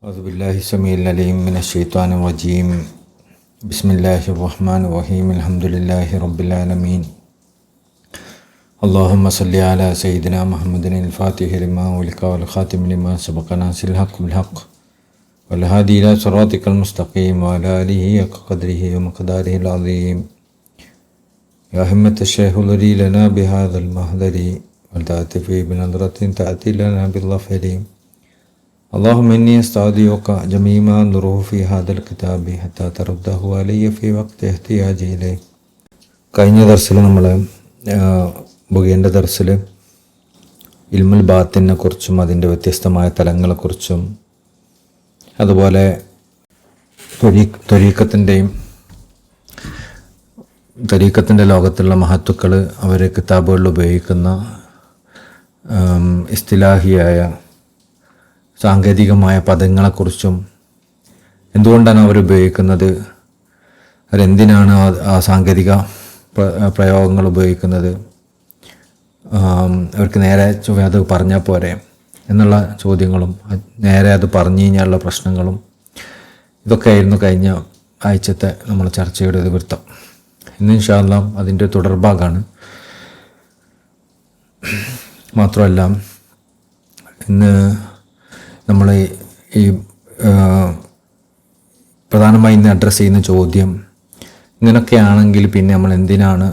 أعوذ بالله السميع العليم من الشيطان الرجيم. بسم الله الرحمن الرحيم. الحمد لله رب العالمين. اللهم صل على سيدنا محمد الفاتح لما أغلق والخاتم لما سبق ناصر الحق بالحق والهادي إلى صراطك المستقيم وعلى آله حق قدره ومقداره العظيم. يا همة الشيخ الذي لنا بهذا المهدر ولتأتي بنظرة تأتي لنا بالظفر. اللهم إني أستودعك جميع ما أنظره في هذا الكتاب حتى ترده علي في وقت احتياجي إليه. കഴിഞ്ഞ ദർസിൽ നമ്മൾ ബുഗേൻ്റെ ദർസിൽ ഇൽമുൽ ബാത്തിനെ കുറിച്ചും അതിൻ്റെ വ്യത്യസ്തമായ തലങ്ങളെക്കുറിച്ചും അതുപോലെ ത്വരീഖത്തിൻ്റെ ലോകത്തുള്ള മഹത്തുക്കൾ അവർ കിതാബുകളിൽ ഉപയോഗിക്കുന്ന ഇസ്തിലാഹിയായ സാങ്കേതികമായ പദങ്ങളെക്കുറിച്ചും എന്തുകൊണ്ടാണ് അവർ ഉപയോഗിക്കുന്നത്, അവരെന്തിനാണ് ആ സാങ്കേതിക പ്രയോഗങ്ങൾ ഉപയോഗിക്കുന്നത്, അവർക്ക് നേരെ അത് പറഞ്ഞാൽ പോരെ എന്നുള്ള ചോദ്യങ്ങളും നേരെ അത് പറഞ്ഞു കഴിഞ്ഞാലുള്ള പ്രശ്നങ്ങളും ഇതൊക്കെയായിരുന്നു കഴിഞ്ഞ ആഴ്ചത്തെ നമ്മൾ ചർച്ചയുടെ ഇതിവൃത്തം. ഇന്ന് ഇൻഷാ അല്ലാഹ് അതിൻ്റെ തുടർഭാഗമാണ്. മാത്രമല്ല ഇന്ന് നമ്മൾ ഈ പ്രധാനമായി ഇന്ന് അഡ്രസ്സ് ചെയ്യുന്ന ചോദ്യം, ഇങ്ങനെയൊക്കെയാണെങ്കിൽ പിന്നെ നമ്മൾ എന്തിനാണ്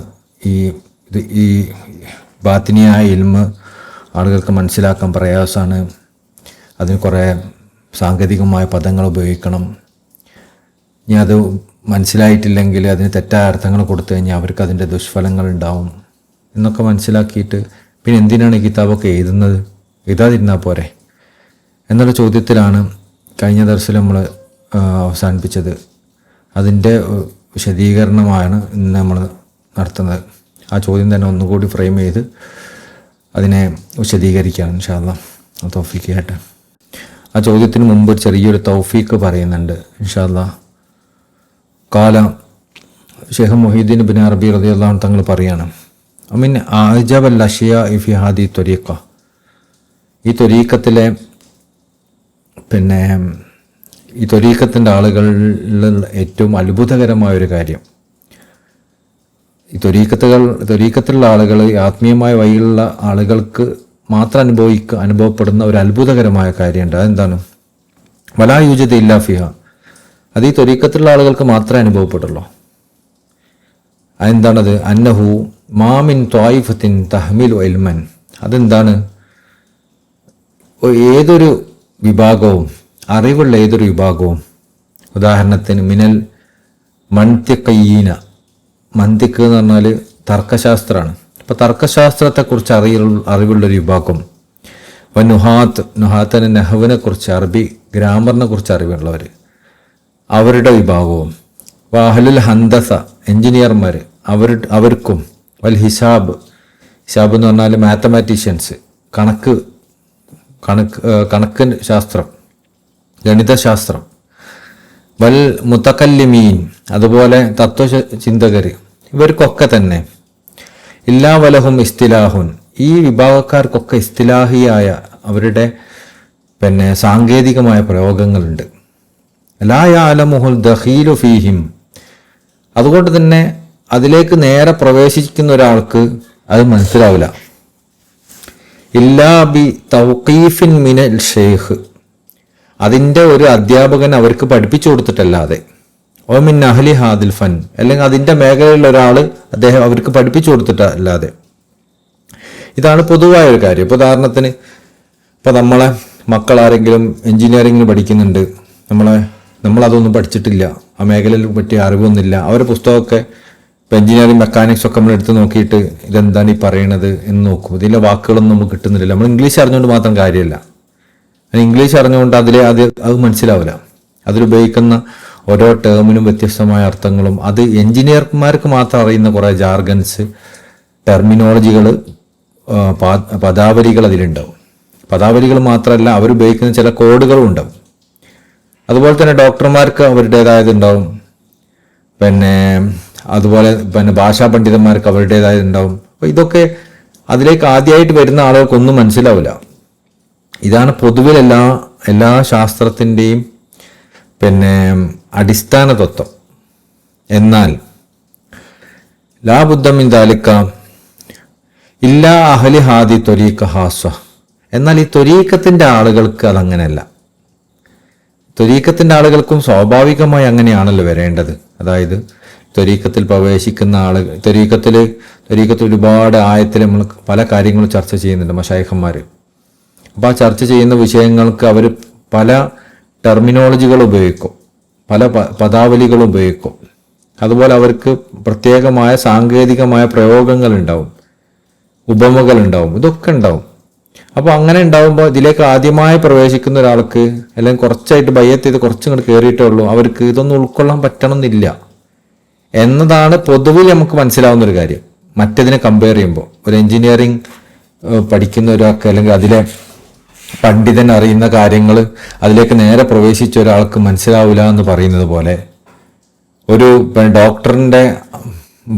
ഈ ബാത്തിനിയായ ഇൽമ് ആളുകൾക്ക് മനസ്സിലാക്കാൻ പ്രയാസമാണ്, അതിന് കുറേ സാങ്കേതികമായ പദങ്ങൾ ഉപയോഗിക്കണം, ഇനി അത് മനസ്സിലായിട്ടില്ലെങ്കിൽ അതിന് തെറ്റായ അർത്ഥങ്ങൾ കൊടുത്തു കഴിഞ്ഞാൽ അവർക്ക് അതിൻ്റെ ദുഷ്ഫലങ്ങൾ ഉണ്ടാവും എന്നൊക്കെ മനസ്സിലാക്കിയിട്ട് പിന്നെ എന്തിനാണ് ഈ കിതാബൊക്കെ എഴുതാതിരുന്നാൽ പോരെ എന്നുള്ള ചോദ്യത്തിലാണ് കഴിഞ്ഞ ദർസിൽ നമ്മൾ അവസാനിപ്പിച്ചത്. അതിൻ്റെ വിശദീകരണമാണ് ഇന്ന് നമ്മൾ നടത്തുന്നത്. ആ ചോദ്യം തന്നെ ഒന്നുകൂടി ഫ്രെയിം ചെയ്ത് അതിനെ വിശദീകരിക്കുകയാണ് ഇൻഷാ അല്ലാഹ്. തൗഫീഖ് ചെയ്യട്ടെ. ആ ചോദ്യത്തിന് മുമ്പ് ചെറിയൊരു തൗഫീഖ് പറയുന്നുണ്ട് ഇൻഷാ അല്ലാഹ്. കാല ഷെയ്ഖ് മുഹീദ്ദീൻ ഇബ്നു അറബി റളിയല്ലാഹു അൻഹു തങ്ങൾ പറയാണ്, അമിൻ അഅജബൽ അഷ്യാ ഫി ഹാദി ത്വരീഖ, ഈ ത്വരീഖത്തിലെ ഈ ത്വരീഖത്തിൻ്റെ ആളുകളിൽ ഏറ്റവും അത്ഭുതകരമായൊരു കാര്യം, ഈ ത്വരീഖത്തിലുള്ള ആളുകൾ ആത്മീയമായ വഴിയിലുള്ള ആളുകൾക്ക് മാത്രം അനുഭവപ്പെടുന്ന ഒരു അത്ഭുതകരമായ കാര്യമുണ്ട്. അതെന്താണ്? വലാ യൂജദ് ഇല്ലാ ഫിഹ, അത് ഈ ത്വരീഖത്തിലുള്ള ആളുകൾക്ക് മാത്രമേ അനുഭവപ്പെടുള്ളൂ. അതെന്താണത്? അന്നഹു മാമിൻ ത്വായിഫത്തിൻ തഹ്മിലു ഇൽമൻ, അതെന്താണ്? ഏതൊരു വിഭാഗവും, അറിവുള്ള ഏതൊരു വിഭാഗവും, ഉദാഹരണത്തിന് മിനൽ മന്തിഖീന, മന്തിക്ക് എന്ന് പറഞ്ഞാൽ തർക്കശാസ്ത്രമാണ്. അപ്പോൾ തർക്കശാസ്ത്രത്തെക്കുറിച്ച് അറിവുള്ളൊരു വിഭാഗം, നുഹാത്ത് നെഹ്വിനെ കുറിച്ച്, അറബി ഗ്രാമറിനെ കുറിച്ച് അറിവുള്ളവർ, അവരുടെ വിഭാഗവും, വാഹലുൽ ഹന്തസ എൻജിനീയർമാർ അവർക്കും, വൽ ഹിസാബ് എന്ന് പറഞ്ഞാൽ മാത്തമാറ്റീഷ്യൻസ്, കണക്ക് ശാസ്ത്രം, ഗണിതശാസ്ത്രം, വൽ മുതകല്ലിമീൻ അതുപോലെ തത്വചിന്തകർ, ഇവർക്കൊക്കെ തന്നെ ഇല്ലാ വലഹും ഇസ്തിലാഹുൻ, ഈ വിഭാഗക്കാർക്കൊക്കെ ഇസ്തിലാഹിയായ അവരുടെ സാങ്കേതികമായ പ്രയോഗങ്ങളുണ്ട്. ലാ യഅലമുഹുൽ ദഖീലു ഫീഹിം, അതുകൊണ്ട് തന്നെ അതിലേക്ക് നേരെ പ്രവേശിക്കുന്ന ഒരാൾക്ക് അത് മനസ്സിലാവില്ല. ഇല്ലാ ബി തൗഖീഫിൻ മിനൽ ഷെയ്ഖ്, അതിൻ്റെ ഒരു അധ്യാപകൻ അവർക്ക് പഠിപ്പിച്ചു കൊടുത്തിട്ടല്ലാതെ, ഓ മിൻ അഹ്ലി ഹാദിൽ ഫൻ, അല്ലെങ്കിൽ അതിൻ്റെ മേഖലയിലുള്ള ഒരാൾ അദ്ദേഹം അവർക്ക് പഠിപ്പിച്ചു കൊടുത്തിട്ടല്ലാതെ. ഇതാണ് പൊതുവായ ഒരു കാര്യം. ഇപ്പോൾ ഉദാഹരണത്തിന് ഇപ്പോൾ നമ്മളെ മക്കളാരെങ്കിലും എൻജിനീയറിംഗിന് പഠിക്കുന്നുണ്ട്, നമ്മളതൊന്നും പഠിച്ചിട്ടില്ല, ആ മേഖലയിൽ പറ്റിയ അറിവൊന്നുമില്ല, അവരുടെ പുസ്തകമൊക്കെ ഇപ്പോൾ എൻജിനീയറിംഗ് മെക്കാനിക്സ് ഒക്കെ നമ്മൾ എടുത്ത് നോക്കിയിട്ട് ഇതെന്താണ് ഈ പറയണത് എന്ന് നോക്കും. ഇതിലെ വാക്കുകളൊന്നും നമുക്ക് കിട്ടുന്നില്ല. നമ്മൾ ഇംഗ്ലീഷ് അറിഞ്ഞുകൊണ്ട് മാത്രം കാര്യമില്ല, ഇംഗ്ലീഷ് അറിഞ്ഞുകൊണ്ട് അത് മനസ്സിലാവില്ല. അതിലുപയോഗിക്കുന്ന ഓരോ ടേമിനും വ്യത്യസ്തമായ അർത്ഥങ്ങളും, അത് എൻജിനീയർമാർക്ക് മാത്രം അറിയുന്ന കുറേ ജാർഗൻസ്, ടെർമിനോളജികൾ, പദാവലികൾ അതിലുണ്ടാവും. പദാവലികൾ മാത്രമല്ല, അവരുപയോഗിക്കുന്ന ചില കോഡുകളും ഉണ്ടാവും. അതുപോലെ തന്നെ ഡോക്ടർമാർക്ക് അവരുടേതായതുണ്ടാവും, അതുപോലെ ഭാഷാ പണ്ഡിതന്മാർക്ക് അവരുടേതായതുണ്ടാവും. അപ്പോൾ ഇതൊക്കെ അതിലേക്ക് ആദ്യമായിട്ട് വരുന്ന ആളുകൾക്കൊന്നും മനസ്സിലാവില്ല. ഇതാണ് പൊതുവിൽ എല്ലാ ശാസ്ത്രത്തിൻ്റെയും അടിസ്ഥാന തത്വം. എന്നാൽ ലാബുദ്ധമിൻ ദാലിക ഇല്ലാ അഹ്ലി ഹാദി ത്വരീഖ ഹാസ്വ. എന്നാൽ ഈ ത്വരീഖത്തിൻ്റെ ആളുകൾക്ക് അതങ്ങനെയല്ല. ത്വരീഖത്തിൻ്റെ ആളുകൾക്കും സ്വാഭാവികമായി അങ്ങനെയാണല്ലോ വരേണ്ടത്. അതായത് ത്വരീഖത്തിൽ പ്രവേശിക്കുന്ന ആളുകൾ, ത്വരീഖത്തിൽ ഒരുപാട് ആയത്തിൽ നമ്മൾ പല കാര്യങ്ങളും ചർച്ച ചെയ്യുന്നുണ്ട് മശായിഖന്മാർ. അപ്പോൾ ആ ചർച്ച ചെയ്യുന്ന വിഷയങ്ങൾക്ക് അവർ പല ടെർമിനോളജികൾ ഉപയോഗിക്കും, പല പദാവലികൾ ഉപയോഗിക്കും. അതുപോലെ അവർക്ക് പ്രത്യേകമായ സാങ്കേതികമായ പ്രയോഗങ്ങൾ ഉണ്ടാവും, ഉപമകൾ ഉണ്ടാവും, ഇതൊക്കെ ഉണ്ടാവും. അപ്പോൾ അങ്ങനെ ഉണ്ടാവുമ്പോൾ ഇതിലേക്ക് ആദ്യമായി പ്രവേശിക്കുന്ന ഒരാൾക്ക്, അല്ലെങ്കിൽ കുറച്ചായിട്ട് ബയ്യത്ത് ചെയ്ത് കുറച്ചിങ്ങോട്ട് കയറിയിട്ടേ ഉള്ളൂ, അവർക്ക് ഇതൊന്നും ഉൾക്കൊള്ളാൻ പറ്റണമെന്നില്ല എന്നതാണ് പൊതുവിൽ നമുക്ക് മനസ്സിലാവുന്ന ഒരു കാര്യം. മറ്റതിനെ കമ്പയർ ചെയ്യുമ്പോൾ ഒരു എൻജിനീയറിങ് പഠിക്കുന്ന ഒരാൾക്ക്, അല്ലെങ്കിൽ അതിലെ പണ്ഡിതൻ അറിയുന്ന കാര്യങ്ങൾ അതിലേക്ക് നേരെ പ്രവേശിച്ച ഒരാൾക്ക് മനസ്സിലാവില്ല എന്ന് പറയുന്നത് പോലെ, ഒരു ഡോക്ടറിൻ്റെ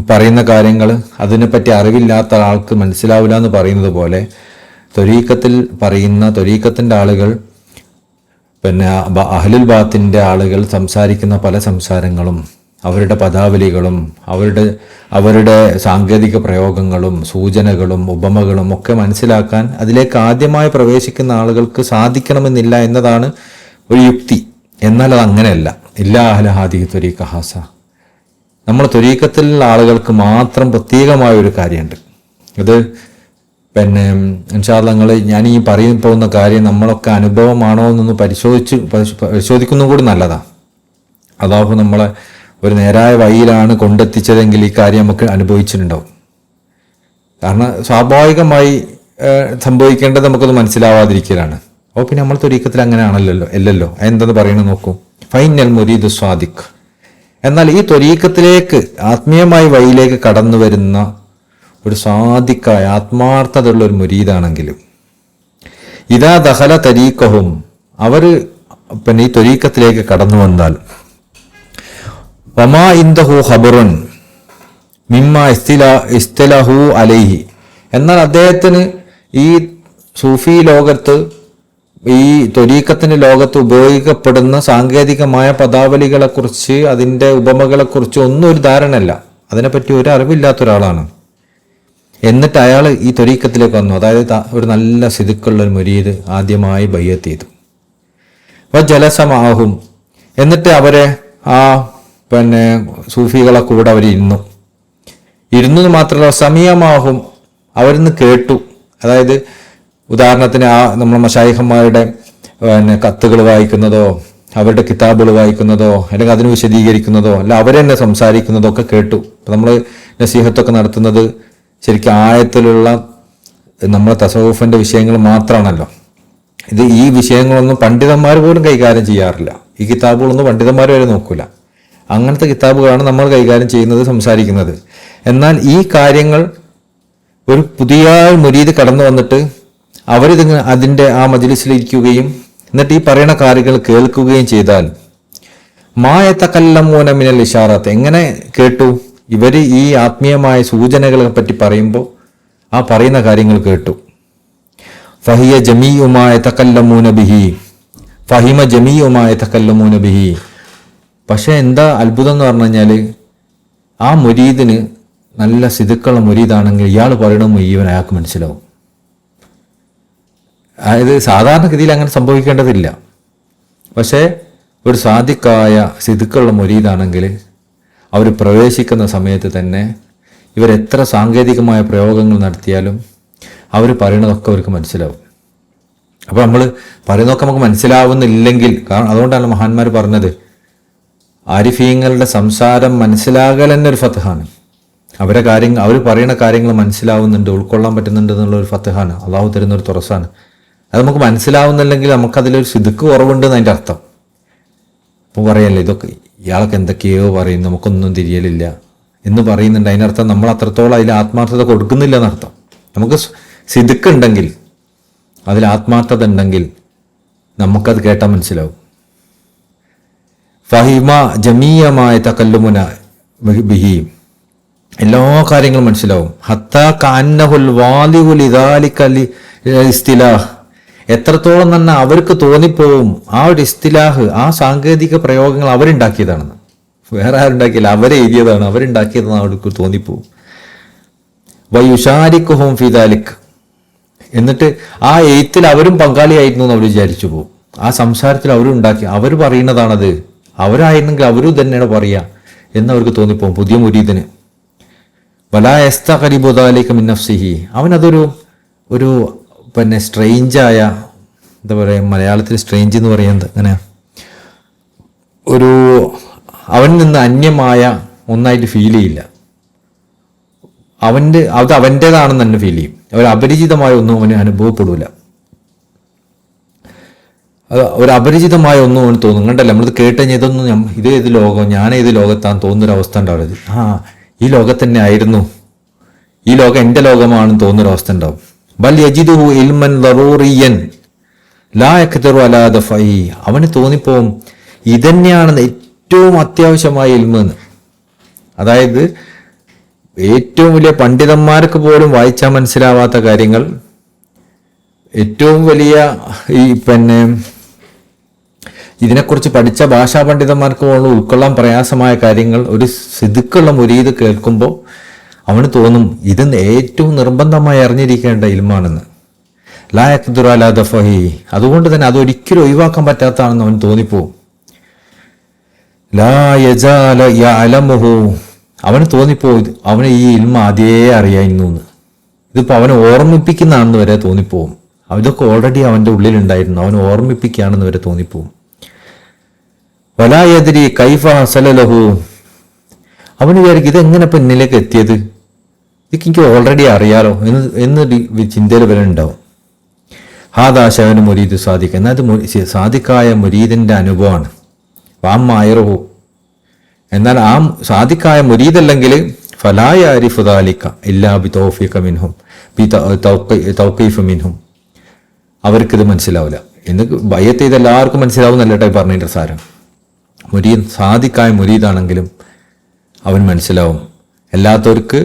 പറയുന്ന കാര്യങ്ങൾ അതിനെപ്പറ്റി അറിവില്ലാത്ത ആൾക്ക് മനസ്സിലാവില്ല എന്ന് പറയുന്നത് പോലെ, ത്വരീഖത്തിൻ്റെ ആളുകൾ അഹ്ലുൽ ബാത്തിൻ്റെ ആളുകൾ സംസാരിക്കുന്ന പല സംസാരങ്ങളും അവരുടെ പദാവലികളും അവരുടെ സാങ്കേതിക പ്രയോഗങ്ങളും സൂചനകളും ഉപമകളും ഒക്കെ മനസ്സിലാക്കാൻ അതിലേക്ക് ആദ്യമായി പ്രവേശിക്കുന്ന ആളുകൾക്ക് സാധിക്കണമെന്നില്ല എന്നതാണ് ഒരു യുക്തി. എന്നാൽ അത് അങ്ങനെയല്ല. ഇല്ലാ അഹ്ല ഹാദിഹി ത്വരീഖ ഹാസ. നമ്മൾ ത്വരീഖത്തിലുള്ള ആളുകൾക്ക് മാത്രം പ്രത്യേകമായ ഒരു കാര്യമുണ്ട്. ഇത് ഇൻഷാ അല്ലാഹ് ഞാൻ ഈ പോകുന്ന കാര്യം നമ്മളൊക്കെ അനുഭവമാണോ എന്നൊന്ന് പരിശോധിക്കുന്നതും കൂടി നല്ലതാണ്. അതാവുമ്പോൾ നമ്മളെ ഒരു നേരായ വഴിയിലാണ് കൊണ്ടെത്തിച്ചതെങ്കിൽ ഈ കാര്യം നമുക്ക് അനുഭവിച്ചിട്ടുണ്ടാവും. കാരണം സ്വാഭാവികമായി സംഭവിക്കേണ്ടത് നമുക്കത് മനസ്സിലാവാതിരിക്കലാണ്. അപ്പോൾ പിന്നെ നമ്മൾ ത്വരീഖത്തിൽ അങ്ങനെയാണല്ലോ അല്ലല്ലോ. എന്തെന്ന് പറയണത് നോക്കൂ. ഫൈനൽ മുരീദ് സ്വാദിഖ്. എന്നാൽ ഈ ത്വരീഖത്തിലേക്ക് ആത്മീയമായ വഴിയിലേക്ക് കടന്നു വരുന്ന ഒരു സാദിക്കായ ആത്മാർത്ഥതയുള്ള ഒരു മുരീദാണെങ്കിലും ഇതാ ദഖല തരീഖഹും, അവർ ഈ ത്വരീഖത്തിലേക്ക് കടന്നു വന്നാൽ വമാ ഇൻദഹു ഖബറുൻ മിമ്മ ഇസ്തലഹു അലൈഹി, എന്നാൽ അദ്ദേഹത്തിന് ഈ സൂഫി ലോകത്ത്, ഈ ത്വരീഖത്തിന്റെ ലോകത്ത് ഉപയോഗിക്കപ്പെടുന്ന സാങ്കേതികമായ പദാവലികളെക്കുറിച്ച്, അതിൻ്റെ ഉപമകളെക്കുറിച്ച് ഒന്നും ഒരു ധാരണയല്ല, അതിനെപ്പറ്റി ഒരു അറിവില്ലാത്ത ഒരാളാണ്. എന്നിട്ട് അയാൾ ഈ ത്വരീഖത്തിലേക്ക് വന്നു. അതായത് ഒരു നല്ല സിദുക്കുള്ള ഒരു മുരീദ് ആദ്യമായി ബയ്യത്ത് ചെയ്തു. ജലസമാഹും, എന്നിട്ട് അവരെ ആ സൂഫികളെ കൂടെ അവർ ഇരുന്നു മാത്രമല്ല സമീയമാഹും, അവരിന്ന് കേട്ടു. അതായത് ഉദാഹരണത്തിന് നമ്മളെ മശായിഖന്മാരുടെ കത്തുകൾ വായിക്കുന്നതോ അവരുടെ കിതാബുകൾ വായിക്കുന്നതോ അല്ലെങ്കിൽ അതിന് വിശദീകരിക്കുന്നതോ അല്ല അവരെന്നെ സംസാരിക്കുന്നതോ ഒക്കെ കേട്ടു. നമ്മൾ നസീഹത്തൊക്കെ നടത്തുന്നത് ശരിക്കും ആയത്തിലുള്ള നമ്മളെ തസവുഫിന്റെ വിഷയങ്ങൾ മാത്രമാണല്ലോ. ഈ വിഷയങ്ങളൊന്നും പണ്ഡിതന്മാർ പോലും കൈകാര്യം ചെയ്യാറില്ല. ഈ കിതാബുകളൊന്നും പണ്ഡിതന്മാർ വരെ നോക്കൂല. അങ്ങനത്തെ കിതാബുകളാണ് നമ്മൾ കൈകാര്യം ചെയ്യുന്നത്, സംസാരിക്കുന്നത്. എന്നാൽ ഈ കാര്യങ്ങൾ ഒരു പുതിയ മുരീദ് കടന്നു വന്നിട്ട് അതിൻ്റെ ആ മജ്ലിസിലിരിക്കുകയും എന്നിട്ട് ഈ പറയുന്ന കാര്യങ്ങൾ കേൾക്കുകയും ചെയ്താൽ മായത്തക്കല്ലമൂന മിനൽ ഇഷാറത്ത്, എങ്ങനെ കേട്ടു? ഇവർ ഈ ആത്മീയമായ സൂചനകളെ പറ്റി പറയുമ്പോൾ ആ പറയുന്ന കാര്യങ്ങൾ കേട്ടു. ഫഹിയ ജമീഉമായ തക്കല്ലമൂന ബിഹി, ഫഹിമ ജമീഉമായ തക്കല്ലമൂന ബിഹി. പക്ഷെ എന്താ അത്ഭുതം എന്ന് പറഞ്ഞു കഴിഞ്ഞാൽ ആ മുരീദിന് നല്ല സിദുക്കുള്ള മുരീദാണെങ്കിൽ ഇയാൾ പറയണ മുഴുവൻ അയാൾക്ക് മനസ്സിലാവും. അതായത് സാധാരണഗതിയിൽ അങ്ങനെ സംഭവിക്കേണ്ടതില്ല. പക്ഷേ ഒരു സാദിക്കായ സിദുക്കുള്ള മുരീദാണെങ്കിൽ അവർ പ്രവേശിക്കുന്ന സമയത്ത് തന്നെ ഇവരെത്ര സാങ്കേതികമായ പ്രയോഗങ്ങൾ നടത്തിയാലും അവർ പറയുന്നതൊക്കെ അവർക്ക് മനസ്സിലാവും. അപ്പോൾ നമ്മൾ പറയുന്നതൊക്കെ നമുക്ക് മനസ്സിലാവുന്നില്ലെങ്കിൽ, കാരണം അതുകൊണ്ടാണ് മഹാന്മാർ പറഞ്ഞത് ആരിഫീങ്ങളുടെ സംസാരം മനസ്സിലാകൽ തന്നെ ഒരു ഫത്ഹാണ്. അവർ പറയുന്ന കാര്യങ്ങൾ മനസ്സിലാവുന്നുണ്ട്, ഉൾക്കൊള്ളാൻ പറ്റുന്നുണ്ട് എന്നുള്ളൊരു ഫത്ഹാണ്, അള്ളാഹു തരുന്നൊരു തുറസാണ്. അത് നമുക്ക് മനസ്സിലാവുന്നില്ലെങ്കിൽ നമുക്കതിലൊരു സിദുക്ക് കുറവുണ്ടെന്ന് അതിൻ്റെ അർത്ഥം. അപ്പോൾ പറയല്ലേ ഇതൊക്കെ ഇയാൾക്ക് എന്തൊക്കെയോ പറയും, നമുക്കൊന്നും തിരിയലില്ല എന്ന് പറയുന്നുണ്ട്. അതിനർത്ഥം നമ്മൾ അത്രത്തോളം അതിൽ ആത്മാർത്ഥത കൊടുക്കുന്നില്ല എന്നർത്ഥം. നമുക്ക് സിദുക്ക് ഉണ്ടെങ്കിൽ, അതിൽ ആത്മാർത്ഥത ഉണ്ടെങ്കിൽ നമുക്കത് കേട്ടാൽ മനസ്സിലാവും. ഫഹിമ ജമീയമായ തകല്ലുമുന ബിഹി, എല്ലാ കാര്യങ്ങളും മനസ്സിലാവും. ഹത്താ കഅന്നഹുൽ വാലിഉ ലിദാലിക ഇസ്തിലാഹ്, എത്രത്തോളം തന്നെ അവർക്ക് തോന്നിപ്പോവും ആ ഒരു ഇസ്തിലാഹ്, ആ സാങ്കേതിക പ്രയോഗങ്ങൾ അവരുണ്ടാക്കിയതാണെന്ന്. വേറെ ആരുണ്ടാക്കിയില്ല, അവരെ എഴുതിയതാണ്, അവരുണ്ടാക്കിയതെന്ന് അവർക്ക് തോന്നിപ്പോവും. വയുഷാരിക്കുഹും ഫിദാലിക്, എന്നിട്ട് ആ എഴുത്തിൽ അവരും പങ്കാളിയായിരുന്നു എന്ന് അവർ വിചാരിച്ചു പോകും. ആ സംസാരത്തിൽ അവരും ഉണ്ടാക്കി, അവർ പറയുന്നതാണത്, അവരായിരുന്നെങ്കിൽ അവരും തന്നെയാണ് പറയുക എന്നവർക്ക് തോന്നിപ്പോകും പുതിയ മുരീദിന്. വലാ യസ്തഖരിബു ദാലിക മിൻ നഫ്സിഹി, അവനതൊരു ഒരു പിന്നെ സ്ട്രെയിഞ്ചായ, എന്താ പറയുക മലയാളത്തിൽ സ്ട്രെയിഞ്ച് എന്ന് പറയുന്നത് അങ്ങനെ ഒരു അവനിൽ നിന്ന് അന്യമായ ഒന്നായിട്ട് ഫീൽ ചെയ്യില്ല. അത് അവൻ്റേതാണെന്ന് തന്നെ ഫീൽ ചെയ്യും. ഒരു അപരിചിതമായ ഒന്നും അവന് അനുഭവപ്പെടില്ല. ഒരു അപരിചിതമായ ഒന്നും അവന് തോന്നും. കണ്ടല്ലേ, നമ്മളിത് കേട്ട് കഴിഞ്ഞാൽ ഇതൊന്നും ഇതേത് ലോകം, ഞാനേത് ലോകത്താന്ന് തോന്നുന്നൊരവസ്ഥ ഉണ്ടാവരുത്. ഈ ലോകത്തന്നെ ആയിരുന്നു, ഈ ലോകം എൻ്റെ ലോകമാണെന്ന് തോന്നുന്നൊരവസ്ഥ ഉണ്ടാവും. ബൽ യജിദുഹു ഇൽമൻ ദറൂറിയൻ ലാ യഖ്ദിറു അലാ ദഫഇ, അവന് തോന്നിപ്പോവും ഇതന്നെയാണെന്ന് ഏറ്റവും അത്യാവശ്യമായ ഇൽമെന്ന്. അതായത് ഏറ്റവും വലിയ പണ്ഡിതന്മാർക്ക് പോലും വായിച്ചാൽ മനസ്സിലാവാത്ത കാര്യങ്ങൾ, ഏറ്റവും വലിയ ഈ പിന്നെ ഇതിനെക്കുറിച്ച് പഠിച്ച ഭാഷാ പണ്ഡിതന്മാർക്ക് പോലും ഉൾക്കൊള്ളാൻ പ്രയാസമായ കാര്യങ്ങൾ ഒരു സിദ്ദിഖുള്ള മുരീദ് കേൾക്കുമ്പോൾ അവന് തോന്നും ഇത് ഏറ്റവും നിർബന്ധമായി അറിഞ്ഞിരിക്കേണ്ട ഇൽമാണെന്ന്. ലാ യഖ്ദിറു അലാ ദഫഇ, അതുകൊണ്ട് തന്നെ അതൊരിക്കലും ഒഴിവാക്കാൻ പറ്റാത്തതാണെന്ന് അവന് തോന്നിപ്പോവും. ലാ യജാല യഅലമുഹു, അവന് തോന്നിപ്പോവും അവന് ഈ ഇൽമ അതേ അറിയായിരുന്നു എന്ന്. ഇതിപ്പോൾ അവനെ ഓർമ്മിപ്പിക്കുന്നതാണെന്ന് വരെ തോന്നിപ്പോവും. ഇതൊക്കെ ഓൾറെഡി അവൻ്റെ ഉള്ളിലുണ്ടായിരുന്നു, അവൻ ഓർമ്മിപ്പിക്കുകയാണെന്ന് വരെ തോന്നിപ്പോവും. വലാ യദ്രി കൈഫ ഹസല ലഹു, അവന് വിചാരിക്കും ഇതെങ്ങനെ ഇപ്പം എന്നിലേക്ക് എത്തിയത്, ഇതൊക്കെ എനിക്ക് ഓൾറെഡി അറിയാലോ എന്നൊരു ചിന്തയിൽ വരെ ഉണ്ടാവും. ഹാദാശവന് മുരീദ് സാദിഖ്, എന്നാൽ ഇത് സാദിഖായ മുരീദിൻ്റെ അനുഭവമാണ്. വാമ്മായറുഹു, എന്നാൽ ആ സാദിഖായ മുരീദല്ലെങ്കിൽ ഫലായ അരിഫു ദാലിക ഇല്ലാ ബി തൗഫീഖ മിൻഹും ബി തൗഖീഫ് മിൻഹും, അവർക്കിത് മനസ്സിലാവില്ല. എന്ന് ബയ്യത്ത് ചെയ്ത് എല്ലാവർക്കും മനസ്സിലാവുന്നല്ല കേട്ടോ പറഞ്ഞതിൻ്റെ സാരം. മുരീദ് സാദിഖായ മുരീദാണെങ്കിലും അവൻ മനസ്സിലാവും, അല്ലാത്തവർക്ക്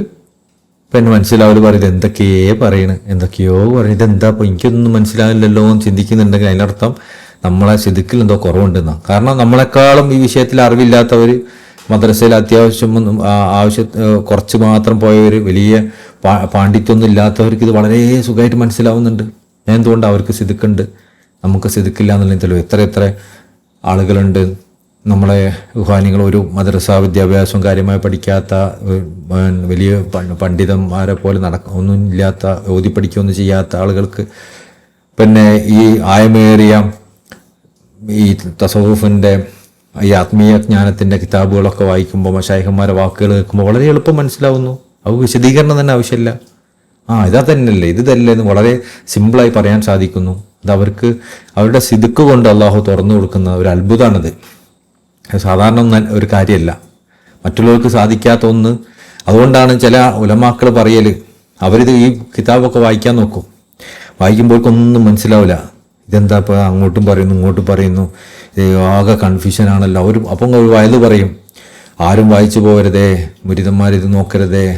പിന്നെ മനസ്സിലാവല് പറയുന്നത് എന്തൊക്കെയോ പറയുന്നത് എന്താ ഇപ്പോൾ എനിക്കൊന്നും മനസ്സിലാവില്ലല്ലോ എന്ന് ചിന്തിക്കുന്നുണ്ടെങ്കിൽ അതിനർത്ഥം നമ്മളെ സിദ്ദിഖിൽ എന്തോ കുറവുണ്ടെന്നാണ്. കാരണം നമ്മളെക്കാളും ഈ വിഷയത്തിൽ അറിവില്ലാത്തവർ, മദ്രസയിൽ അത്യാവശ്യം കുറച്ച് മാത്രം പോയവർ, വലിയ പാണ്ഡിത്യമൊന്നും ഇല്ലാത്തവർക്ക് ഇത് വളരെ സുഖമായിട്ട് മനസ്സിലാവുന്നുണ്ട്. എന്തുകൊണ്ട് അവർക്ക് സിദ്ദിഖുണ്ട്, നമുക്ക് സിദ്ദിഖില്ല എന്നുള്ളതിന് തെളിവ്. എത്ര ആളുകളുണ്ട് നമ്മളെ റുഹാനികൾ, ഒരു മദ്രസ വിദ്യാഭ്യാസം കാര്യമായി പഠിക്കാത്ത വലിയ പണ്ഡിതന്മാരെ പോലെ ഒന്നും ഇല്ലാത്ത, ഓതി പഠിക്കുകയൊന്നും ചെയ്യാത്ത ആളുകൾക്ക് പിന്നെ ഈ ആയമേറിയ ഈ തസവുഫിൻ്റെ ഈ ആത്മീയ ജ്ഞാനത്തിൻ്റെ കിതാബുകളൊക്കെ വായിക്കുമ്പോൾ മശായിഖന്മാരെ വാക്കുകൾ കേൾക്കുമ്പോൾ വളരെ എളുപ്പം മനസ്സിലാവുന്നു. അത് വിശദീകരണം തന്നെ ആവശ്യമില്ല. ഇതാ തന്നെയല്ലേ, ഇത് തന്നെ എന്ന് വളരെ സിമ്പിളായി പറയാൻ സാധിക്കുന്നു. അത് അവർക്ക് അവരുടെ സിദ്ദിഖ് കൊണ്ട് അള്ളാഹു തുറന്നു കൊടുക്കുന്ന ഒരു അത്ഭുതമാണിത്. സാധാരണ ഒരു കാര്യമല്ല, മറ്റുള്ളവർക്ക് സാധിക്കാത്ത ഒന്ന്. അതുകൊണ്ടാണ് ചില ഉലമാക്കൾ പറയൽ, അവരിത് ഈ കിതാബൊക്കെ വായിക്കാൻ നോക്കും, വായിക്കുമ്പോഴേക്കൊന്നും മനസ്സിലാവില്ല. ഇതെന്താ ഇപ്പോൾ അങ്ങോട്ടും പറയുന്നു ഇങ്ങോട്ടും പറയുന്നു, ആകെ കൺഫ്യൂഷനാണല്ലോ. അപ്പം ഒരു വയത് പറയും, ആരും വായിച്ചു പോകരുതേ, മുരിതന്മാരിത് നോക്കരുതേ.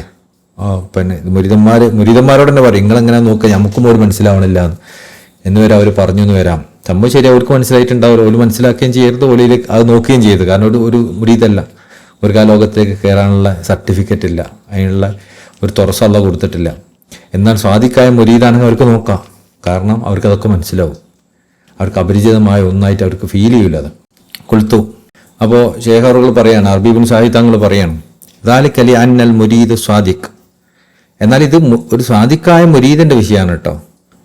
പിന്നെ മുരിതന്മാരോട് തന്നെ പറയും, നിങ്ങളെങ്ങനെ നോക്കുക, നമുക്കും പോലും മനസ്സിലാവണില്ല എന്ന് വരെ അവർ പറഞ്ഞു എന്ന് വരാം. സംഭവം ശരി, അവർക്ക് മനസ്സിലായിട്ടുണ്ടാവില്ല, ഓല് മനസ്സിലാക്കുകയും ചെയ്യരുത്, ഓലിലേക്ക് അത് നോക്കുകയും ചെയ്യരുത്. കാരണം ഒരു മുരീദല്ല, ഒരു ലോകത്തേക്ക് കയറാനുള്ള സർട്ടിഫിക്കറ്റ് ഇല്ല, അതിനുള്ള ഒരു തുറസ് അല്ലാഹു കൊടുത്തിട്ടില്ല. എന്നാൽ സ്വാദിഖായ മുരീദാണെങ്കിൽ അവർക്ക് നോക്കാം, കാരണം അവർക്ക് അതൊക്കെ മനസ്സിലാവും. അവർക്ക് അപരിചിതമായ ഒന്നായിട്ട് അവർക്ക് ഫീൽ ചെയ്യില്ല അത്. കൊളുത്തു. അപ്പോൾ ഷേഖറുകൾ പറയാണ്, അർബീബിൻ സാഹിത്യങ്ങൾ പറയാണ്, ദാലിക്കലി അന്നൽ മുരീദ് സ്വാദിഖ്, എന്നാൽ ഇത് ഒരു സ്വാദിഖായ മുരീദിൻ്റെ വിഷയമാണ് കേട്ടോ.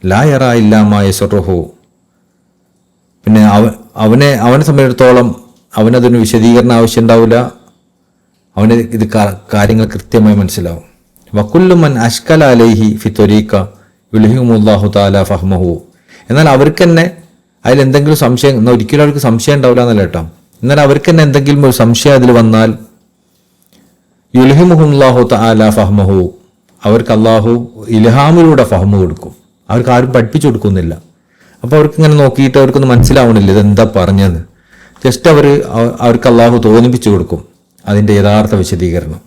ലാ യറ ഇല്ലാമാ യസ്റുഹു, പിന്നെ അവനെ സംബന്ധിച്ചിടത്തോളം അവനതിന് വിശദീകരണം ആവശ്യം ഉണ്ടാവില്ല, അവന് ഇത് കാര്യങ്ങൾ കൃത്യമായി മനസ്സിലാവും. വക്കുല്ലു മൻ അഷ്കല അലൈഹി ഫി ത്വരീഖ യുൽഹിമുല്ലാഹു തആല ഫഹ്മഹു, എന്നാൽ അവർക്ക് തന്നെ അതിലെന്തെങ്കിലും സംശയം, എന്നാൽ ഒരിക്കലും അവർക്ക് സംശയം ഉണ്ടാവില്ല എന്നല്ല കേട്ടോ, എന്നാൽ അവർക്ക് തന്നെ എന്തെങ്കിലും ഒരു സംശയം അതിൽ വന്നാൽ യുൽഹിമുല്ലാഹു തആല ഫഹ്മഹു, അവർക്ക് അള്ളാഹു ഇൽഹാമിലൂടെ ഫഹ്മ് കൊടുക്കും. അവർക്ക് ആരും പഠിപ്പിച്ചു കൊടുക്കുന്നില്ല. അപ്പോൾ അവർക്ക് ഇങ്ങനെ നോക്കിയിട്ട് അവർക്കൊന്നും മനസ്സിലാവണില്ല ഇതെന്താ പറഞ്ഞത്. ജസ്റ്റ് അവർക്ക് അള്ളാഹു തോന്നിപ്പിച്ചു കൊടുക്കും അതിൻ്റെ യഥാർത്ഥ വിശദീകരണം.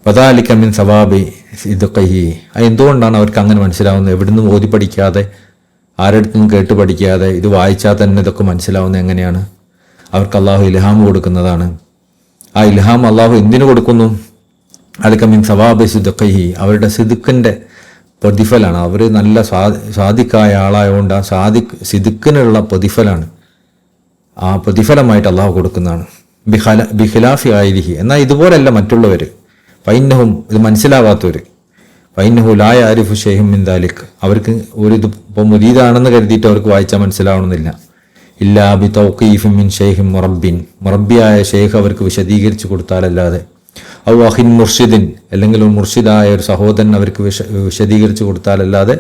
വദാലിക മിൻ സവാബി സിദ്ഖിഹി, എന്തുകൊണ്ടാണ് അവർക്ക് അങ്ങനെ മനസ്സിലാവുന്നത്? എവിടുന്ന് ഓതി പഠിക്കാതെ ആരെടുത്തും കേട്ട് പഠിക്കാതെ ഇത് വായിച്ചാൽ തന്നെ ഇതൊക്കെ മനസ്സിലാവുന്നത് എങ്ങനെയാണ്? അവർക്ക് അള്ളാഹു ഇൽഹാം കൊടുക്കുന്നതാണ്. ആ ഇൽഹാം അള്ളാഹു എന്തിനു കൊടുക്കുന്നു? അൽക്കമിൻ സവാബ് സിദ്ഖിഹി, അവരുടെ സിദ്ഖിൻ്റെ പ്രതിഫലാണ്. അവർ നല്ല സാദിക്കായ ആളായതുകൊണ്ട് ആ സിദ്ഖിനുള്ള പ്രതിഫലാണ്. ആ പ്രതിഫലമായിട്ട് അള്ളാഹു കൊടുക്കുന്നതാണ്. ബിഖിലാഫി ആയിരിഹി, എന്നാൽ ഇതുപോലല്ല മറ്റുള്ളവർ. ഫൈന്നഹും, ഇത് മനസ്സിലാവാത്തവർ. ഫൈന്നഹു ലാ യഅരിഫു ഷൈഅൻ മിൻ ദാലിക്, അവർക്ക് ഇപ്പോൾ മുരീദാണെന്ന് കരുതിയിട്ട് അവർക്ക് വായിച്ചാൽ മനസ്സിലാവണമെന്നില്ല. ഇല്ലാ ബി തൗഖീഫിൻ മിൻ ഷൈഖിൻ മുറബ്ബിൻ, മുറബ്ബിയായ ഷെയ്ഖ് അവർക്ക് വിശദീകരിച്ച് കൊടുത്താലല്ലാതെ, ഔ അഖിൻ മുർഷിദിൻ, അല്ലെങ്കിൽ ഒരു മുർഷിദായ ഒരു സഹോദരൻ അവർക്ക് വിശദീകരിച്ച് കൊടുത്താലല്ലാതെ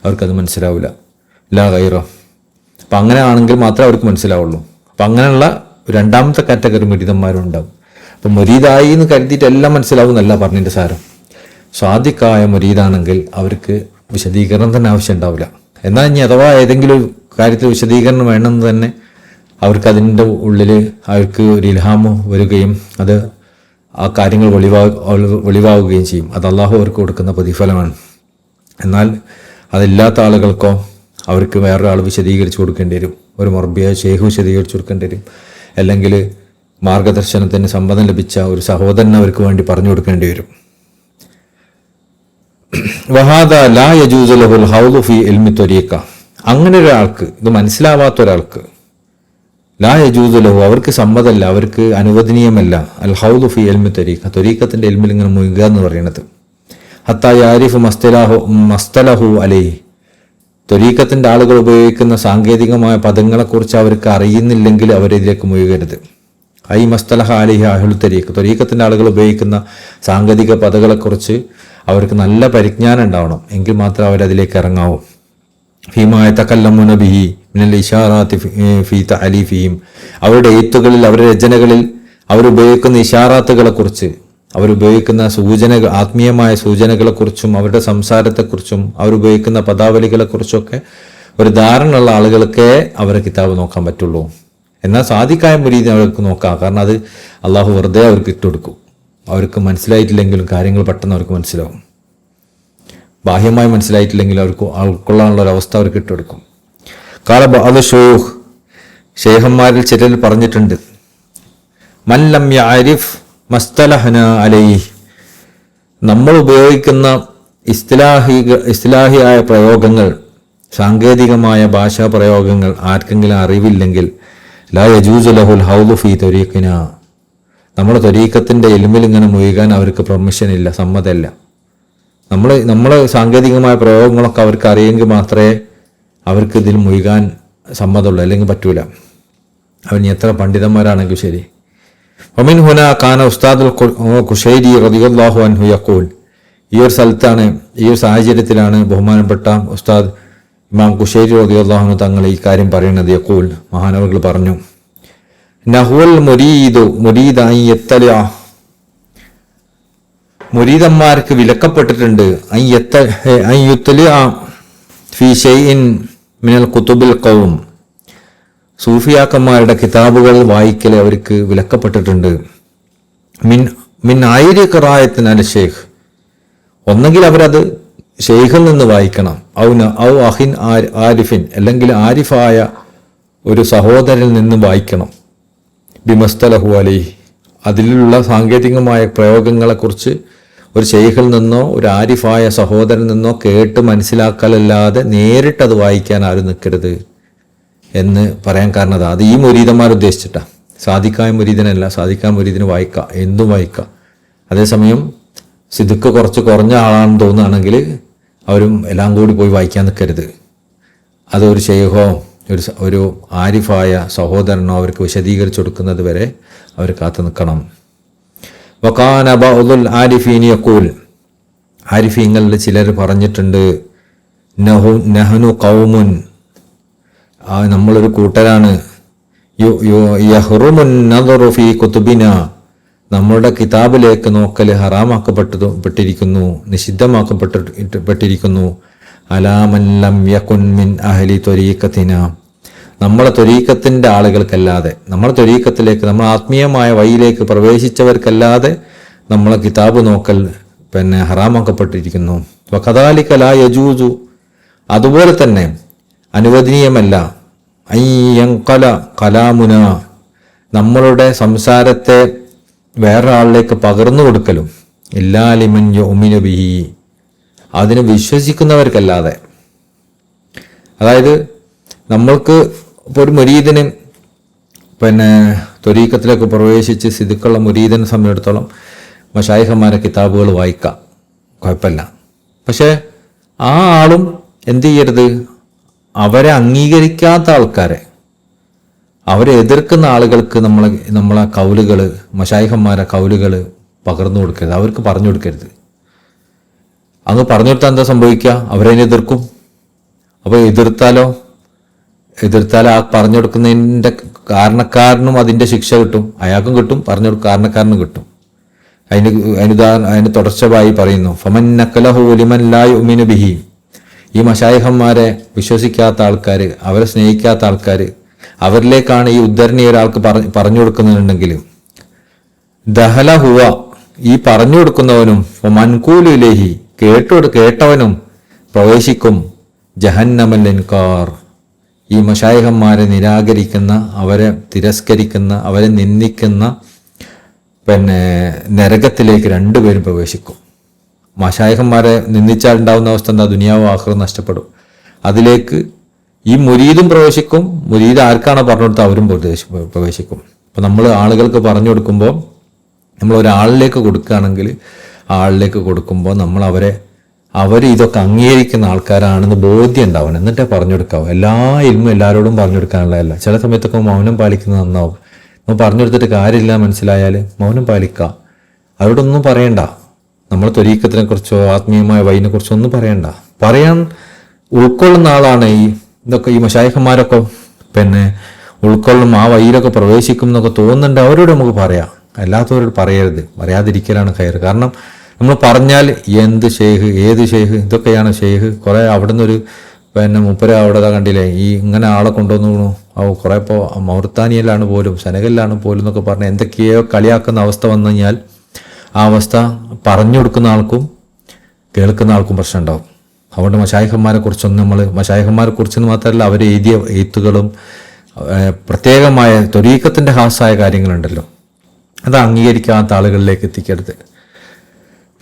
അവർക്കത് മനസ്സിലാവില്ല. ലാ ഗൈറ. അപ്പം അങ്ങനെ ആണെങ്കിൽ മാത്രമേ അവർക്ക് മനസ്സിലാവുള്ളൂ. അപ്പം അങ്ങനെയുള്ള രണ്ടാമത്തെ കാറ്റഗറി മുരീദന്മാരുണ്ടാവും. അപ്പം മുരീദായി എന്ന് കരുതിയിട്ട് എല്ലാം മനസ്സിലാവും എന്നല്ല പറഞ്ഞതിൻ്റെ സാരം. സ്വാദിക്കായ മുരീദാണെങ്കിൽ അവർക്ക് വിശദീകരണം തന്നെ ആവശ്യം ഉണ്ടാവില്ല. എന്നാൽ ഇനി അഥവാ ഏതെങ്കിലും കാര്യത്തിൽ വിശദീകരണം വേണമെന്ന് തന്നെ അവർക്ക് അതിൻ്റെ ഉള്ളിൽ അവർക്ക് ഒരു ഇൽഹാമോ വരികയും അത് ആ കാര്യങ്ങൾ വെളിവാകുകയും ചെയ്യും. അത് അള്ളാഹു അവർക്ക് കൊടുക്കുന്ന പ്രതിഫലമാണ്. എന്നാൽ അതില്ലാത്ത ആളുകൾക്കോ അവർക്ക് വേറൊരാൾ വിശദീകരിച്ച് കൊടുക്കേണ്ടി വരും. ഒരു മുറബ്ബിയായ ഷെയ്ഖ് വിശദീകരിച്ച് കൊടുക്കേണ്ടി വരും. അല്ലെങ്കിൽ മാർഗദർശനത്തിന് സമ്മതം ലഭിച്ച ഒരു സഹോദരൻ അവർക്ക് വേണ്ടി പറഞ്ഞു കൊടുക്കേണ്ടി വരും. വഹാദ ലാ യജൂസു ലഹുൽ ഹൗദു ഫീ ഇൽമി ത്വരീഖ, അങ്ങനെ ഒരാൾക്ക്, ഇത് മനസ്സിലാവാത്ത ഒരാൾക്ക്, ലാ യജൂസു ലഹു, അവർക്ക് സമ്മതമല്ല, അവർക്ക് അനുവദനീയമല്ല, അൽ ഹൗദു ഫീ ഇൽമി ത്വരീഖ, ത്വരീഖത്തിന്റെ ഇൽമിൽ ഇങ്ങനെ മുഴുകുക എന്ന് പറയുന്നത്. ഹത്താ യഅരിഫു മസ്തലഹു അലൈഹി, ത്വരീഖത്തിന്റെ ആളുകൾ ഉപയോഗിക്കുന്ന സാങ്കേതികമായ പദങ്ങളെക്കുറിച്ച് അവർക്ക് അറിയുന്നില്ലെങ്കിൽ അവരിതിലേക്ക് മുഴുകരുത്. ഐ മസ്തലഹ അലൈഹി അഹ്ലു ത്വരീഖ്, ത്വരീഖത്തിന്റെ ആളുകൾ ഉപയോഗിക്കുന്ന സാങ്കേതിക പദങ്ങളെക്കുറിച്ച് അവർക്ക് നല്ല പരിജ്ഞാനം ഉണ്ടാവണം. എങ്കിൽ മാത്രം അവരതിലേക്ക് ഇറങ്ങാവൂ. ഫീമാ യതകല്ലമുന ബിഹി മിനൽ ഇശാറാത്തി ഫീ തഅലീഫിഹിം, അവരുടെ എഴുത്തുകളിൽ, അവരുടെ രചനകളിൽ അവരുപയോഗിക്കുന്ന ഇഷാറാത്തുകളെക്കുറിച്ച്, അവരുപയോഗിക്കുന്ന സൂചനകൾ, ആത്മീയമായ സൂചനകളെക്കുറിച്ചും അവരുടെ സംസാരത്തെക്കുറിച്ചും അവരുപയോഗിക്കുന്ന പദാവലികളെക്കുറിച്ചൊക്കെ ഒരു ധാരണയുള്ള ആളുകൾക്കേ അവരെ കിതാബ് നോക്കാൻ പറ്റുള്ളൂ. എന്നാൽ സാദിക്കായ മുരീദിനെ അവർക്ക് നോക്കാം. കാരണം അത് അള്ളാഹു വെറുതെ അവർക്ക് ഇട്ടുകൊടുക്കും. അവർക്ക് മനസ്സിലായിട്ടില്ലെങ്കിലും കാര്യങ്ങൾ പെട്ടെന്ന് അവർക്ക് മനസ്സിലാവും. ബാഹ്യമായി മനസ്സിലായിട്ടില്ലെങ്കിലും അവർക്ക് ഉൾക്കൊള്ളാനുള്ള ഒരു അവസ്ഥ അവർക്ക് ഇട്ടുകൊടുക്കും. കാല ബഅദു ശൂഖ്, ഷേഖന്മാരിൽ ചിലർ പറഞ്ഞിട്ടുണ്ട്, മൻ ലം യഅരിഫ് മസ്തലഹന അലൈഹി, നമ്മൾ ഉപയോഗിക്കുന്ന ഇസ്തിലാഹിയായ പ്രയോഗങ്ങൾ, സാങ്കേതികമായ ഭാഷാ പ്രയോഗങ്ങൾ ആർക്കെങ്കിലും അറിവില്ലെങ്കിൽ, ലാ യജൂസു ലഹുൽ ഹൗദു ഫീ ത്വരീഖിന, നമ്മുടെ ത്വരീഖത്തിന്റെ ഇൽമിൽ ഇങ്ങനെ മുഴുകാൻ അവർക്ക് പെർമിഷൻ ഇല്ല, സമ്മതമല്ല. നമ്മൾ സാങ്കേതികമായ പ്രയോഗങ്ങളൊക്കെ അവർക്ക് അറിയെങ്കിൽ മാത്രമേ അവർക്ക് ഇതിൽ മുഴുകാൻ സമ്മതമുള്ളൂ, അല്ലെങ്കിൽ പറ്റൂല. അവൻ എത്ര പണ്ഡിതന്മാരാണെങ്കിലും ശരി. വമിൻ ഹുന കാന ഉസ്താദുൽ ഖുശൈരി റളിയല്ലാഹു അൻഹു യഖൂൽ, ഈ ഒരു സ്ഥലത്താണ്, ഈ ഒരു സാഹചര്യത്തിലാണ് ബഹുമാനപ്പെട്ട ഉസ്താദ് ഇമാം ഖുശൈരി റളിയല്ലാഹു അൻഹു തങ്ങൾ ഈ കാര്യം പറയുന്നത്. യഖൂൽ, മഹാനവറുകൾ പറഞ്ഞു, നഹുൽ മുരീദു മുരീദ അൻ യത്തലിഅ, മുരീദന്മാർക്ക് വിലക്കപ്പെട്ടിട്ടുണ്ട് അൻ യുത്തലിഅ ഫീ ഷൈഇൻ മിനൽ ഖുതുബിൽ ഖൗം, സൂഫിയാക്കന്മാരുടെ കിതാബുകൾ വായിക്കൽ അവർക്ക് വിലക്കപ്പെട്ടിട്ടുണ്ട്. മിൻ ഐരി ഖിറാഅത്തിൻ അൽ ഷെയ്ഖ്, ഒന്നെങ്കിൽ അവരത് ഷെയ്ഖിൽ നിന്ന് വായിക്കണം, ഔ അഹിൻ ആരിഫിൻ, അല്ലെങ്കിൽ ആരിഫായ ഒരു സഹോദരനിൽ നിന്ന് വായിക്കണം. ബിമസ്തലഹു അലൈഹി, അതിലുള്ള സാങ്കേതികമായ പ്രയോഗങ്ങളെക്കുറിച്ച് ഒരു ഷെയ്ഖിൽ നിന്നോ ഒരു ആരിഫായ സഹോദരനിൽ നിന്നോ കേട്ട് മനസ്സിലാക്കലല്ലാതെ നേരിട്ടത് വായിക്കാൻ ആരും നിൽക്കരുത് എന്ന് പറയാൻ കാരണം അതാ. അത് ഈ മുരീദന്മാർ ഉദ്ദേശിച്ചിട്ടാണ്. സാദിക്കായ മുരീദനല്ല, സാദിക്കായ മുരീദിന് വായിക്കാം, എന്തും വായിക്കാം. അതേസമയം സിദ്ക്ക് കുറച്ച് കുറഞ്ഞ ആളാണെന്ന് തോന്നുകയാണെങ്കിൽ അവരും എല്ലാം കൂടി പോയി വായിക്കാൻ നിൽക്കരുത്. അതൊരു ഷെയ്ഖോ ഒരു ആരിഫായ സഹോദരനോ അവർക്ക് വിശദീകരിച്ചു കൊടുക്കുന്നത് വരെ അവർ കാത്തു നിൽക്കണം. വകാന ബഅദുൽ ആരിഫീൻ യഖൂൽ, ആരിഫീങ്ങളിൽ ചിലർ പറഞ്ഞിട്ടുണ്ട്, നഹ്നു ഖൗമുൻ, നമ്മളൊരു കൂട്ടരാണ്, യഹ്റുമുൻ നദറു ഫീ കുതുബിന, നമ്മളുടെ കിതാബിലേക്ക് നോക്കൽ ഹറാമാക്കപ്പെട്ടിരിക്കുന്നു, നിഷിദ്ധമാക്കപ്പെട്ടിരിക്കുന്നു. അലാ മൻ ലം യകുൻ മിൻ അഹ്ലി ത്വരീഖത്തിന, നമ്മളെ ത്വരീഖത്തിന്റെ ആളുകൾക്കല്ലാതെ, നമ്മളെ ത്വരീഖത്തിലേക്ക്, നമ്മൾ ആത്മീയമായ വഴിയിലേക്ക് പ്രവേശിച്ചവർക്കല്ലാതെ നമ്മളെ കിതാബ് നോക്കൽ ഹറാമാക്കപ്പെട്ടിരിക്കുന്നു. വകദാലിക ലാ യജൂസു, അതുപോലെ തന്നെ അനുവദനീയമല്ല. അയ്യങ്കല കലാമുന, നമ്മളുടെ സംസാരത്തെ വേറൊരാളിലേക്ക് പകർന്നു കൊടുക്കലും, ഇല്ലാലിമൻ യുഅ്മിനു ബിഹി, അതിനെ വിശ്വസിക്കുന്നവർക്കല്ലാതെ. അതായത് നമ്മൾക്ക് ഇപ്പോൾ ഒരു മുരീദിന് ത്വരീഖത്തിലേക്ക് പ്രവേശിച്ച് സിദ്ദുക്കുള്ള മുരീദിനെ സംബന്ധിച്ചിടത്തോളം മശായിഖന്മാരെ കിതാബുകൾ വായിക്കാം, കുഴപ്പമില്ല. പക്ഷേ ആ ആളും എന്ത് ചെയ്യരുത്, അവരെ അംഗീകരിക്കാത്ത ആൾക്കാരെ, അവരെ എതിർക്കുന്ന ആളുകൾക്ക് നമ്മളെ കൗലുകൾ, മശായിഖന്മാരെ കൗലുകൾ പകർന്നു കൊടുക്കരുത്, അവർക്ക് പറഞ്ഞു കൊടുക്കരുത്. അങ്ങ് പറഞ്ഞു കൊടുത്താൽ എന്താ സംഭവിക്കുക? അവരതിനെ എതിർക്കും. അപ്പോൾ എതിർത്താൽ ആ പറഞ്ഞു കൊടുക്കുന്നതിൻ്റെ കാരണക്കാരനും അതിൻ്റെ ശിക്ഷ കിട്ടും, അയാൾക്കും കിട്ടും, പറഞ്ഞു കാരണക്കാരനും കിട്ടും. അതിന് തുടർച്ചയായി പറയുന്നു, ഫമൻ നഖലഹു ലിമൻ ലാ യുഅ്മിനു ബിഹി, ഈ മശായിഖന്മാരെ വിശ്വസിക്കാത്ത ആൾക്കാർ, അവരെ സ്നേഹിക്കാത്ത ആൾക്കാർ, അവരിലേക്കാണ് ഈ ഉദ്ധരണി ഒരാൾക്ക് പറഞ്ഞു കൊടുക്കുന്നുണ്ടെങ്കിൽ ദഹല ഹുവ, ഈ പറഞ്ഞു കൊടുക്കുന്നവനും മൻകൂലു ഇലൈഹി, കേട്ടവനും പ്രവേശിക്കും ജഹന്നമൽ ഇൻകാർ, ഈ മശായിഖന്മാരെ നിരാകരിക്കുന്ന, അവരെ തിരസ്കരിക്കുന്ന, അവരെ നിന്ദിക്കുന്ന നരകത്തിലേക്ക് രണ്ടുപേരും പ്രവേശിക്കും. മശായിഖന്മാരെ നിന്ദിച്ചാൽ ഉണ്ടാവുന്ന അവസ്ഥ എന്താ? ദുനിയാവ് ആഖിറത്ത് നഷ്ടപ്പെടും. അതിലേക്ക് ഈ മുരീദും പ്രവേശിക്കും, മുരീദ് ആർക്കാണോ പറഞ്ഞു കൊടുത്താൽ അവരും പ്രവേശിക്കും. അപ്പോൾ നമ്മൾ ആളുകൾക്ക് പറഞ്ഞു കൊടുക്കുമ്പോൾ, നമ്മൾ ഒരാളിലേക്ക് കൊടുക്കുകയാണെങ്കിൽ ആളിലേക്ക് കൊടുക്കുമ്പോൾ നമ്മൾ അവർ ഇതൊക്കെ അംഗീകരിക്കുന്ന ആൾക്കാരാണെന്ന് ബോധ്യം ഉണ്ടാവണം, എന്നിട്ടേ പറഞ്ഞു കൊടുക്കാവൂ. എല്ലാ ഇൽമും എല്ലാവരോടും പറഞ്ഞു കൊടുക്കാനുള്ളതല്ല. ചില സമയത്തൊക്കെ മൗനം പാലിക്കുന്നത് നന്നാവും. നമ്മൾ പറഞ്ഞു കൊടുത്തിട്ട് കാര്യമില്ല മനസ്സിലായാൽ മൗനം പാലിക്കുക, അവരോടൊന്നും പറയണ്ട. നമ്മൾ ത്വരീഖത്തിനെ കുറിച്ചോ ആത്മീയമായ വഴിനെ കുറിച്ചോ ഒന്നും പറയാൻ ഉൾക്കൊള്ളുന്ന ആളാണ് ഇതൊക്കെ. ഈ മശായിഖന്മാരൊക്കെ ഉൾക്കൊള്ളും, ആ വഴിയിലൊക്കെ പ്രവേശിക്കും എന്നൊക്കെ തോന്നുന്നുണ്ട്, അവരോട് നമുക്ക് പറയാം. അല്ലാത്തവരോട് പറയരുത്, പറയാതിരിക്കലാണ് ഖൈർ. കാരണം നമ്മൾ പറഞ്ഞാൽ എന്ത് ഷെയ്ഖ്, ഏത് ഷെയ്ഖ്, ഇതൊക്കെയാണ് ഷെയ്ഖ്, കുറേ അവിടെ നിന്നൊരു മുപ്പര അവിടെ കണ്ടില്ലേ, ഇങ്ങനെ ആളെ കൊണ്ടുവന്നു, കുറേ ഇപ്പോൾ മൗറിത്താനിയയിലാണ് പോലും സെനഗലിലാണ് പോലും എന്നൊക്കെ പറഞ്ഞ് എന്തൊക്കെയോ കളിയാക്കുന്ന അവസ്ഥ വന്നു കഴിഞ്ഞാൽ ആ അവസ്ഥ പറഞ്ഞു കൊടുക്കുന്ന ആൾക്കും കേൾക്കുന്ന ആൾക്കും പ്രശ്നം ഉണ്ടാവും. അതുകൊണ്ട് മശായിഖന്മാരെ കുറിച്ചൊന്നും മാത്രമല്ല, അവർ എഴുതിയ എഴുത്തുകളും പ്രത്യേകമായ ത്വരീഖത്തിൻ്റെ ഹാസായ കാര്യങ്ങളുണ്ടല്ലോ, അത് അംഗീകരിക്കാത്ത ആളുകളിലേക്ക് എത്തിക്കരുത്.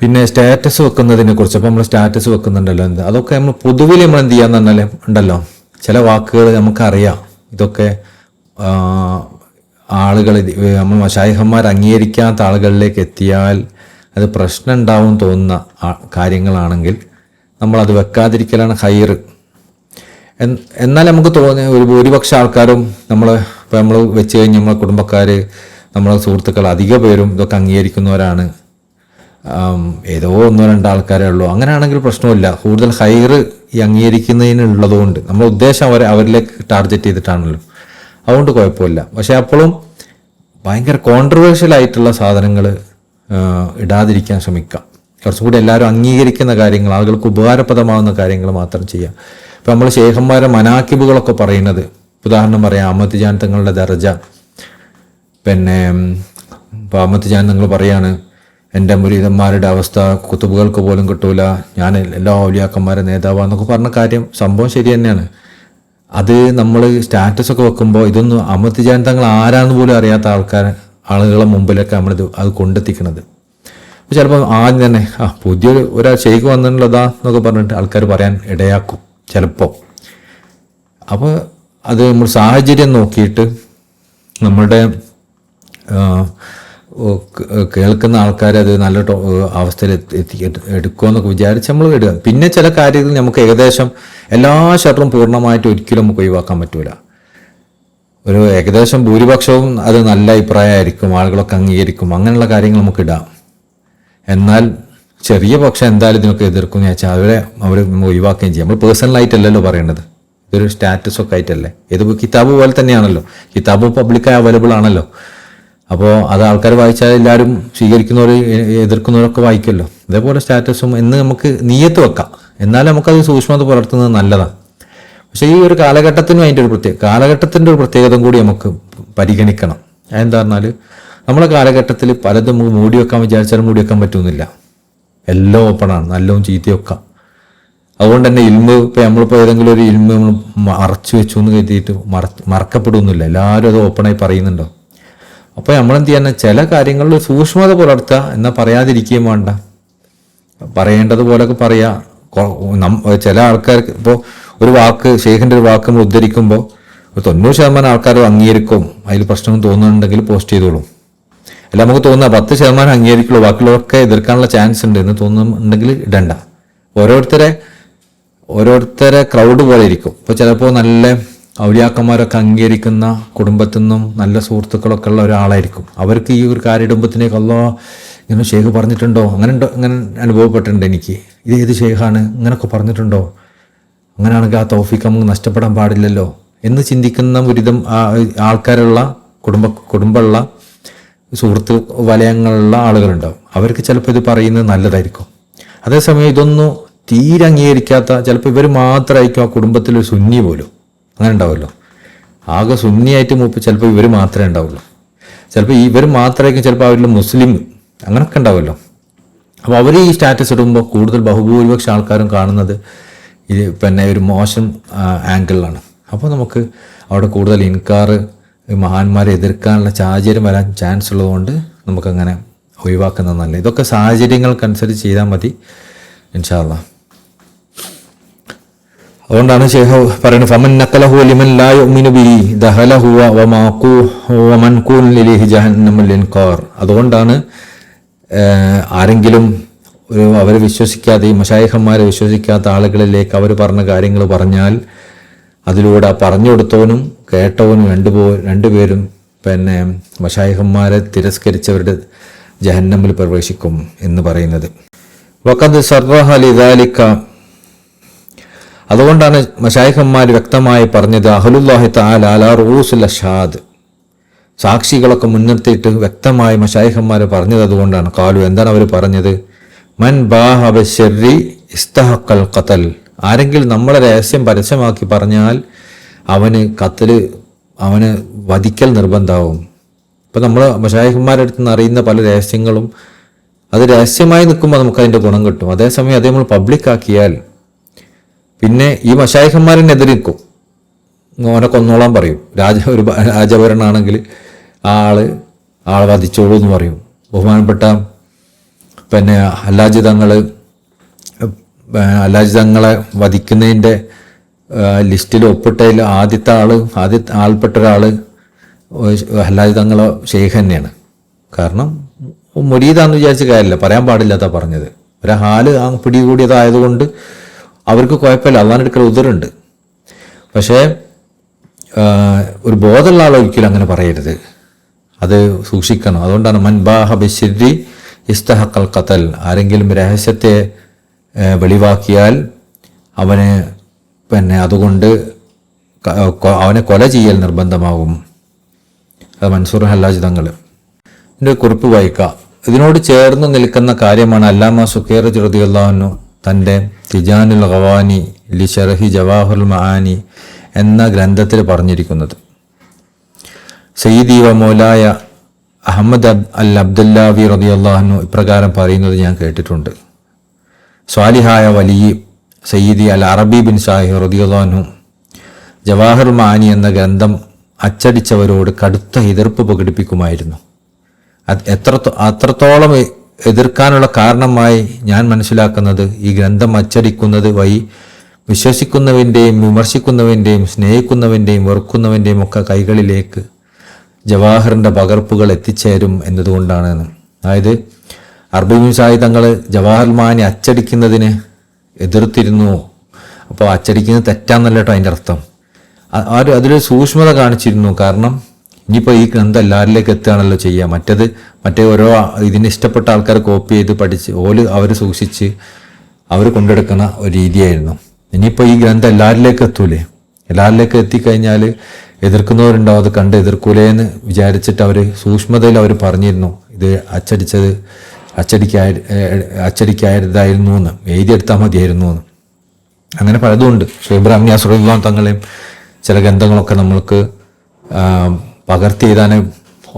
പിന്നെ സ്റ്റാറ്റസ് വെക്കുന്നതിനെ കുറിച്ച്, അപ്പോൾ നമ്മൾ സ്റ്റാറ്റസ് വെക്കുന്നുണ്ടല്ലോ, അതൊക്കെ നമ്മൾ പൊതുവിൽ നമ്മൾ എന്ത് ചെയ്യാന്ന് പറഞ്ഞാൽ ഉണ്ടല്ലോ, ചില വാക്കുകൾ നമുക്കറിയാം, ഇതൊക്കെ ആളുകൾ നമ്മൾ മശായിഖന്മാർ അംഗീകരിക്കാത്ത ആളുകളിലേക്ക് എത്തിയാൽ അത് പ്രശ്നം ഉണ്ടാവും തോന്നുന്ന കാര്യങ്ങളാണെങ്കിൽ നമ്മളത് വെക്കാതിരിക്കലാണ് ഖൈർ. എന്നാൽ നമുക്ക് തോന്നിയ ഒരു ഭൂരിപക്ഷം ആൾക്കാരും നമ്മൾ വെച്ച് കഴിഞ്ഞ് നമ്മളെ കുടുംബക്കാർ, നമ്മളെ സുഹൃത്തുക്കൾ അധിക പേരും ഇതൊക്കെ അംഗീകരിക്കുന്നവരാണ്, ഏതോ ഒന്നോ രണ്ടോ ആൾക്കാരേ ഉള്ളൂ. അങ്ങനെയാണെങ്കിൽ പ്രശ്നമില്ല. കൂടുതൽ ഖൈർ ഈ അംഗീകരിക്കുന്നതിനുള്ളതുകൊണ്ട് നമ്മുടെ ഉദ്ദേശം അവരിലേക്ക് ടാർഗറ്റ് ചെയ്തിട്ടാണല്ലോ, അതുകൊണ്ട് കുഴപ്പമില്ല. പക്ഷെ അപ്പോഴും ഭയങ്കര കോൺട്രവേഴ്ഷ്യൽ ആയിട്ടുള്ള സാധനങ്ങൾ ഇടാതിരിക്കാൻ ശ്രമിക്കാം. കുറച്ചുകൂടി എല്ലാവരും അംഗീകരിക്കുന്ന കാര്യങ്ങൾ, ആളുകൾക്ക് ഉപകാരപ്രദമാകുന്ന കാര്യങ്ങൾ മാത്രം ചെയ്യാം. ഇപ്പം നമ്മൾ ശേഖന്മാരെ മനാക്കിബുകളൊക്കെ പറയുന്നത്, ഉദാഹരണം പറയാം, അഹമ്മദ് ജാൻ തങ്ങളുടെ ദർജ. ഇപ്പോൾ അഹമ്മദ് ജാൻ തങ്ങൾ പറയാണ്, എൻ്റെ മുരീദന്മാരുടെ അവസ്ഥ കുത്തുബുകൾക്ക് പോലും കിട്ടൂല, ഞാൻ എല്ലാ ഔലിയാക്കന്മാരെ നേതാവാന്നൊക്കെ പറഞ്ഞ കാര്യം സംഭവം ശരി തന്നെയാണ്. അത് നമ്മൾ സ്റ്റാറ്റസൊക്കെ വെക്കുമ്പോൾ ഇതൊന്നും അഹമ്മദ് ജാൻ തങ്ങൾ ആരാന്ന് പോലും അറിയാത്ത ആളുകളെ മുമ്പിലൊക്കെ അത് കൊണ്ടെത്തിക്കണത്. അപ്പോൾ ചിലപ്പോൾ ആദ്യം തന്നെ പുതിയൊരു ഒരാൾ ഷെയ്ഖ് വന്നിട്ടുള്ളതാ എന്നൊക്കെ പറഞ്ഞിട്ട് ആൾക്കാർ പറയാൻ ഇടയാക്കും ചിലപ്പോൾ. അപ്പോൾ അത് നമ്മൾ സാഹചര്യം നോക്കിയിട്ട് നമ്മളുടെ കേൾക്കുന്ന ആൾക്കാരെ അത് നല്ല അവസ്ഥയിൽ എടുക്കുമെന്നൊക്കെ വിചാരിച്ച് നമ്മൾ ഇടുക. പിന്നെ ചില കാര്യങ്ങൾ നമുക്ക് ഏകദേശം എല്ലാ ഷർട്ടും പൂർണ്ണമായിട്ട് ഒരിക്കലും നമുക്ക് ഒഴിവാക്കാൻ പറ്റൂല. ഒരു ഏകദേശം ഭൂരിപക്ഷവും അത് നല്ല അഭിപ്രായമായിരിക്കും, ആളുകളൊക്കെ അംഗീകരിക്കും, അങ്ങനെയുള്ള കാര്യങ്ങൾ നമുക്ക് ഇടാം. എന്നാൽ ചെറിയ പക്ഷം എന്തായാലും ഇതിനൊക്കെ എതിർക്കും എന്ന് വെച്ചാൽ അവർ ഒഴിവാക്കുകയും ചെയ്യും. നമ്മൾ പേഴ്സണലായിട്ടല്ലല്ലോ പറയേണ്ടത്, ഇതൊരു സ്റ്റാറ്റസൊക്കെ ആയിട്ടല്ലേ. ഇത് കിതാബ് പോലെ തന്നെയാണല്ലോ, കിതാബ് പബ്ലിക്കായി അവൈലബിൾ ആണല്ലോ. അപ്പോൾ അത് ആൾക്കാർ വായിച്ചാൽ എല്ലാവരും സ്വീകരിക്കുന്നവർ എതിർക്കുന്നവരൊക്കെ വായിക്കുമല്ലോ. അതേപോലെ സ്റ്റാറ്റസും എന്ന് നമുക്ക് നീയത്ത് വെക്കാം, എന്നാലും നമുക്കത് സൂക്ഷ്മത പുലർത്തുന്നത് നല്ലതാണ്. പക്ഷേ ഈ ഒരു കാലഘട്ടത്തിനും അതിൻ്റെ കാലഘട്ടത്തിൻ്റെ ഒരു പ്രത്യേകത കൂടി നമുക്ക് പരിഗണിക്കണം. അതെന്താ പറഞ്ഞാൽ നമ്മളെ കാലഘട്ടത്തിൽ പലതും മൂടി വെക്കാൻ വിചാരിച്ചാലും മൂടി വെക്കാൻ പറ്റുന്നില്ല. എല്ലാം ഓപ്പണാണ്, നല്ലതും ചീത്തയൊക്കെ. അതുകൊണ്ട് തന്നെ ഇൽമ് ഇപ്പം നമ്മളിപ്പോൾ ഏതെങ്കിലും ഒരു ഇൽമ് നമ്മൾ മറച്ചു വെച്ചു എന്ന് കരുതിയിട്ട് മറക്കപ്പെടുന്നില്ല, എല്ലാവരും അത് ഓപ്പണായി പറയുന്നുണ്ടോ. അപ്പോൾ നമ്മളെന്ത് ചെയ്യാൻ, ചില കാര്യങ്ങളിൽ സൂക്ഷ്മത പുലർത്തുക, എന്നാൽ പറയാതിരിക്കുകയും വേണ്ട, പറയേണ്ടതുപോലൊക്കെ പറയാ. ചില ആൾക്കാർക്ക് ഇപ്പോൾ ഒരു വാക്ക്, ഷെയ്ഖിൻ്റെ ഒരു വാക്ക് നമ്മൾ ഉദ്ധരിക്കുമ്പോൾ 90% ആൾക്കാർ അംഗീകരിക്കും, അതിൽ പ്രശ്നം തോന്നുന്നുണ്ടെങ്കിൽ പോസ്റ്റ് ചെയ്തോളും. അല്ല നമുക്ക് തോന്നുക 10% അംഗീകരിക്കുള്ളൂ, ബാക്കിയുള്ളവർക്ക് എതിർക്കാനുള്ള ചാൻസ് ഉണ്ട് എന്ന് തോന്നുന്നുണ്ടെങ്കിൽ ഇടണ്ട. ഓരോരുത്തരെ ക്രൗഡ് പോലെ ഇരിക്കും. ഇപ്പോൾ ചിലപ്പോൾ നല്ല ഔലിയാക്കന്മാരൊക്കെ അംഗീകരിക്കുന്ന കുടുംബത്തിൽ നിന്നും നല്ല സുഹൃത്തുക്കളൊക്കെ ഉള്ള ഒരാളായിരിക്കും. അവർക്ക് ഈ ഒരു കാര്യം ഇടുമ്പത്തിനേക്ക് അല്ലോ ഇങ്ങനെ ഷെയ്ഖ് പറഞ്ഞിട്ടുണ്ടോ, അങ്ങനെ അനുഭവപ്പെട്ടിട്ടുണ്ട് എനിക്ക്, ഇത് ഏത് ഷെയ്ഖാണ്, ഇങ്ങനെയൊക്കെ പറഞ്ഞിട്ടുണ്ടോ, അങ്ങനെയാണെങ്കിൽ ആ തൗഫീഖ് നമുക്ക് നഷ്ടപ്പെടാൻ പാടില്ലല്ലോ എന്ന് ചിന്തിക്കുന്ന ഒരുവിധം ആൾക്കാരുള്ള കുടുംബമുള്ള സുഹൃത്ത് വലയങ്ങളുള്ള ആളുകളുണ്ടാവും. അവർക്ക് ചിലപ്പോൾ ഇത് പറയുന്നത് നല്ലതായിരിക്കും. അതേസമയം ഇതൊന്നും തീരെ അംഗീകരിക്കാത്ത ചിലപ്പോൾ ഇവർ മാത്രമായിരിക്കും ആ കുടുംബത്തിലൊരു സുന്നി പോലും, അങ്ങനെ ഉണ്ടാവുമല്ലോ. ആകെ സുന്നിയായിട്ട് മൂപ്പ് ചിലപ്പോൾ ഇവർ മാത്രമേ ഉണ്ടാവുള്ളൂ, ചിലപ്പോൾ ഇവർ മാത്രമായിരിക്കും ചിലപ്പോൾ അവരിൽ മുസ്ലിം, അങ്ങനെയൊക്കെ ഉണ്ടാവുമല്ലോ. അപ്പോൾ അവർ ഈ സ്റ്റാറ്റസ് ഇടുമ്പോൾ കൂടുതൽ ബഹുഭൂരിപക്ഷം ആൾക്കാരും കാണുന്നത് ഇത് പിന്നെ ഒരു മോശം ആംഗിളിലാണ്. അപ്പോൾ നമുക്ക് അവിടെ കൂടുതൽ ഇൻകാർ, മഹാന്മാരെ എതിർക്കാനുള്ള സാഹചര്യം വരാൻ ചാൻസ് ഉള്ളതുകൊണ്ട് നമുക്കങ്ങനെ ഒഴിവാക്കുന്നത് നല്ലത്. ഇതൊക്കെ സാഹചര്യങ്ങൾക്കനുസരിച്ച് ചെയ്താൽ മതി ഇൻഷാ അല്ലാഹ്. അതുകൊണ്ടാണ് ശൈഖ് പറയുന്നത്, ഫമൻ നഖലഹു ലിമൻ ലാ യുഅ്മിനു ബിഹി ദഹലഹു വമൻകൂൻ ലിലൈഹി ജഹന്നമുൽ ഇൻകാർ. അതുകൊണ്ടാണ് ആരെങ്കിലും അവരെ വിശ്വസിക്കാതെ, മശായിഖന്മാരെ വിശ്വസിക്കാത്ത ആളുകളിലേക്ക് അവർ പറഞ്ഞ കാര്യങ്ങൾ പറഞ്ഞാൽ അതിലൂടെ പറഞ്ഞു കൊടുത്തവനും കേട്ടവനും രണ്ടുപേരും പിന്നെ മശായിഖന്മാരെ തിരസ്കരിച്ചവരുടെ ജഹന്നമിൽ പ്രവേശിക്കും എന്ന് പറയുന്നത്. വഖദ് സർറഹ ലിദാലിക, അതുകൊണ്ടാണ് മശായിഖന്മാർ വ്യക്തമായി പറഞ്ഞത്, അഹ്ലുല്ലാഹി തആല അലാ റൂസുൽ അഷ്ഹാദ്, സാക്ഷികളൊക്കെ മുൻനിർത്തിയിട്ട് വ്യക്തമായി മശായിഖന്മാർ പറഞ്ഞത് അതുകൊണ്ടാണ്. ഖാലു, എന്താണ് അവർ പറഞ്ഞത്, മൻ ബാഹ ബിശ്ശർരി ഇസ്തഹഖൽ ഖതൽ, ആരെങ്കിലും നമ്മളെ രഹസ്യം പരസ്യമാക്കി പറഞ്ഞാൽ അവന് വധിക്കൽ നിർബന്ധമാവും. ഇപ്പം നമ്മൾ മശായിഖന്മാരുടെ അടുത്ത് നിന്ന് അറിയുന്ന പല രഹസ്യങ്ങളും അത് രഹസ്യമായി നിൽക്കുമ്പോൾ നമുക്കതിൻ്റെ ഗുണം കിട്ടും. അതേസമയം അത് നമ്മൾ പബ്ലിക്കാക്കിയാൽ പിന്നെ ഈ മശായിഖന്മാരെന്നെതിരെ നിൽക്കും, ഓനെ കൊന്നോളാൻ പറയും. ഒരു രാജഭരണമാണെങ്കിൽ ആളെ വധിച്ചോളൂ എന്ന് പറയും. ബഹുമാനപ്പെട്ട പിന്നെ ഹല്ലാജ് തങ്ങളെ വധിക്കുന്നതിൻ്റെ ലിസ്റ്റിൽ ഒപ്പിട്ടതിൽ ആദ്യത്തെ ആൾപ്പെട്ട ഒരാൾ ഹല്ലാജ് തങ്ങളെ ഷെയ്ഖ് തന്നെയാണ്. കാരണം മുരീദാന്ന് വിചാരിച്ച കാര്യമില്ല, പറയാൻ പാടില്ലാത്ത പറഞ്ഞത്. ഹാല് പിടികൂടിയതായതുകൊണ്ട് അവർക്ക് കുഴപ്പമില്ല, അള്ളാഹിൻ്റെ ഉദറുണ്ട്. പക്ഷേ ഒരു ബോധമുള്ള ആൾ ഒരിക്കലും അങ്ങനെ പറയരുത്, അത് സൂക്ഷിക്കണം. അതുകൊണ്ടാണ് മൻ ബാഹ ബിശ്ശിർരി ഇസ്തഹഖൽ ഖതൽ, ആരെങ്കിലും രഹസ്യത്തെ വെളിവാക്കിയാൽ അവന് പിന്നെ അതുകൊണ്ട് അവനെ കൊല ചെയ്യൽ നിർബന്ധമാകും. അത് മൻസൂർ ഹല്ലാജ് തങ്ങൾ ഇതിൻ്റെ കുറിപ്പ് വായിക്കാം. ഇതിനോട് ചേർന്ന് നിൽക്കുന്ന കാര്യമാണ് അല്ലാമ സുഖൈറജി റളിയല്ലാഹു അൻഹു തൻ്റെ തിജാനുൽ ഖവാനി ലി ശർഹി ജവാഹിറുൽ മആനി എന്ന ഗ്രന്ഥത്തിൽ പറഞ്ഞിരിക്കുന്നത്. സയ്യിദി വ മൗലായ അഹമ്മദ് അൽ അബ്ദുല്ലാവി റളിയല്ലാഹു അൻഹു ഇപ്രകാരം പറയുന്നത് ഞാൻ കേട്ടിട്ടുണ്ട്. സ്വാലിഹായ വലിയ സയ്യിദി അൽ അറബി ബിൻ സാഹിർ റളിയല്ലാഹു അൻഹു ജവാഹിറുൽ മആനി എന്ന ഗ്രന്ഥം അച്ചടിച്ചവരോട് കടുത്ത എതിർപ്പ് പ്രകടിപ്പിക്കുമായിരുന്നു. അത്രത്തോളം എതിർക്കാനുള്ള കാരണമായി ഞാൻ മനസ്സിലാക്കുന്നത്, ഈ ഗ്രന്ഥം അച്ചടിക്കുന്നത് വഴി വിശ്വസിക്കുന്നവൻ്റെയും വിമർശിക്കുന്നവൻ്റെയും സ്നേഹിക്കുന്നവൻ്റെയും വെറുക്കുന്നവൻ്റെയും ഒക്കെ കൈകളിലേക്ക് ജവാഹറിൻ്റെ പകർപ്പുകൾ എത്തിച്ചേരും എന്നതുകൊണ്ടാണ്. അതായത് അറബി സാഹിബ് തങ്ങൾ ജവാഹർ മാനി അച്ചടിക്കുന്നതിന് എതിർത്തിരുന്നു. അപ്പോൾ അച്ചടിക്കുന്നത് തെറ്റാന്നല്ല കേട്ടോ അതിൻ്റെ അർത്ഥം. അതിലൊരു സൂക്ഷ്മത കാണിച്ചിരുന്നു. കാരണം ഇനിയിപ്പോൾ ഈ ഗ്രന്ഥം എല്ലാവരിലേക്ക് എത്തുകയാണല്ലോ ചെയ്യുക. മറ്റേ ഓരോ ഇതിന് ഇഷ്ടപ്പെട്ട ആൾക്കാർ കോപ്പി ചെയ്ത് പഠിച്ച് അവർ സൂക്ഷിച്ച് അവർ കൊണ്ടെടുക്കുന്ന ഒരു രീതിയായിരുന്നു. ഇനിയിപ്പോൾ ഈ ഗ്രന്ഥം എല്ലാവരിലേക്ക് എത്തൂലേ, എല്ലാവരിലേക്ക് എത്തിക്കഴിഞ്ഞാൽ എതിർക്കുന്നവരുണ്ടാവും, അത് കണ്ട് എതിർക്കൂലേന്ന് വിചാരിച്ചിട്ട് അവർ സൂക്ഷ്മതയിൽ അവർ പറഞ്ഞിരുന്നു, ഇത് അച്ചടിക്കായതായിരുന്നു എന്ന്, എഴുതിയെടുത്താൽ മതിയായിരുന്നു എന്ന്. അങ്ങനെ പലതുമുണ്ട്. ഷെയ്ഖ് ഇബ്രാഹിം നിയാസ് റളിയല്ലാഹു തങ്ങളെയും ചില ഗ്രന്ഥങ്ങളൊക്കെ നമ്മൾക്ക് പകർത്തി എഴുതാനേ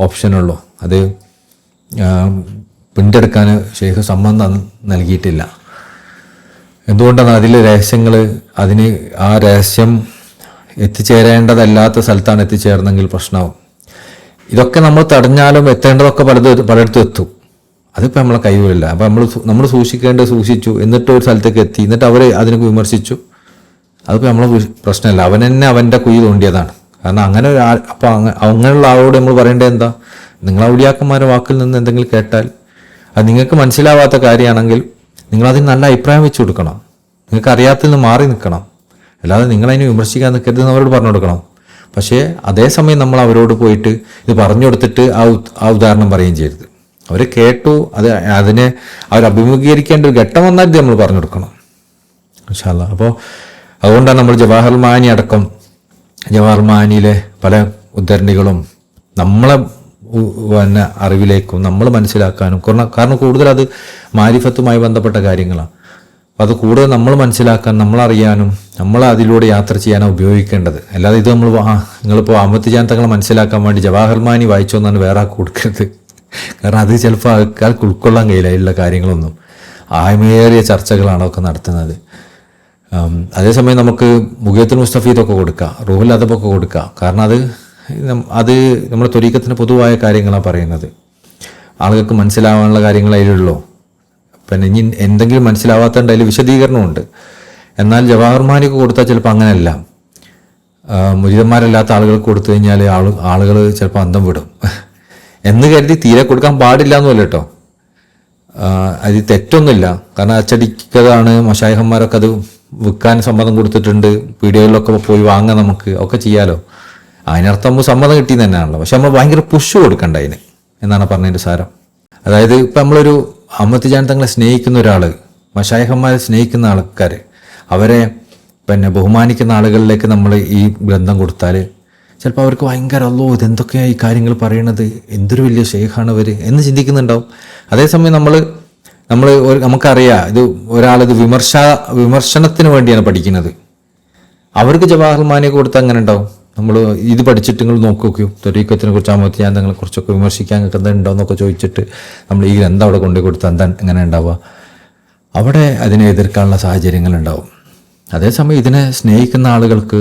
ഓപ്ഷനുള്ളൂ. അത് പിന്തെടുക്കാൻ ഷെയ്ഖ് സമ്മതം നൽകിയിട്ടില്ല. എന്തുകൊണ്ടാണ് അതിലെ രഹസ്യങ്ങൾ, അതിന് ആ രഹസ്യം എത്തിച്ചേരേണ്ടതല്ലാത്ത സ്ഥലത്താണ് എത്തിച്ചേർന്നെങ്കിൽ പ്രശ്നമാവും. ഇതൊക്കെ നമ്മൾ തടഞ്ഞാലും എത്തേണ്ടതൊക്കെ പലയിടത്തും എത്തും. അതിപ്പോൾ നമ്മളെ കഴിവില്ല. അപ്പം നമ്മൾ സൂക്ഷിക്കേണ്ടത് സൂക്ഷിച്ചു, എന്നിട്ട് ഒരു സ്ഥലത്തേക്ക് എത്തി, എന്നിട്ട് അവർ അതിനെ വിമർശിച്ചു, അതിപ്പോൾ നമ്മളെ പ്രശ്നമല്ല. അവൻ തന്നെ അവൻ്റെ കുഴി തോണ്ടിയതാണ്. കാരണം അങ്ങനെ അപ്പോൾ അങ്ങനെയുള്ള ആളോട് നമ്മൾ പറയേണ്ടത് എന്താ? നിങ്ങൾ ഔലിയാക്കന്മാരുടെ വാക്കിൽ നിന്ന് എന്തെങ്കിലും കേട്ടാൽ അത് നിങ്ങൾക്ക് മനസ്സിലാവാത്ത കാര്യമാണെങ്കിൽ നിങ്ങളതിന് നല്ല അഭിപ്രായം വെച്ച് കൊടുക്കണം. നിങ്ങൾക്ക് അറിയാത്തതിൽ നിന്ന് മാറി നിൽക്കണം. അല്ലാതെ നിങ്ങളതിനെ വിമർശിക്കാൻ നിൽക്കരുതെന്ന് അവരോട് പറഞ്ഞു കൊടുക്കണം. പക്ഷേ അതേസമയം നമ്മൾ അവരോട് പോയിട്ട് ഇത് പറഞ്ഞു കൊടുത്തിട്ട് ആ ഉദാഹരണം പറയുകയും ചെയ്യരുത്. അവർ കേട്ടു, അതിനെ അവർ അഭിമുഖീകരിക്കേണ്ട ഒരു ഘട്ടം വന്നാൽ നമ്മൾ പറഞ്ഞു കൊടുക്കണം ഇൻഷാ അല്ലാഹ്. അപ്പോൾ അതുകൊണ്ടാണ് നമ്മൾ ജവാഹർ മാനി അടക്കം ജവാഹർ മാനിയിലെ പല ഉദ്ധരണികളും നമ്മളെ പിന്നെ അറിവിലേക്കും നമ്മൾ മനസ്സിലാക്കാനും, കാരണം കൂടുതൽ അത് മാരിഫത്തുമായി ബന്ധപ്പെട്ട കാര്യങ്ങളാണ്. അപ്പോൾ അത് കൂടുതൽ നമ്മൾ മനസ്സിലാക്കാൻ, നമ്മളറിയാനും, നമ്മൾ അതിലൂടെ യാത്ര ചെയ്യാനാണ് ഉപയോഗിക്കേണ്ടത്. അല്ലാതെ ഇത് നമ്മൾ നിങ്ങളിപ്പോൾ അഹമ്മദ് തങ്ങളെ മനസ്സിലാക്കാൻ വേണ്ടി ജവാഹർ മാനി വായിച്ചോന്നാണ് വേറെ ആൾക്ക് കൊടുക്കരുത്. കാരണം അത് ചിലപ്പോൾ ആൾക്കാർക്ക് ഉൾക്കൊള്ളാൻ കഴിയില്ല ഉള്ള കാര്യങ്ങളൊന്നും. ആയമേറിയ ചർച്ചകളാണ് ഒക്കെ നടത്തുന്നത്. അതേസമയം നമുക്ക് മുഗീത്തുൽ മുസ്തഫീദൊക്കെ കൊടുക്കുക, റൂഹുൽ അദബൊക്കെ കൊടുക്കുക. കാരണം അത് നമ്മുടെ ത്വരീഖത്തിന് പൊതുവായ കാര്യങ്ങളാണ് പറയുന്നത്. ആളുകൾക്ക് മനസ്സിലാവാനുള്ള കാര്യങ്ങൾ അതിലുള്ളൂ. പിന്നെ ഇനി എന്തെങ്കിലും മനസ്സിലാവാത്തതുണ്ട്, അതിൽ വിശദീകരണമുണ്ട്. എന്നാൽ ജവാഹർ മാനിക്ക് കൊടുത്താൽ ചിലപ്പോൾ അങ്ങനെയല്ല. മുരീദന്മാരല്ലാത്ത ആളുകൾക്ക് കൊടുത്തു കഴിഞ്ഞാൽ ആളുകൾ ചിലപ്പോൾ അന്തം വിടും എന്ന് കരുതി തീരെ കൊടുക്കാൻ പാടില്ല എന്നല്ല കേട്ടോ. അത് തെറ്റൊന്നുമില്ല. കാരണം അച്ചടിക്കതാണ്, മശായിഖന്മാരൊക്കെ അത് വിൽക്കാൻ സമ്മതം കൊടുത്തിട്ടുണ്ട്. പീഡിയകളിലൊക്കെ പോയി വാങ്ങാൻ നമുക്ക് ഒക്കെ ചെയ്യാലോ. അതിനർത്ഥം നമ്മൾ സമ്മതം കിട്ടിയെന്ന് തന്നെയാണല്ലോ. പക്ഷെ നമ്മൾ ഭയങ്കര പുഷ് കൊടുക്കണ്ട അതിന് എന്നാണ് പറഞ്ഞതിൻ്റെ സാരം. അതായത് ഇപ്പം നമ്മളൊരു അഹമ്മദ് തങ്ങളെ സ്നേഹിക്കുന്ന ഒരാൾ, മശായിഖന്മാരെ സ്നേഹിക്കുന്ന ആൾക്കാർ, അവരെ പിന്നെ ബഹുമാനിക്കുന്ന ആളുകളിലേക്ക് നമ്മൾ ഈ ഗ്രന്ഥം കൊടുത്താൽ ചിലപ്പോൾ അവർക്ക് ഭയങ്കര ഇതെന്തൊക്കെയാണ് ഈ കാര്യങ്ങൾ പറയണത്, എന്തൊരു വലിയ ഷെയ്ഖാണ് അവർ എന്ന് ചിന്തിക്കുന്നുണ്ടാവും. അതേസമയം നമുക്കറിയാം ഇത് ഒരാളിത് വിമർശനത്തിന് വേണ്ടിയാണ് പഠിക്കുന്നത്. അവർക്ക് ജവാഹർ മാനിയെ കൊടുത്താൽ അങ്ങനെ ഉണ്ടാവും. നമ്മൾ ഇത് പഠിച്ചിട്ട് നിങ്ങൾ നോക്കി ത്വരീഖത്തിനെ കുറിച്ച് അഹമ്മദ് തങ്ങളെ കുറിച്ചൊക്കെ വിമർശിക്കാൻ നിങ്ങൾക്ക് എന്താ ഉണ്ടോയെന്നൊക്കെ ചോദിച്ചിട്ട് നമ്മൾ ഈ ഗ്രന്ഥം അവിടെ കൊണ്ടുപോയി കൊടുത്താൽ എന്താ എങ്ങനെ ഉണ്ടാവുക? അവിടെ അതിനെ എതിർക്കാനുള്ള സാഹചര്യങ്ങളുണ്ടാവും. അതേസമയം ഇതിനെ സ്നേഹിക്കുന്ന ആളുകൾക്ക്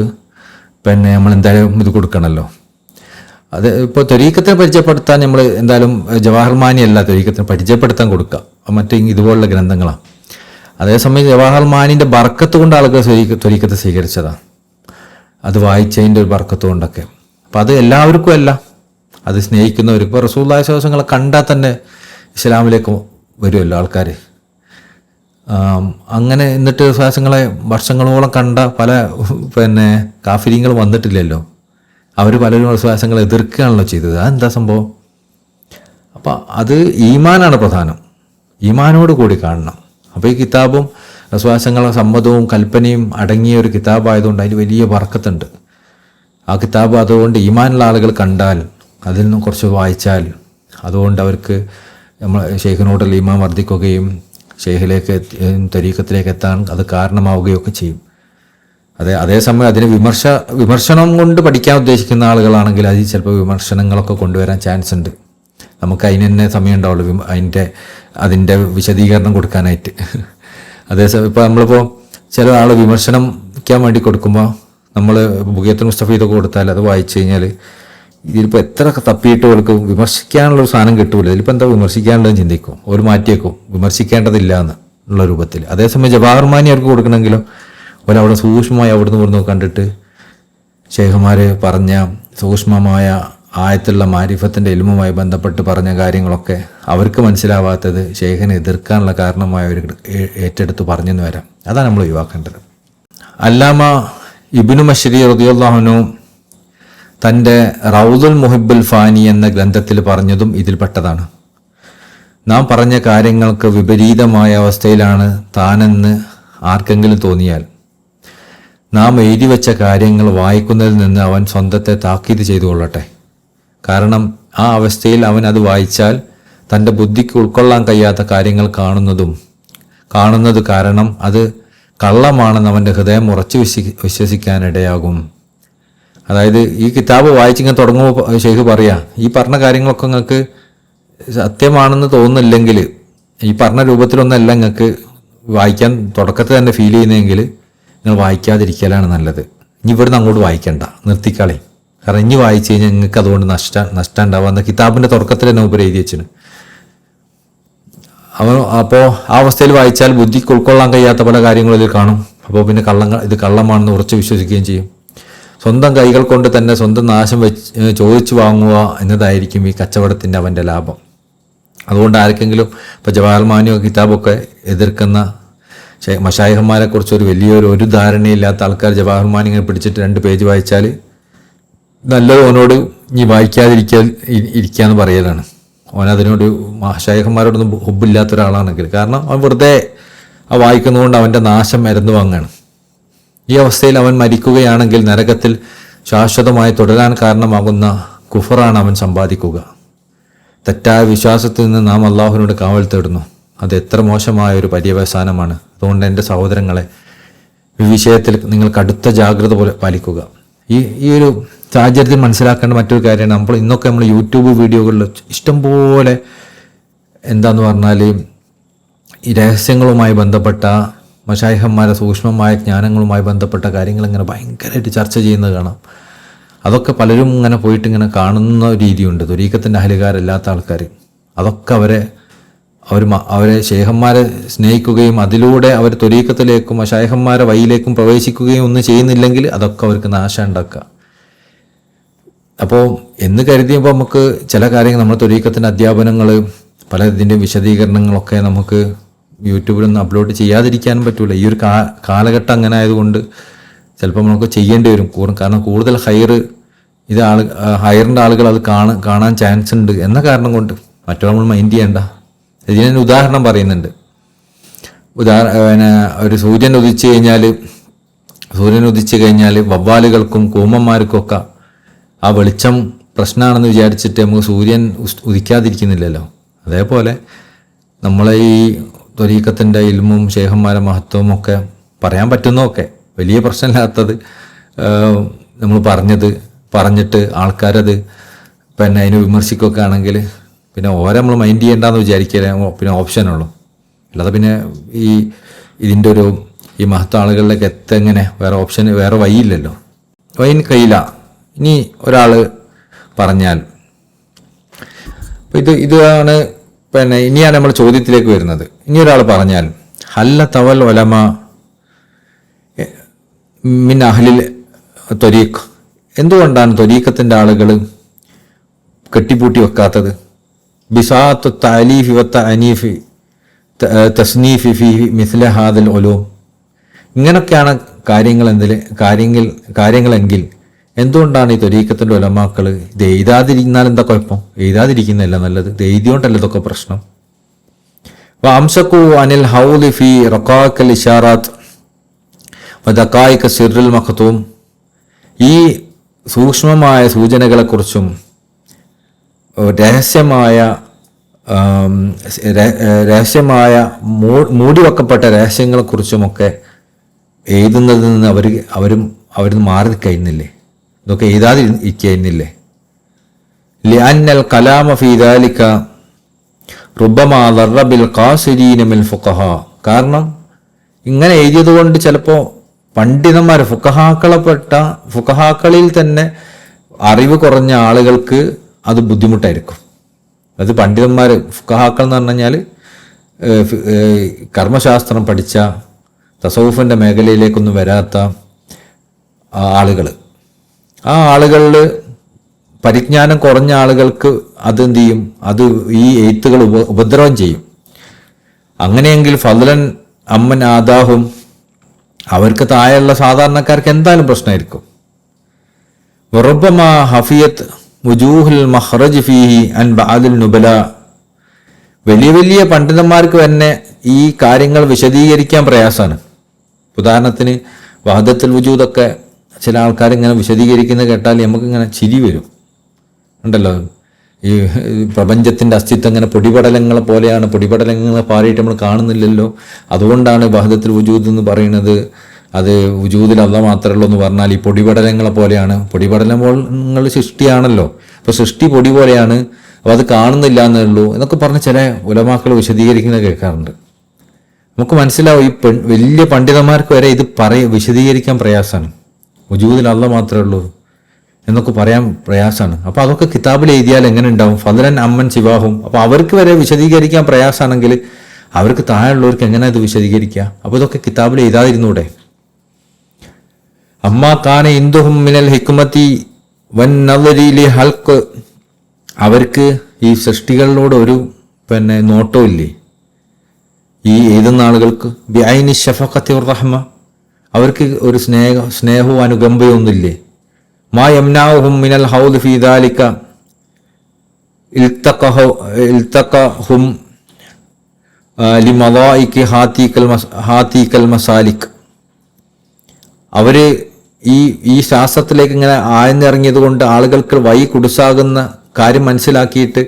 പിന്നെ നമ്മൾ എന്തായാലും ഇത് കൊടുക്കണമല്ലോ. അത് ഇപ്പോൾ ത്വരീഖത്തിനെ പരിചയപ്പെടുത്താൻ നമ്മൾ എന്തായാലും ജവാഹർ മാനിയല്ല ത്വരീഖത്തിനെ പരിചയപ്പെടുത്താൻ കൊടുക്കുക, മറ്റേ ഇതുപോലുള്ള ഗ്രന്ഥങ്ങളാണ്. അതേസമയം ജവാഹർ മാനിൻ്റെ ബർക്കത്ത് കൊണ്ട് ആളുകൾ ത്വരീഖത്ത് സ്വീകരിച്ചതാണ്. അത് വായിച്ചതിൻ്റെ ഒരു ബർക്കത്ത് കൊണ്ടൊക്കെ. അപ്പം അത് എല്ലാവർക്കും അല്ല, അത് സ്നേഹിക്കുന്നവർക്ക്. ഇപ്പോൾ റസൂലുള്ളാഹി സ്വല്ലല്ലാഹു അലൈഹി വസല്ലം കണ്ടാൽ തന്നെ ഇസ്ലാമിലേക്ക് വരുമല്ലോ ആൾക്കാർ. അങ്ങനെ എന്നിട്ട് വിശ്വാസങ്ങളെ വർഷങ്ങളോളം കണ്ട പല പിന്നെ കാഫിര്യങ്ങൾ വന്നിട്ടില്ലല്ലോ. അവർ പലരും വിശ്വാസങ്ങളെ എതിർക്കുകയാണല്ലോ ചെയ്തത്. അതെന്താ സംഭവം? അപ്പം അത് ഈമാനാണ് പ്രധാനം. ഈമാനോട് കൂടി കാണണം. അപ്പോൾ ഈ കിതാബും വിശ്വാസങ്ങളുടെ സമ്മതവും കൽപ്പനയും അടങ്ങിയ ഒരു കിതാബായതുകൊണ്ട് അതിന് വലിയ ബർക്കത്തുണ്ട്. ആ കിതാബ് അതുകൊണ്ട് ഈമാനുള്ള ആളുകൾ കണ്ടാൽ, അതിൽ നിന്നും കുറച്ച് വായിച്ചാൽ, അതുകൊണ്ട് അവർക്ക് നമ്മൾ ഷെയ്ഖിനോടുള്ള ഈമാൻ വർദ്ധിക്കുകയും ഷെയ്ഖിലേക്ക് ത്വരീഖത്തിലേക്ക് എത്താൻ അത് കാരണമാവുകയൊക്കെ ചെയ്യും. അതേസമയം അതിന് വിമർശനം കൊണ്ട് പഠിക്കാൻ ഉദ്ദേശിക്കുന്ന ആളുകളാണെങ്കിൽ അതിൽ ചിലപ്പോൾ വിമർശനങ്ങളൊക്കെ കൊണ്ടുവരാൻ ചാൻസ് ഉണ്ട്. നമുക്ക് അതിന് തന്നെ സമയം ഉണ്ടാവുള്ളൂ അതിൻ്റെ വിശദീകരണം കൊടുക്കാനായിട്ട്. അതേസമയം ഇപ്പോൾ നമ്മളിപ്പോൾ ചില ആൾ വിമർശനക്കാൻ വേണ്ടി കൊടുക്കുമ്പോൾ നമ്മൾ മുഗീത്തുൽ മുസ്തഫീദൊക്കെ കൊടുത്താൽ അത് വായിച്ചു കഴിഞ്ഞാൽ ഇതിലിപ്പോൾ എത്ര തപ്പിയിട്ട് അവർക്ക് വിമർശിക്കാനുള്ളൊരു സാധനം കിട്ടൂല. ഇതിലിപ്പോൾ എന്താ വിമർശിക്കാനുള്ളതെന്ന് ചിന്തിക്കും, ഒരു മാറ്റിയേക്കും, വിമർശിക്കേണ്ടതില്ല എന്നുള്ള രൂപത്തിൽ. അതേസമയം ജവാഹർ മാനി അവർക്ക് കൊടുക്കണമെങ്കിലും ഒരവിടെ സൂക്ഷ്മമായി അവിടുന്ന് ഇവിടുന്ന് കണ്ടിട്ട് ഷെയ്ഖുമാർ പറഞ്ഞ സൂക്ഷ്മമായ ആയത്തുള്ള മാരിഫത്തിൻ്റെ ഇൽമുമായി ബന്ധപ്പെട്ട് പറഞ്ഞ കാര്യങ്ങളൊക്കെ അവർക്ക് മനസ്സിലാവാത്തത് ഷെയ്ഖിനെ എതിർക്കാനുള്ള കാരണമായി ഏറ്റെടുത്ത് പറഞ്ഞെന്ന് വരാം. അതാണ് നമ്മൾ ഒഴിവാക്കേണ്ടത്. അല്ലാമ ഇബ്നു മശ്രി റളിയല്ലാഹു അൻഹു തൻ്റെ റൗദുൽ മുഹിബ്ബുൽ ഫാനി എന്ന ഗ്രന്ഥത്തിൽ പറഞ്ഞതും ഇതിൽപ്പെട്ടതാണ്. നാം പറഞ്ഞ കാര്യങ്ങൾക്ക് വിപരീതമായ അവസ്ഥയിലാണ് താനെന്ന് ആർക്കെങ്കിലും തോന്നിയാൽ നാം എഴുതി വെച്ച കാര്യങ്ങൾ വായിക്കുന്നതിൽ നിന്ന് അവൻ സ്വന്തത്തെ താക്കീത് ചെയ്തു കൊള്ളട്ടെ. കാരണം ആ അവസ്ഥയിൽ അവൻ അത് വായിച്ചാൽ തൻ്റെ ബുദ്ധിക്ക് ഉൾക്കൊള്ളാൻ കഴിയാത്ത കാര്യങ്ങൾ കാണുന്നത് കാരണം അത് കള്ളമാണെന്ന് അവൻ്റെ ഹൃദയം ഉറച്ചു വിശ്വസിക്കാനിടയാകും. അതായത് ഈ കിതാബ് വായിച്ചിങ്ങനെ തുടങ്ങുമ്പോൾ ഷെയ്ഖ് പറയാം, ഈ പറഞ്ഞ കാര്യങ്ങളൊക്കെ നിങ്ങൾക്ക് സത്യമാണെന്ന് തോന്നുന്നില്ലെങ്കിൽ, ഈ പറഞ്ഞ രൂപത്തിലൊന്നല്ല നിങ്ങൾക്ക് വായിക്കാൻ തുടക്കത്തിൽ തന്നെ ഫീൽ ചെയ്യുന്നതെങ്കിൽ നിങ്ങൾ വായിക്കാതിരിക്കലാണ് നല്ലത്. ഇനി ഇവിടുന്ന് അങ്ങോട്ട് വായിക്കണ്ട, നിർത്തിക്കളയും. കാരണം ഇനി വായിച്ചു കഴിഞ്ഞാൽ നിങ്ങൾക്ക് അതുകൊണ്ട് നഷ്ടം ഉണ്ടാവുക എന്ന കിതാബിൻ്റെ തുടക്കത്തിൽ തന്നെ ഉപരി എഴുതി വെച്ചിന്. അപ്പോൾ ആ അവസ്ഥയിൽ വായിച്ചാൽ ബുദ്ധിക്ക് ഉൾക്കൊള്ളാൻ കഴിയാത്ത പല കാര്യങ്ങളും ഇതിൽ കാണും. അപ്പോൾ പിന്നെ ഇത് കള്ളമാണെന്ന് ഉറച്ച് വിശ്വസിക്കുകയും ചെയ്യും. സ്വന്തം കൈകൾ കൊണ്ട് തന്നെ സ്വന്തം നാശം ചോദിച്ചു വാങ്ങുക എന്നതായിരിക്കും ഈ കച്ചവടത്തിൻ്റെ അവൻ്റെ ലാഭം. അതുകൊണ്ട് ആർക്കെങ്കിലും ഇപ്പോൾ ജവാഹർ മാനിയോ കിതാബൊക്കെ എതിർക്കുന്ന മശായിഹന്മാരെക്കുറിച്ച് ഒരു ധാരണയില്ലാത്ത ആൾക്കാർ ജവാഹർ മാനി ഇങ്ങനെ പിടിച്ചിട്ട് 2 പേജ് വായിച്ചാൽ നല്ലത് ഓനോട് ഇനി ഇരിക്കാന്ന് പറയലാണ്. ഓനതിനോട് മശായിഹന്മാരോടൊന്നും ഹുബില്ലാത്ത ഒരാളാണെങ്കിൽ. കാരണം അവൻ വെറുതെ വായിക്കുന്നതുകൊണ്ട് അവൻ്റെ നാശം മരുന്ന് വാങ്ങാണ്. ഈ അവസ്ഥയിൽ അവൻ മരിക്കുകയാണെങ്കിൽ നരകത്തിൽ ശാശ്വതമായി തുടരാൻ കാരണമാകുന്ന കുഫറാണ് അവൻ സമ്പാദിക്കുക. തെറ്റായ വിശ്വാസത്തിൽ നിന്ന് നാം അള്ളാഹുവിനോട് കാവൽ തേടുന്നു. അത് എത്ര മോശമായ ഒരു പര്യവസാനമാണ്. അതുകൊണ്ട് എൻ്റെ സഹോദരങ്ങളെ, ഈ വിഷയത്തിൽ നിങ്ങൾ കടുത്ത ജാഗ്രത പാലിക്കുക. ഈ ഒരു സാഹചര്യത്തിൽ മനസ്സിലാക്കേണ്ട മറ്റൊരു കാര്യമാണ്, ഇന്നൊക്കെ നമ്മൾ യൂട്യൂബ് വീഡിയോകളിൽ ഇഷ്ടംപോലെ എന്താന്ന് പറഞ്ഞാൽ ഈ രഹസ്യങ്ങളുമായി ബന്ധപ്പെട്ട മശായിഹന്മാരെ സൂക്ഷ്മമായ ജ്ഞാനങ്ങളുമായി ബന്ധപ്പെട്ട കാര്യങ്ങൾ ഇങ്ങനെ ഭയങ്കരമായിട്ട് ചർച്ച ചെയ്യുന്നത് കാണാം. അതൊക്കെ പലരും ഇങ്ങനെ പോയിട്ട് ഇങ്ങനെ കാണുന്ന രീതിയുണ്ട്. ത്വരീഖത്തിൻ്റെ അഹലുകാരല്ലാത്ത ആൾക്കാർ അതൊക്കെ അവരെ ശേഖന്മാരെ സ്നേഹിക്കുകയും അതിലൂടെ അവർ ത്വരീഖത്തിലേക്കും മശായിഹന്മാരെ വഴിയിലേക്കും പ്രവേശിക്കുകയും ഒന്നും ചെയ്യുന്നില്ലെങ്കിൽ അതൊക്കെ അവർക്ക് നാശം ഉണ്ടാക്കുക. അപ്പോൾ എന്ന് കരുതിയപ്പോൾ നമുക്ക് ചില കാര്യങ്ങൾ നമ്മൾ ത്വരീഖത്തിൻ്റെ അധ്യാപനങ്ങൾ പല ഇതിൻ്റെ വിശദീകരണങ്ങളൊക്കെ നമുക്ക് യൂട്യൂബിലൊന്നും അപ്ലോഡ് ചെയ്യാതിരിക്കാനും പറ്റില്ല. ഈ ഒരു കാലഘട്ടം അങ്ങനെ ആയതുകൊണ്ട് ചിലപ്പോൾ നമുക്ക് ചെയ്യേണ്ടി വരും. കാരണം കൂടുതൽ ഹയറിൻ്റെ ആളുകൾ അത് കാണാൻ ചാൻസ് ഉണ്ട് എന്ന കാരണം കൊണ്ട് മറ്റോ നമ്മൾ മൈൻഡ് ചെയ്യേണ്ട. ഇതിനൊരു ഉദാഹരണം പറയുന്നുണ്ട്. ഒരു സൂര്യൻ ഉദിച്ചു കഴിഞ്ഞാൽ വവ്വാലുകൾക്കും കൂമന്മാർക്കൊക്കെ ആ വെളിച്ചം പ്രശ്നമാണെന്ന് വിചാരിച്ചിട്ട് നമുക്ക് സൂര്യൻ ഉദിക്കാതിരിക്കുന്നില്ലല്ലോ. അതേപോലെ നമ്മളെ ഈ ത്വരീഖത്തിൻ്റെ ഇൽമും ശേഖന്മാരെ മഹത്വവും ഒക്കെ പറയാൻ പറ്റുന്നതൊക്കെ വലിയ പ്രശ്നമില്ലാത്തത് നമ്മൾ പറഞ്ഞിട്ട് ആൾക്കാരത് പിന്നെ അതിനെ വിമർശിക്കുകയൊക്കെ ആണെങ്കിൽ പിന്നെ നമ്മൾ മൈൻഡ് ചെയ്യേണ്ടെന്ന് വിചാരിക്കുക പിന്നെ ഓപ്ഷനുള്ളൂ. അല്ലാതെ പിന്നെ ഇതിൻ്റെ ഈ മഹത്വ ആളുകളിലേക്ക് എങ്ങനെ വേറെ വഴിയില്ലല്ലോ. വഴിന് കഴിയില്ല. ഇനി ഒരാൾ പറഞ്ഞാൽ ഇതാണ് പിന്നെ ഇനിയാണ് നമ്മൾ ചോദ്യത്തിലേക്ക് വരുന്നത്. ഇനി ഒരാൾ പറഞ്ഞാൽ ഹല്ല തവൽ ഒലമ മിൻ അഹ്ലിൽ ത്വരീഖ്, എന്തുകൊണ്ടാണ് ത്വരീഖത്തിൻ്റെ ആളുകൾ കെട്ടിപ്പൂട്ടി വെക്കാത്തത്? ബിസാത്ത് തഅലീഫി വ തഅനീഫി തസ്നീഫി ഫീ മിസ്ല ഹാദൽ ഉലൂം, ഇങ്ങനൊക്കെയാണ് കാര്യങ്ങളെങ്കിൽ എന്തുകൊണ്ടാണ് ഈ ത്വരീഖത്തിൻ്റെ ഉലമാക്കൾ ഇത് എഴുതാതിരിക്കുന്നാൽ എന്താ കുഴപ്പം? എഴുതാതിരിക്കുന്നതല്ല നല്ലത്, ഇത് എഴുതിയോണ്ടല്ല ഇതൊക്കെ പ്രശ്നം. വഅംസകു അനിൽ ഹൗലി ഫീ റഖാഖൽ ഇഷാറാത്ത് വദഖായിഖ സിർറുൽ മഖ്തൂം, ഈ സൂക്ഷ്മമായ സൂചനകളെക്കുറിച്ചും രഹസ്യമായ മൂടിവെക്കപ്പെട്ട രഹസ്യങ്ങളെക്കുറിച്ചുമൊക്കെ എഴുതുന്നതിൽ നിന്ന് അവർ മാറി കഴിയുന്നില്ലേ? ഇതൊക്കെ എഴുതാതിരിക്കുന്നില്ലേ? ലിഅന്നൽ കലാമ ഫീ ദാലിക റുബ്ബമാ ദറ ബിൽ ഖാസിരീന മിൽ ഫുഖഹാ, കാരണം ഇങ്ങനെ എഴുതിയതുകൊണ്ട് ചിലപ്പോൾ പണ്ഡിതന്മാർ ഫുഖഹാക്കളിൽ തന്നെ അറിവ് കുറഞ്ഞ ആളുകൾക്ക് അത് ബുദ്ധിമുട്ടായിരിക്കും. അത് പണ്ഡിതന്മാർ ഫുഖഹാക്കൾ എന്ന് പറഞ്ഞു കഴിഞ്ഞാൽ കർമ്മശാസ്ത്രം പഠിച്ച തസവുഫിൻ്റെ മേഖലയിലേക്കൊന്നും വരാത്ത ആളുകൾ, ആ ആളുകളിൽ പരിജ്ഞാനം കുറഞ്ഞ ആളുകൾക്ക് അതെന്ത് ചെയ്യും? അത് ഈ എഴുത്തുകൾ ഉപദ്രവം ചെയ്യും. അങ്ങനെയെങ്കിൽ ഫദ്ലൻ അമ്മൻ ആദാഹും, അവർക്ക് താഴെയുള്ള സാധാരണക്കാർക്ക് എന്തായാലും പ്രശ്നമായിരിക്കും. വറബ്ബമാ ഹഫിയത്ത് വുജൂഹുൽ മഖ്റജ് ഫീഹി അൻ ബഅദിൽ നുബല, വലിയ പണ്ഡിതന്മാർക്ക് തന്നെ ഈ കാര്യങ്ങൾ വിശദീകരിക്കാൻ പ്രയാസമാണ്. ഉദാഹരണത്തിന് വഹദത്തുൽ വുജൂദൊക്കെ ചില ആൾക്കാർ ഇങ്ങനെ വിശദീകരിക്കുന്നത് കേട്ടാൽ നമുക്കിങ്ങനെ ചിരി വരും. ഉണ്ടല്ലോ, ഈ പ്രപഞ്ചത്തിൻ്റെ അസ്തിത്വം ഇങ്ങനെ പൊടിപടലങ്ങളെ പോലെയാണ്, പൊടിപടലങ്ങളെ പാറിയിട്ട് നമ്മൾ കാണുന്നില്ലല്ലോ, അതുകൊണ്ടാണ് വഹദത്തുൽ വുജൂദ് എന്ന് പറയുന്നത്. അത് വുജൂദിൽ അല്ലാഹ് മാത്രമേ ഉള്ളൂ എന്ന് പറഞ്ഞാൽ ഈ പൊടിപടലങ്ങളെ പോലെയാണ്. പൊടിപടലങ്ങൾ സൃഷ്ടിയാണല്ലോ, അപ്പോൾ സൃഷ്ടി പൊടി പോലെയാണ്, അപ്പോൾ അത് കാണുന്നില്ല എന്നേ ഉള്ളൂ എന്നൊക്കെ പറഞ്ഞ് ചില ഉലമാക്കൾ വിശദീകരിക്കുന്നത് കേൾക്കാറുണ്ട്. നമുക്ക് മനസ്സിലാവും ഈ വലിയ പണ്ഡിതന്മാർക്ക് വരെ ഇത് വിശദീകരിക്കാൻ പ്രയാസമാണ്. വജൂദിൽ അല്ലാഹ് മാത്രമേ ഉള്ളൂ എന്നൊക്കെ പറയാൻ പ്രയാസമാണ്. അപ്പോൾ അതൊക്കെ കിതാബിൽ എഴുതിയാൽ എങ്ങനെ ഉണ്ടാവും? ഫദ്ലൻ അമ്മൻ സിവാഹും. അപ്പോൾ അവർക്ക് വരെ വിശദീകരിക്കാൻ പ്രയാസമാണെങ്കിൽ അവർക്ക് താഴെയുള്ളവർക്ക് എങ്ങനെ ഇത് വിശദീകരിക്കുക? അപ്പോൾ ഇതൊക്കെ കിതാബിൽ എഴുതാതിരുന്നൂടെ? അമ്മാ കാന ഇന്ദുഹും മിനൽ ഹിക്മതി വൻ നദരി ലി ഹൽഖ്. അവർക്ക് ഈ സൃഷ്ടികളിലോട് ഒരു നോട്ടമില്ലേ ഈ എഴുതുന്ന ആളുകൾക്ക്? ബിഐനി ഷഫഖത്തി റഹ്മ. അവർക്ക് ഒരു സ്നേഹവും അനുകമ്പയൊന്നുമില്ലേ? മാ യംനഉഹും മിനൽ ഹൗദ് ഫീ ദാലിക ഇൽതഖഹും ലിമളായികി ഹാതീകൽ മസാലിക്. അവര് ഈ ശാസ്ത്രത്തിലേക്ക് ഇങ്ങനെ ആഴ്ന്നിറങ്ങിയത് കൊണ്ട് ആളുകൾക്ക് വഴി കുടുസാകുന്ന കാര്യം മനസ്സിലാക്കിയിട്ട്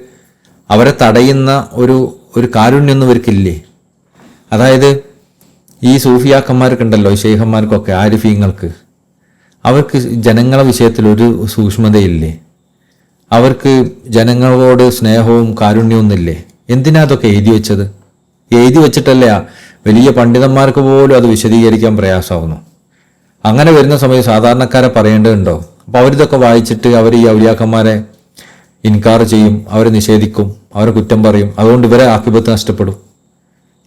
അവരെ തടയുന്ന ഒരു കാരുണ്യൊന്നും ഇവർക്കില്ലേ? അതായത് ഈ സൂഫിയാക്കന്മാർക്ക് ഉണ്ടല്ലോ, ശൈഖന്മാർക്കൊക്കെ, ആരിഫീങ്ങൾക്ക്, അവർക്ക് ജനങ്ങളെ വിഷയത്തിൽ ഒരു സൂക്ഷ്മതയില്ലേ? അവർക്ക് ജനങ്ങളോട് സ്നേഹവും കാരുണ്യമൊന്നുമില്ലേ? എന്തിനാ അതൊക്കെ എഴുതി വെച്ചത്? എഴുതി വെച്ചിട്ടല്ലേ വലിയ പണ്ഡിതന്മാർക്ക് പോലും അത് വിശദീകരിക്കാൻ പ്രയാസമാവുന്നു. അങ്ങനെ വരുന്ന സമയത്ത് സാധാരണക്കാരെ പറയേണ്ടതുണ്ടോ? അപ്പോൾ അവരിതൊക്കെ വായിച്ചിട്ട് അവർ ഈ ഔലിയാക്കന്മാരെ ഇൻകാർ ചെയ്യും, അവരെ നിഷേധിക്കും, അവരെ കുറ്റം പറയും. അതുകൊണ്ട് ഇവരെ ആക്കിബത്ത് നഷ്ടപ്പെടും.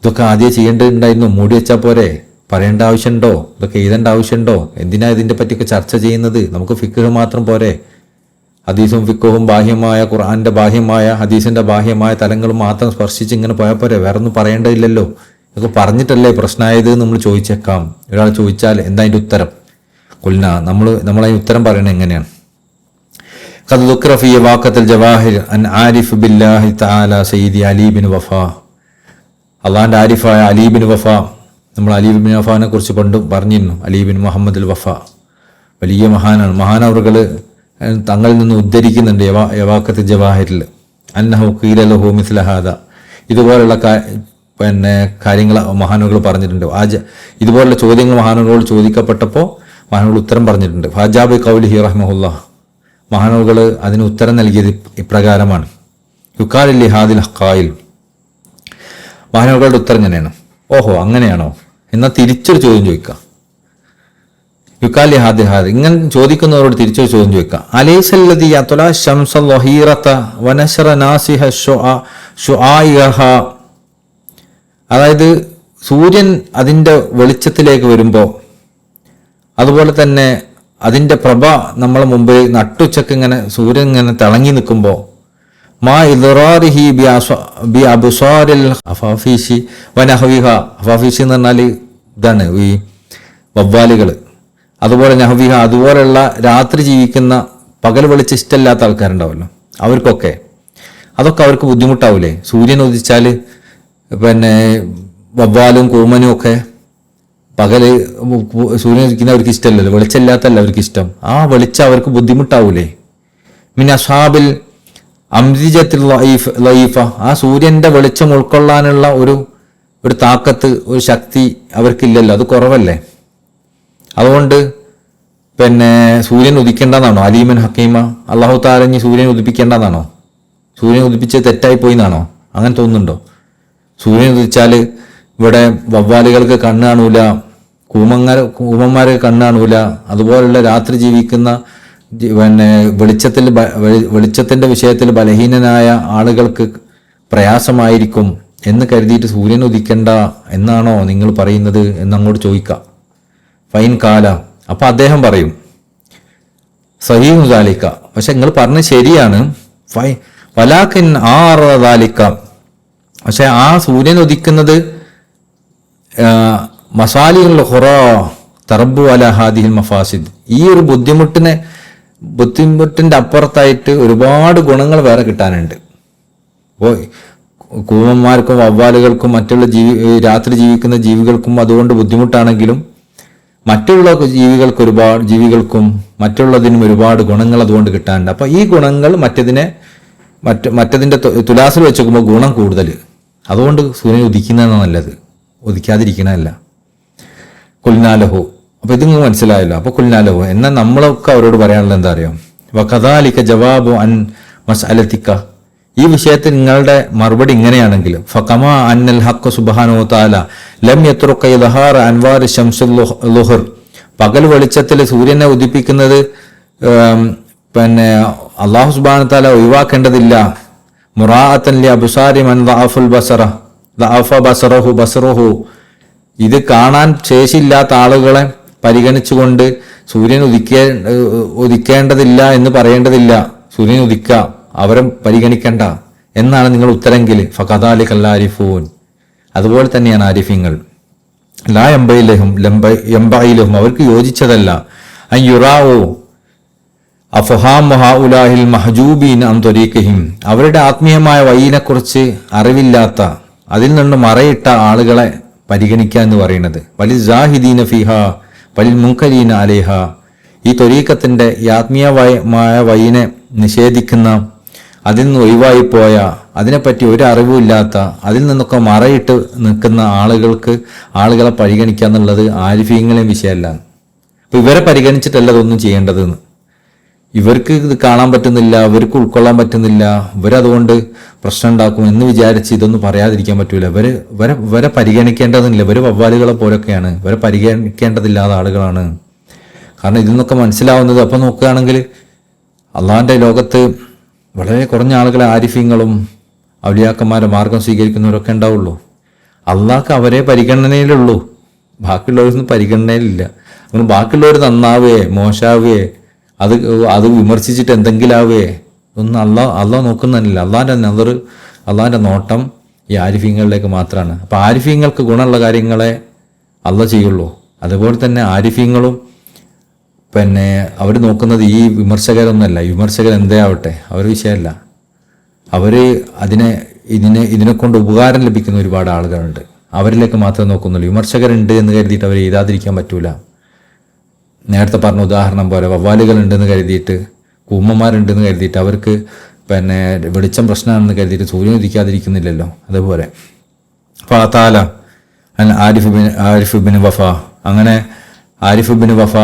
ഇതൊക്കെ ആദ്യം ചെയ്യേണ്ടതുണ്ടായിരുന്നു. മൂടി വെച്ചാൽ പോരെ? പറയേണ്ട ആവശ്യമുണ്ടോ? ഇതൊക്കെ എഴുതേണ്ട ആവശ്യമുണ്ടോ? എന്തിനാ ഇതിൻ്റെ പറ്റിയൊക്കെ ചർച്ച ചെയ്യുന്നത്? നമുക്ക് ഫിഖ് മാത്രം പോരെ? ഹദീസും ഫിഖും ബാഹ്യമായ, ഖുർആന്റെ ബാഹ്യമായ, ഹദീസിന്റെ ബാഹ്യമായ തലങ്ങൾ മാത്രം സ്പർശിച്ച് ഇങ്ങനെ പോയാൽ പോരെ? വേറെ ഒന്നും പറയേണ്ടതില്ലല്ലോ. ഇതൊക്കെ പറഞ്ഞിട്ടല്ലേ പ്രശ്നമായത് നമ്മൾ ചോദിച്ചേക്കാം. ഒരാൾ ചോദിച്ചാൽ എന്താ അതിൻ്റെ ഉത്തരം? കൊല്ല നമ്മളതിന് ഉത്തരം പറയണത് എങ്ങനെയാണ്? ഖദ് ദുക്ര ഫീ വാഖത്തുൽ ജവാഹിർ അൻ ആരിഫ് ബില്ലാഹി തആല സയ്യിദി അലി ബിൻ വഫാ. അള്ളാഹിന്റെ ആരിഫായ അലി ബിൻ വഫാ. നമ്മൾ അലി ബിൻ വഫാനെ കുറിച്ച് പണ്ടും പറഞ്ഞിരുന്നു. അലി ബിൻ മുഹമ്മദ് അൽ വഫ വലിയ മഹാനാണ്. മഹാനവറുകൾ തങ്ങളിൽ നിന്ന് ഉദ്ധരിക്കുന്നുണ്ട് യവാഖത്തുൽ ജവാഹിറിൽ. അന്നഹു ഖീല ലഹു മിസ്ല ഹാദ. ഇതുപോലുള്ള കാര്യങ്ങൾ മഹാനുകൾ പറഞ്ഞിട്ടുണ്ട്. ഇതുപോലുള്ള ചോദ്യങ്ങൾ മഹാനുകളോട് ചോദിക്കപ്പെട്ടപ്പോൾ മഹാനുകൾ ഉത്തരം പറഞ്ഞിട്ടുണ്ട്. ഫാജാബി ഖൗലിഹി റഹ്മഹുല്ലാഹ്. മഹാനുകൾ അതിന് ഉത്തരം നൽകിയത് ഇപ്രകാരമാണ്: യുക്കാലി ഹാദിൽ ഹഖായിൽ. മഹാനുകളുടെ ഉത്തരം ഇങ്ങനെയാണ്. ഓഹോ, അങ്ങനെയാണോ? എന്നാൽ തിരിച്ചൊരു ചോദ്യം ചോദിക്കാം. യുക്കാലി ഹാദിൽ ഹാദ്. ഇങ്ങനെ ചോദിക്കുന്നവരോട് തിരിച്ചൊരു ചോദ്യം ചോദിക്കാം. അലൈസല്ലദി യത്ല ശംസൽ വഹീറത വനശറ നാസിഹ ശുആഇഹ. അതായത് സൂര്യൻ അതിൻ്റെ വെളിച്ചത്തിലേക്ക് വരുമ്പോൾ, അതുപോലെ തന്നെ അതിൻ്റെ പ്രഭ നമ്മളെ മുമ്പിൽ നട്ടുച്ചക്ക് ഇങ്ങനെ സൂര്യൻ ഇങ്ങനെ തിളങ്ങി നിൽക്കുമ്പോൾ, മാ ഇദ്റാരിഹി ബി അബ്സാരിൽ അഫാഫീഷി വനഹവിഹ. അഫാഫീഷി എന്ന് പറഞ്ഞാൽ ഇതാണ് ഈ വവ്വാലുകൾ. അതുപോലെ നഹവിഹ, അതുപോലെയുള്ള രാത്രി ജീവിക്കുന്ന, പകൽ വെളിച്ചം ഇഷ്ടമില്ലാത്ത ആൾക്കാരുണ്ടാവുമല്ലോ, അവർക്കൊക്കെ അതൊക്കെ അവർക്ക് ബുദ്ധിമുട്ടാവൂലേ? സൂര്യൻ ഉദിച്ചാൽ വവ്വാലും കൂമനും ഒക്കെ പകല് സൂര്യൻ ഉദിക്കുന്ന അവർക്ക് ഇഷ്ടമല്ലല്ലോ, വെളിച്ചമില്ലാത്തല്ല അവർക്ക് ഇഷ്ടം. ആ വെളിച്ചം അവർക്ക് ബുദ്ധിമുട്ടാവൂലേ? മിൻ അസ്ഹാബിൽ അംരിജത്തിൽ ലൈഫ. ആ സൂര്യന്റെ വെളിച്ചം ഉൾക്കൊള്ളാനുള്ള ഒരു താക്കത്ത്, ഒരു ശക്തി അവർക്കില്ലല്ലോ, അത് കുറവല്ലേ? അതുകൊണ്ട് സൂര്യൻ ഉദിക്കേണ്ടതാണോ? അലീമൻ ഹക്കീമ അള്ളാഹു താലഞ്ഞ് സൂര്യൻ ഉദിപ്പിക്കേണ്ടതാണോ? സൂര്യൻ ഉദിപ്പിച്ച് തെറ്റായി പോയി എന്നാണോ? അങ്ങനെ തോന്നുന്നുണ്ടോ? സൂര്യൻ ഉദിച്ചാൽ ഇവിടെ വവ്വാലുകൾക്ക് കണ്ണ് കാണൂല, കൂമന്മാർക്ക് കണ്ണ് കാണൂല. അതുപോലുള്ള രാത്രി ജീവിക്കുന്ന വെളിച്ചത്തിന്റെ വിഷയത്തിൽ ബലഹീനനായ ആളുകൾക്ക് പ്രയാസമായിരിക്കും എന്ന് കരുതിയിട്ട് സൂര്യൻ ഉദിക്കണ്ട എന്നാണോ നിങ്ങൾ പറയുന്നത് എന്നങ്ങോട്ട് ചോദിക്കാം. ഫൈൻ കാല. അപ്പൊ അദ്ദേഹം പറയും സഹീഹു ദാലിക. പക്ഷെ നിങ്ങൾ പറഞ്ഞത് ശരിയാണ്. വലാകിൻ ആറദാലിക. പക്ഷെ ആ സൂര്യൻ ഉദിക്കുന്നത് മസാലിഹുൽ ഖുറാ തറബു അല ഹാദിഹിൽ മഫാസിദ്. ഈ ഒരു ബുദ്ധിമുട്ടിന്റെ അപ്പുറത്തായിട്ട് ഒരുപാട് ഗുണങ്ങൾ വേറെ കിട്ടാനുണ്ട്. അപ്പോൾ കൂമന്മാർക്കും വവ്വാലുകൾക്കും മറ്റുള്ള രാത്രി ജീവിക്കുന്ന ജീവികൾക്കും അതുകൊണ്ട് ബുദ്ധിമുട്ടാണെങ്കിലും മറ്റുള്ള ജീവികൾക്കും മറ്റുള്ളതിനും ഒരുപാട് ഗുണങ്ങൾ അതുകൊണ്ട് കിട്ടാനുണ്ട്. അപ്പൊ ഈ ഗുണങ്ങൾ മറ്റതിന്റെ തുലാസിൽ വെച്ച് നോക്കുമ്പോൾ ഗുണം കൂടുതൽ. അതുകൊണ്ട് സൂര്യൻ ഉദിക്കുന്നതാണ് നല്ലത്, ഉദിക്കാതിരിക്കണമല്ല. കുൽനാലഹു. അപ്പൊ ഇത് നിങ്ങൾക്ക് മനസ്സിലായല്ലോ. അപ്പൊ കുൽനാലഹു എന്നാൽ നമ്മളൊക്കെ അവരോട് പറയാനുള്ളത് എന്താ അറിയാം? വകദാലിക ജവാബു അൻ മസ്അലതിക. ഈ വിഷയത്തിൽ നിങ്ങളുടെ മറുപടി ഇങ്ങനെയാണെങ്കിൽ ഫകമാ അന്നൽ ഹഖ് സുബ്ഹാനഹു വതആല ലം യത്രുക ഇദ്ഹാർ അൻവാർ ശംസുൽ ളുഹർ, പകൽ വെളിച്ചത്തിൽ സൂര്യനെ ഉദിപ്പിക്കുന്നത് പിന്നെ അല്ലാഹു സുബ്ഹാനഹു വ തആല ഒഴിവാക്കേണ്ടതില്ല. മുറാഅത്തൻ ലി അബ്സാരി മൻ ദഅഫ ബസറഹു, ഇത് കാണാൻ ശേഷിയില്ലാത്ത ആളുകളെ പരിഗണിച്ചുകൊണ്ട് സൂര്യൻ ഉദിക്കേണ്ടതില്ല എന്ന് പറയേണ്ടതില്ല. സൂര്യൻ ഉദിക്കുക, അവരെ പരിഗണിക്കണ്ട എന്നാണ് നിങ്ങൾ ഉത്തരെങ്കിൽ ഫഖദാലികൽ ആരിഫൂൻ, അതുപോലെ തന്നെയാണ് ആരിഫീങ്ങൾ. ലാ യംബഇലഹും അവർക്ക് യോജിച്ചതല്ല അൻ യുറാഉ അഫഹാം ഹഉലാഹിൽ മഹജൂബീൻ അൻ ത്വരീഖിഹിം, അവരുടെ ആത്മീയമായ വഴിയിനെക്കുറിച്ച് അറിവില്ലാത്ത, അതിൽ നിന്ന് മറയിട്ട ആളുകളെ പരിഗണിക്കുക എന്ന് പറയുന്നത്. വലിൽ സാഹിദീന ഫിഹ വലിൽ മുൻകരീന അലേഹ, ഈ ത്വരീഖത്തിന്റെ ഈ ആത്മീയമായ വഴിനെ നിഷേധിക്കുന്ന, അതിൽ നിന്ന് ഒഴിവായിപ്പോയ, അതിനെപ്പറ്റി ഒരു അറിവുമില്ലാത്ത, അതിൽ നിന്നൊക്കെ മറയിട്ട് നിൽക്കുന്ന ആളുകളെ പരിഗണിക്കുക എന്നുള്ളത് ആരിഫീങ്ങളെയും വിഷയമല്ല. അപ്പൊ ഇവരെ പരിഗണിച്ചിട്ടല്ല ഇതൊന്നും ചെയ്യേണ്ടതെന്ന്. ഇവർക്ക് ഇത് കാണാൻ പറ്റുന്നില്ല, ഇവർക്ക് ഉൾക്കൊള്ളാൻ പറ്റുന്നില്ല, ഇവരതുകൊണ്ട് പ്രശ്നം ഉണ്ടാക്കും എന്ന് വിചാരിച്ച് ഇതൊന്നും പറയാതിരിക്കാൻ പറ്റൂല. ഇവരെ പരിഗണിക്കേണ്ടതില്ല. ഇവര് വവ്വാലുകളെ പോലൊക്കെയാണ്, ഇവരെ പരിഗണിക്കേണ്ടതില്ലാത്ത ആളുകളാണ്. കാരണം ഇതിൽ നിന്നൊക്കെ മനസ്സിലാവുന്നത്, അപ്പം നോക്കുകയാണെങ്കിൽ അള്ളാഹിന്റെ ലോകത്ത് വളരെ കുറഞ്ഞ ആളുകളെ ആരിഫീങ്ങളും ഔലിയാക്കന്മാരെ മാർഗം സ്വീകരിക്കുന്നവരൊക്കെ ഉണ്ടാവുള്ളൂ. അള്ളാഹ്ക്ക് അവരെ പരിഗണനയിലുള്ളൂ, ബാക്കിയുള്ളവരൊന്നും പരിഗണനയിലില്ല. അങ്ങനെ ബാക്കിയുള്ളവർ നന്നാവേ മോശാവേ അത് വിമർശിച്ചിട്ട് എന്തെങ്കിലും ആവേ ഒന്നും അള്ളാഹ് നോക്കുന്നില്ല. അള്ളാഹിന്റെ നോട്ടം ഈ ആരിഫീങ്ങളിലേക്ക് മാത്രമാണ്. അപ്പൊ ആരിഫീങ്ങൾക്ക് ഗുണമുള്ള കാര്യങ്ങളെ അള്ളാഹ് ചെയ്യുള്ളൂ. അതുപോലെ തന്നെ ആരിഫീങ്ങളും പിന്നെ അവർ നോക്കുന്നത് ഈ വിമർശകരൊന്നുമല്ല. വിമർശകർ എന്തേ ആവട്ടെ, അവർ വിഷയമല്ല. അവര് ഇതിനെ കൊണ്ട് ഉപകാരം ലഭിക്കുന്ന ഒരുപാട് ആളുകളുണ്ട്, അവരിലേക്ക് മാത്രമേ നോക്കുന്നുള്ളൂ. വിമർശകരുണ്ട് എന്ന് കരുതിയിട്ട് അവർ എഴുതാതിരിക്കാൻ പറ്റൂല. നേരത്തെ പറഞ്ഞ ഉദാഹരണം പോലെ വവ്വാലുകൾ ഉണ്ടെന്ന് കരുതിയിട്ട്, കൂമ്മമാരുണ്ടെന്ന് കരുതിയിട്ട്, അവർക്ക് പിന്നെ വെളിച്ചം പ്രശ്നമാണെന്ന് കരുതിയിട്ട് സൂര്യൻ ഉദിക്കാതിരിക്കുന്നില്ലല്ലോ. അതുപോലെ ഫാതാല ആരിഫ് ബിൻ വഫ, അങ്ങനെ ആരിഫ് ബിൻ വഫ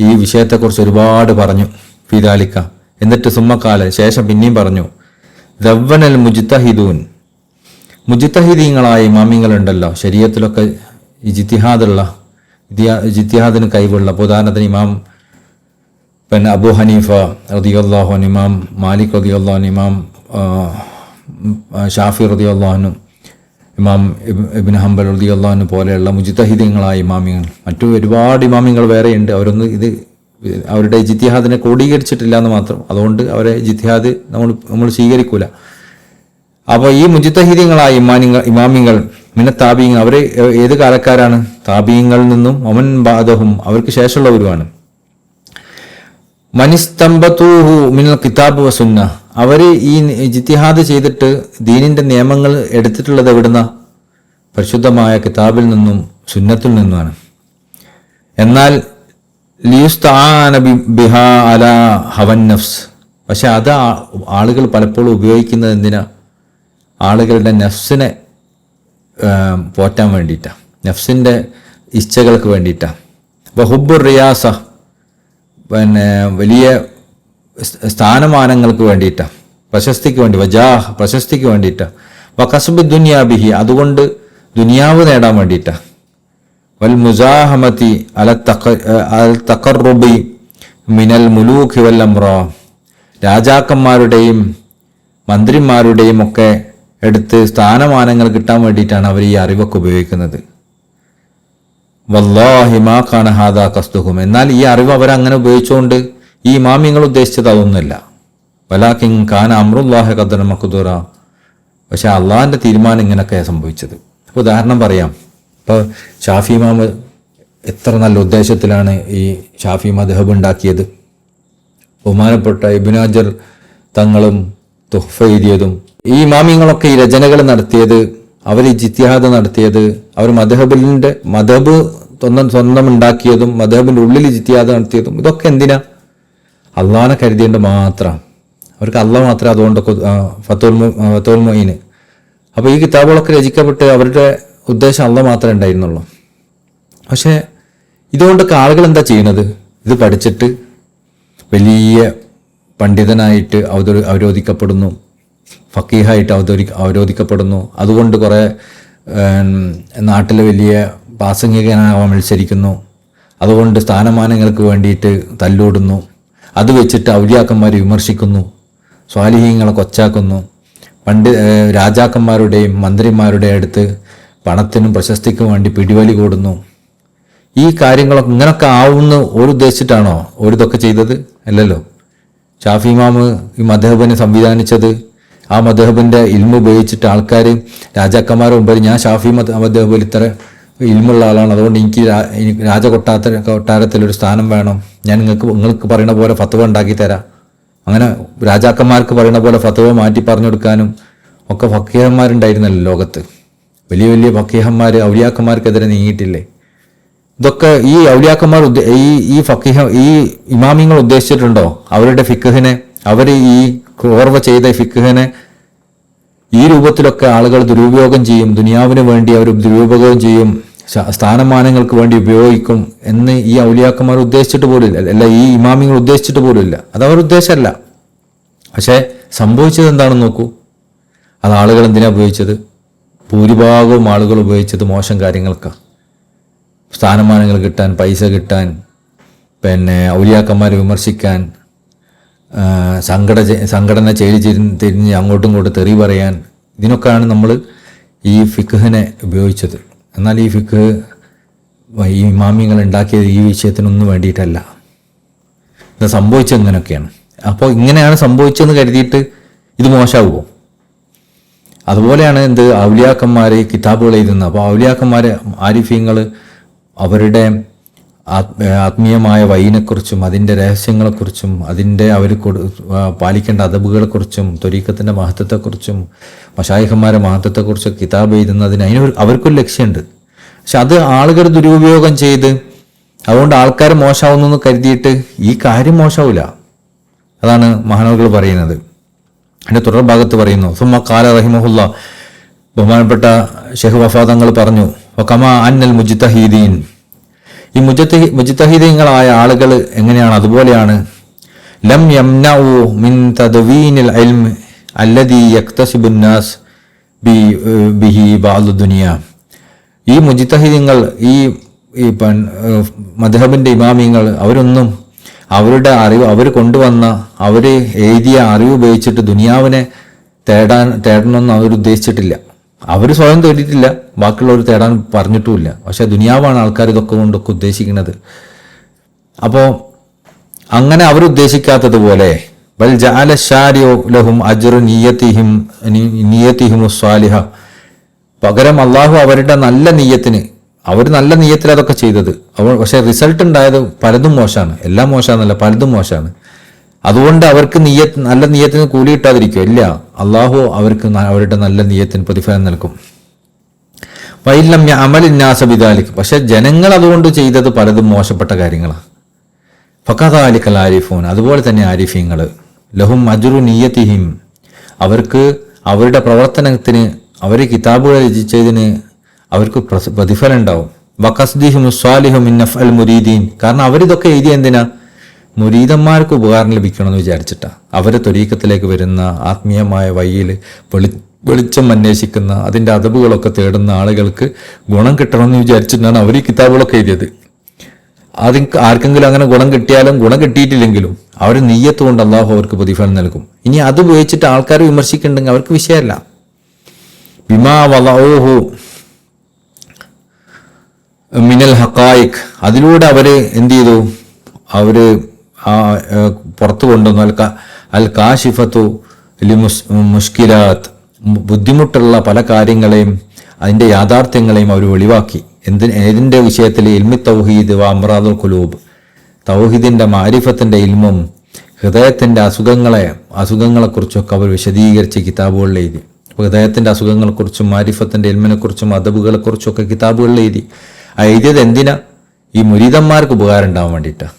ഈ വിഷയത്തെക്കുറിച്ച് ഒരുപാട് പറഞ്ഞു. ഫിദാലിക്ക, എന്നിട്ട് സുമ്മക്കാല ശേഷം പിന്നെയും പറഞ്ഞു. ദവ്വനൽ മുജ്തഹിദൂൻ, മുജ്തഹിദീങ്ങളായ ഇമാമിങ്ങളുണ്ടല്ലോ, ശരീഅത്തിലൊക്കെ ജിത്തിഹാദിന് കഴിവുള്ള. ഉദാഹരണത്തിന് ഇമാം പിന്നെ അബൂ ഹനീഫ റളിയല്ലാഹു അൻഹു, ഇമാം മാലിക് റളിയല്ലാഹു അൻഹു, ഇമാം ഷാഫി റളിയല്ലാഹു അൻഹു, ഇമാം ഇബ്നു ഹംബൽ റളിയല്ലാഹു അൻഹു പോലെയുള്ള മുജ്തഹിദീങ്ങളായ ഇമാമിങ്ങൾ. മറ്റു ഒരുപാട് ഇമാമിങ്ങൾ വേറെയുണ്ട്. അവരൊന്നും അവരുടെ ജിത്തിഹാദിനെ ക്രോഡീകരിച്ചിട്ടില്ല എന്ന് മാത്രം. അതുകൊണ്ട് അവരെ ജിത്തിഹാദ് നമ്മൾ സ്വീകരിക്കൂല. അപ്പോൾ ഈ മുജ്തഹിദീങ്ങളായ ഇമാമിങ്ങൾ മിന താബീങ്ങൾ, അവര് ഏത് കാലക്കാരാണ്? താബീങ്ങളിൽ നിന്നും ഒമൻ ബാദഹും, അവർക്ക് ശേഷമുള്ളവരുമാണ്. മനിസ്തംബതൂഹു മിനൽ കിതാബ് വ സുന്ന, അവര് ഈ ജിത്തിഹാദ് ചെയ്തിട്ട് ദീനിന്റെ നിയമങ്ങൾ എടുത്തിട്ടുള്ളത് എവിടുന്ന? പരിശുദ്ധമായ കിതാബിൽ നിന്നും സുന്നത്തിൽ നിന്നുമാണ്. എന്നാൽ ലിയുസ്തആന ബിഹാ അലാ ഹവൻ നഫ്സ്, പക്ഷെ അത് ആളുകൾ പലപ്പോഴും ഉപയോഗിക്കുന്നത് എന്തിനാ? ആളുകളുടെ നഫ്സിനെ പോറ്റാൻ വേണ്ടിയിട്ടാണ്, നഫ്സിന്റെ ഇച്ഛകൾക്ക് വേണ്ടിയിട്ടാണ്. വഹുബ്ബുർ റിയാസ, പിന്നെ വലിയ സ്ഥാനമാനങ്ങൾക്ക് വേണ്ടിയിട്ടാണ്, പ്രശസ്തിക്ക് വേണ്ടി, പ്രശസ്തിക്ക് വേണ്ടിയിട്ടാണ്. വകസ്ബി ദുനിയാബിഹി, അതുകൊണ്ട് ദുനിയാവ് നേടാൻ വേണ്ടിയിട്ടാണ്. വൽ മുസാഹമതി അൽ തഖർറുബി മിനൽ മുലൂഖി വൽ അംറാ, രാജാക്കന്മാരുടെയും മന്ത്രിമാരുടെയും ഒക്കെ എടുത്ത് സ്ഥാനമാനങ്ങൾ കിട്ടാൻ വേണ്ടിയിട്ടാണ് അവർ ഈ അറിവൊക്കെ ഉപയോഗിക്കുന്നത്. വല്ലാഹി മാ കാന ഹാദാ ഖസ്ദുഹും, എന്നാൽ ഈ അറിവ് അവരങ്ങനെ ഉപയോഗിച്ചുകൊണ്ട് ഈ ഇമാമിങ്ങൾ ഉദ്ദേശിച്ചത് അതൊന്നുമല്ല. വലാകിൻ കാന അംറുല്ലാഹി ഖദറൻ മഖ്ദൂറ, പക്ഷെ അള്ളാഹിന്റെ തീരുമാനം ഇങ്ങനെയൊക്കെ സംഭവിച്ചത്. ഉദാഹരണം പറയാം. ഇപ്പോൾ ഷാഫി ഇമാം എത്ര നല്ല ഉദ്ദേശത്തിലാണ് ഈ ഷാഫി മദ്ഹബ് ഉണ്ടാക്കിയത്. ബഹുമാനപ്പെട്ട ഇബ്നു ഹജർ തങ്ങളും തുഹ്ഫ എഴുതിയതും, ഈ ഇമാമിങ്ങളൊക്കെ ഈ രചനകൾ നടത്തിയത്, അവർ ഈ ജിത്തിഹാദ് നടത്തിയത്, അവർ മദ്ഹബ് സ്വന്തം ഉണ്ടാക്കിയതും മദ്ഹബിന്റെ ഉള്ളിൽ ജിത്തിഹാദ് നടത്തിയതും, ഇതൊക്കെ എന്തിനാ? അള്ളാഹിനെ കരുതിയേണ്ട മാത്രം. അവർക്ക് അള്ളാഹ് മാത്രം. അതുകൊണ്ടൊക്കെ ഫത്തുൽ മുഈൻ, അപ്പോൾ ഈ കിതാബുകളൊക്കെ രചിക്കപ്പെട്ട് അവരുടെ ഉദ്ദേശം അള്ളാഹ് മാത്രമേ ഉണ്ടായിരുന്നുള്ളൂ. പക്ഷെ ഇതുകൊണ്ടൊക്കെ ആളുകൾ എന്താ ചെയ്യുന്നത്? ഇത് പഠിച്ചിട്ട് വലിയ പണ്ഡിതനായിട്ട് അവരോധിക്കപ്പെടുന്നു, ഫക്കീഹായിട്ട് അവരോധിക്കപ്പെടുന്നു. അതുകൊണ്ട് കുറേ നാട്ടിലെ വലിയ പ്രാസംഗികനാവാൻ മത്സരിക്കുന്നു, അതുകൊണ്ട് സ്ഥാനമാനങ്ങൾക്ക് വേണ്ടിയിട്ട് തല്ലൂടുന്നു, അത് വെച്ചിട്ട് ഔലിയാക്കന്മാർ വിമർശിക്കുന്നു, സ്വാലിഹീങ്ങളെ കൊച്ചാക്കുന്നു, രാജാക്കന്മാരുടെയും മന്ത്രിമാരുടെയും അടുത്ത് പണത്തിനും പ്രശസ്തിക്കും വേണ്ടി പിടിവലി കൂടുന്നു. ഈ കാര്യങ്ങളൊക്കെ ഇങ്ങനൊക്കെ ആവുമെന്ന് ഉദ്ദേശിച്ചിട്ടാണോ ഇതൊക്കെ ചെയ്തത്? അല്ലല്ലോ. ഷാഫി ഇമാമ് ഈ മദ്ഹബിനെ സംവിധാനിച്ചത് ആ മദ്ഹബിൻ്റെ ഇൽമ ഉപയോഗിച്ചിട്ട് ആൾക്കാർ രാജാക്കന്മാരുടെ മുമ്പിൽ ഞാൻ ഷാഫി മദ്ഹബിൽ ഇത്ര ഇൽമുള്ള ആളാണ്, അതുകൊണ്ട് എനിക്ക് കൊട്ടാരത്തിലൊരു സ്ഥാനം വേണം, ഞാൻ നിങ്ങൾക്ക് പറയുന്ന പോലെ ഫത്വ ഉണ്ടാക്കി തരാം, അങ്ങനെ രാജാക്കന്മാർക്ക് പറയുന്ന പോലെ ഫത്വ മാറ്റി പറഞ്ഞു കൊടുക്കാനും ഒക്കെ ഫക്കീഹന്മാരുണ്ടായിരുന്നല്ലോ ലോകത്ത്. വലിയ വലിയ ഫക്കീഹന്മാർ ഔലിയാക്കന്മാർക്കെതിരെ നീങ്ങിയിട്ടില്ലേ? ഇതൊക്കെ ഈ ഔലിയാക്കന്മാർ ഈ ഇമാമിങ്ങൾ ഉദ്ദേശിച്ചിട്ടുണ്ടോ? അവരുടെ ഫിഖഹിനെ, അവർ ഈ ഓർവ ചെയ്ത ഫിഖഹിനെ ഈ രൂപത്തിലൊക്കെ ആളുകൾ ദുരുപയോഗം ചെയ്യും, ദുനിയാവിന് വേണ്ടി അവർ ദുരുപയോഗം ചെയ്യും, സ്ഥാനമാനങ്ങൾക്ക് വേണ്ടി ഉപയോഗിക്കും എന്ന് ഈ ഔലിയാക്കന്മാർ ഉദ്ദേശിച്ചിട്ട് പോലുമില്ല, അല്ല ഈ ഇമാമിങ്ങൾ ഉദ്ദേശിച്ചിട്ട് പോലുമില്ല. അതവർ ഉദ്ദേശമല്ല. പക്ഷേ സംഭവിച്ചത് എന്താണെന്ന് നോക്കൂ. അത് ആളുകൾ എന്തിനാണ് ഉപയോഗിച്ചത്? ഭൂരിഭാഗവും ആളുകൾ ഉപയോഗിച്ചത് മോശം കാര്യങ്ങൾക്കാണ്. സ്ഥാനമാനങ്ങൾ കിട്ടാൻ, പൈസ കിട്ടാൻ, ഔലിയാക്കന്മാരെ വിമർശിക്കാൻ, സംഘടന തിരിഞ്ഞ് അങ്ങോട്ടും ഇങ്ങോട്ടും തെറി പറയാൻ, ഇതിനൊക്കെയാണ് നമ്മൾ ഈ ഫിഖഹിനെ ഉപയോഗിച്ചത്. എന്നാൽ ഈ ഫിഖ് ഈ ഇമാമിങ്ങൾ ഉണ്ടാക്കിയത് ഈ വിഷയത്തിനൊന്നും വേണ്ടിയിട്ടല്ല. ഇത് സംഭവിച്ചത് ഇങ്ങനെയൊക്കെയാണ്. അപ്പോൾ ഇങ്ങനെയാണ് സംഭവിച്ചതെന്ന് കരുതിയിട്ട് ഇത് മോശമാവുമോ? അതുപോലെയാണ് ഔലിയാക്കന്മാർ കിതാബുകൾ എഴുതുന്നത്. അപ്പോൾ ഔലിയാക്കന്മാർ ആരിഫീങ്ങൾ അവരുടെ ആത്മീയമായ വഴിനെക്കുറിച്ചും അതിൻ്റെ രഹസ്യങ്ങളെക്കുറിച്ചും അതിൻ്റെ അവർ പാലിക്കേണ്ട അദബുകളെക്കുറിച്ചും ത്വരീഖത്തിൻ്റെ മഹത്വത്തെക്കുറിച്ചും മശായിഖന്മാരുടെ മഹത്വത്തെക്കുറിച്ചും കിതാബ് എഴുതുന്നതിന് അതിനൊരു ലക്ഷ്യമുണ്ട്. പക്ഷെ അത് ആളുകൾ ദുരുപയോഗം ചെയ്ത് അതുകൊണ്ട് ആൾക്കാർ മോശമാവുന്നു കരുതിയിട്ട് ഈ കാര്യം മോശമാവില്ല. അതാണ് മഹാനവറുകൾ പറയുന്നത്. അതിൻ്റെ തുടർ ഭാഗത്ത് പറയുന്നു, സുമ്മ ഖാല റഹിമഹുല്ല, ബഹുമാനപ്പെട്ട ഷെയ്ഖ് വഫാദങ്ങൾ പറഞ്ഞു, വകമാ അന്നൽ മുജ്തഹീദീൻ, ഈ മുജ്തഹീദീങ്ങളായ ആളുകൾ എങ്ങനെയാണ്? അതുപോലെയാണ്. ലം യംനഉ മിൻ തദ്വീനിൽ ഇൽം അല്ലദീ യക്തസിബുൻ നാസ് ബിഹി ബഅദു ദുനിയ. ഈ മുജ്തഹീദീങ്ങൾ, ഈ മദ്ഹബിൻ്റെ ഇമാമിങ്ങൾ, അവരൊന്നും അവരുടെ അറിവ്, അവർ കൊണ്ടുവന്ന, അവർ എഴുതിയ അറിവ് ഉപയോഗിച്ചിട്ട് ദുനിയാവിനെ തേടണമെന്ന് അവരുദ്ദേശിച്ചിട്ടില്ല. അവർ സ്വയം തേടിയിട്ടില്ല, ബാക്കിയുള്ളവർ തേടാൻ പറഞ്ഞിട്ടുമില്ല. പക്ഷെ ദുനിയാവാണ് ആൾക്കാർ ഇതൊക്കെ കൊണ്ടൊക്കെ ഉദ്ദേശിക്കുന്നത്. അപ്പോൾ അങ്ങനെ അവരുദ്ദേശിക്കാത്തതുപോലെ ബൽ ജഅല ശാരിഉ ലഹും അജ്റു നിയ്യതിഹിം സ്വാലിഹ, പകരം അള്ളാഹു അവരുടെ നല്ല നിയ്യത്തിന്, അവർ നല്ല നിയ്യത്തിൽ അതൊക്കെ ചെയ്തത്, പക്ഷെ റിസൾട്ട് ഉണ്ടായത് പലതും മോശമാണ്. എല്ലാം മോശമാണെന്നല്ല, പലതും മോശമാണ്. അതുകൊണ്ട് അവർക്ക് നല്ല നിയ്യത്തിന് കൂലി കിട്ടാതിരിക്കുക ഇല്ല, അള്ളാഹു അവർക്ക് അവരുടെ നല്ല നിയ്യത്തിന് പ്രതിഫലം നൽകും. വൈലം അമലിന്നാസ ബിദാലിക്, പക്ഷെ ജനങ്ങൾ അതുകൊണ്ട് ചെയ്തത് പലതും മോശപ്പെട്ട കാര്യങ്ങളാണ്. ഫഖദാലിക്കൽ ആരിഫൂൻ, അതുപോലെ തന്നെ ആരിഫീങ്ങൾ, ലഹും അജ്റു നിയ്യതിഹിം, അവർക്ക് അവരുടെ പ്രവർത്തനത്തിന്, അവർ കിതാബുകൾ രചിച്ചതിന് അവർക്ക് പ്രതിഫലം ഉണ്ടാവും. വഖസ്ദിഹിം സ്വാലിഹു മിൻ നഫ്അൽ മുരീദീൻ, കാരണം അവരിതൊക്കെ എഴുതിയ എന്തിനാ? മുരീദന്മാർക്ക് ഉപകാരം ലഭിക്കണമെന്ന് വിചാരിച്ചിട്ടാണ്. അവരെ ത്വരീഖത്തിലേക്ക് വരുന്ന, ആത്മീയമായ വഴിയിൽ വെളിച്ചം അന്വേഷിക്കുന്ന, അതിൻ്റെ അദബുകളൊക്കെ തേടുന്ന ആളുകൾക്ക് ഗുണം കിട്ടണമെന്ന് വിചാരിച്ചിട്ടാണ് അവർ ഈ കിതാബുകളൊക്കെ എഴുതിയത്. ആർക്കെങ്കിലും അങ്ങനെ ഗുണം കിട്ടിയാലും ഗുണം കിട്ടിയിട്ടില്ലെങ്കിലും അവർ നിയ്യത്ത് കൊണ്ട് അള്ളാഹു അവർക്ക് പ്രതിഫലം നൽകും. ഇനി അത് ഉപയോഗിച്ചിട്ട് ആൾക്കാർ വിമർശിക്കുന്നുണ്ടെങ്കിൽ അവർക്ക് വിഷയമല്ല. ബിമാ വളഊഹു മിനൽ ഹഖായിഖ്, അതിലൂടെ അവർ എന്ത് ചെയ്തു? അവർ പുറത്തു കൊണ്ടുവന്നു അൽ കാശിഫത്തു മുഷ്കിലാത്ത്, ബുദ്ധിമുട്ടുള്ള പല കാര്യങ്ങളെയും അതിൻ്റെ യാഥാർത്ഥ്യങ്ങളെയും അവർ വെളിവാക്കി. ഏതിൻ്റെ വിഷയത്തിൽ? ഇൽമി തൗഹീദ് വ അമ്രാദുൽ ഖുലൂബ്, തൗഹീദിൻ്റെ മാരിഫത്തിൻ്റെ ഇൽമും ഹൃദയത്തിൻ്റെ അസുഖങ്ങളെക്കുറിച്ചൊക്കെ അവർ വിശദീകരിച്ച് കിതാബുകളിൽ എഴുതി. അപ്പോൾ ഹൃദയത്തിൻ്റെ അസുഖങ്ങളെക്കുറിച്ചും മാരിഫത്തിൻ്റെ ഇൽമിനെക്കുറിച്ചും അദബുകളെക്കുറിച്ചൊക്കെ കിതാബുകളിൽ എഴുതി. എഴുതിയത് എന്തിനാ? ഈ മുരീദന്മാർക്ക് ഉപകാരം ഉണ്ടാവാൻ വേണ്ടിയിട്ടാണ്.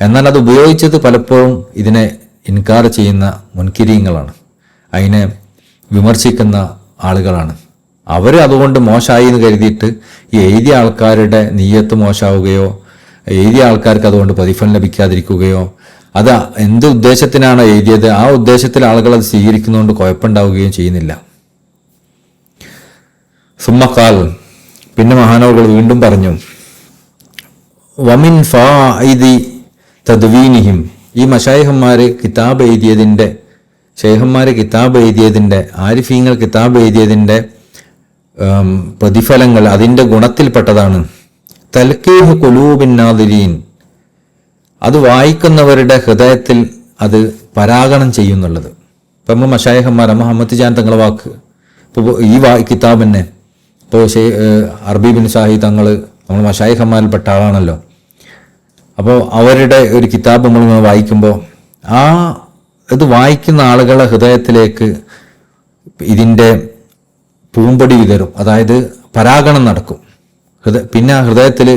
എന്നാൽ അത് ഉപയോഗിച്ചത് പലപ്പോഴും ഇതിനെ ഇൻകാർ ചെയ്യുന്ന മുൻകിരീങ്ങളാണ്, അതിനെ വിമർശിക്കുന്ന ആളുകളാണ്. അവർ അതുകൊണ്ട് മോശമായി എന്ന് കരുതിയിട്ട് ഈ എഴുതിയ ആൾക്കാരുടെ നിയ്യത്ത് മോശമാവുകയോ എഴുതിയ ആൾക്കാർക്ക് അതുകൊണ്ട് പ്രതിഫലം ലഭിക്കാതിരിക്കുകയോ, അത് എന്ത് ഉദ്ദേശത്തിനാണോ എഴുതിയത് ആ ഉദ്ദേശത്തിൽ ആളുകൾ അത് സ്വീകരിക്കുന്നതുകൊണ്ട് കുഴപ്പമുണ്ടാവുകയും ചെയ്യുന്നില്ല. സുമ്മക്കാൽ, പിന്നെ മഹാനവറുകൾ വീണ്ടും പറഞ്ഞു, വമിൻ ഫാഇദി തദ്വീനിഹിം, ഈ മശായിഹന്മാര് കിതാബ് എഴുതിയതിൻ്റെ, ഷെയ്ഖന്മാര് കിതാബ് എഴുതിയതിൻ്റെ, ആരിഫീങ്ങൾ കിതാബ് എഴുതിയതിൻ്റെ പ്രതിഫലങ്ങൾ, അതിൻ്റെ ഗുണത്തിൽപ്പെട്ടതാണ് തൽക്കീഹ് ഖുലൂബിൻ നാദിരീൻ, അത് വായിക്കുന്നവരുടെ ഹൃദയത്തിൽ അത് പരാഗണം ചെയ്യുന്നുള്ളത്. ഇപ്പം നമ്മൾ മശായിഹന്മാർ, മുഹമ്മദ് ജാൻ തങ്ങളെ വാക്ക്, ഇപ്പോൾ ഈ കിതാബ് തന്നെ, ഇപ്പോൾ അറബി ബിൻ സാഹി തങ്ങൾ നമ്മൾ മശായിഹന്മാരിൽപ്പെട്ട ആളാണല്ലോ. അപ്പോൾ അവരുടെ ഒരു കിതാബ് നമ്മൾ വായിക്കുമ്പോൾ ഇത് വായിക്കുന്ന ആളുകളുടെ ഹൃദയത്തിലേക്ക് ഇതിൻ്റെ പൂമ്പൊടി വിതരും, അതായത് പരാഗണം നടക്കും. പിന്നെ ആ ഹൃദയത്തിൽ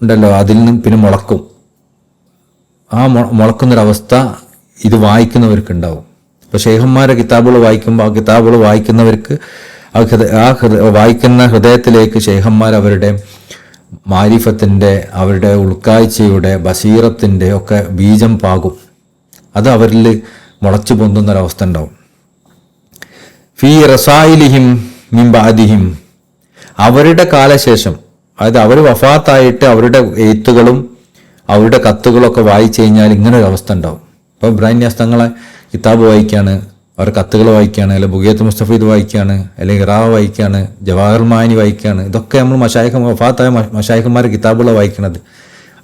ഉണ്ടല്ലോ, അതിൽ നിന്ന് പിന്നെ മുളക്കും. ആ മുളക്കുന്നൊരവസ്ഥ ഇത് വായിക്കുന്നവർക്ക് ഉണ്ടാവും. ഇപ്പോൾ ഷെയ്ഖന്മാരെ കിതാബുകൾ വായിക്കുമ്പോൾ ആ കിതാബുകൾ വായിക്കുന്നവർക്ക് വായിക്കുന്ന ഹൃദയത്തിലേക്ക് ഷെയ്ഖന്മാർ അവരുടെ മാരിഫത്തിൻ്റെ, അവരുടെ ഉൾക്കാഴ്ചയുടെ, ബസീറത്തിൻ്റെ ഒക്കെ ബീജം പാകും. അത് അവരിൽ മുളച്ചു പൊന്തുന്നൊരവസ്ഥ ഉണ്ടാവും. ഫീ റസായിലിഹിം മിൻ ബഅദിഹിം, അവരുടെ കാലശേഷം, അതായത് അവർ വഫാത്തായിട്ട് അവരുടെ എഴുത്തുകളും അവരുടെ കത്തുകളൊക്കെ വായിച്ചു കഴിഞ്ഞാൽ ഇങ്ങനെ ഒരു അവസ്ഥ ഉണ്ടാവും. ഇപ്പോൾ ഇബ്രാഹിം നിയാസ് തങ്ങളെ കിതാബ് വായിക്കുകയാണ്, അവർ കത്തുകൾ വായിക്കുകയാണ്, അല്ലെങ്കിൽ ബുഗിയത്ത് മുസ്തഫീദ് വായിക്കുകയാണ്, അല്ലെങ്കിൽ ഇറാ വായിക്കുകയാണ്, ജവാഹർ മാനി വായിക്കുകയാണ്. ഇതൊക്കെ നമ്മൾ വഫാത്തായ മശായിഖന്മാരെ കിതാബുകളെ വായിക്കുന്നത്.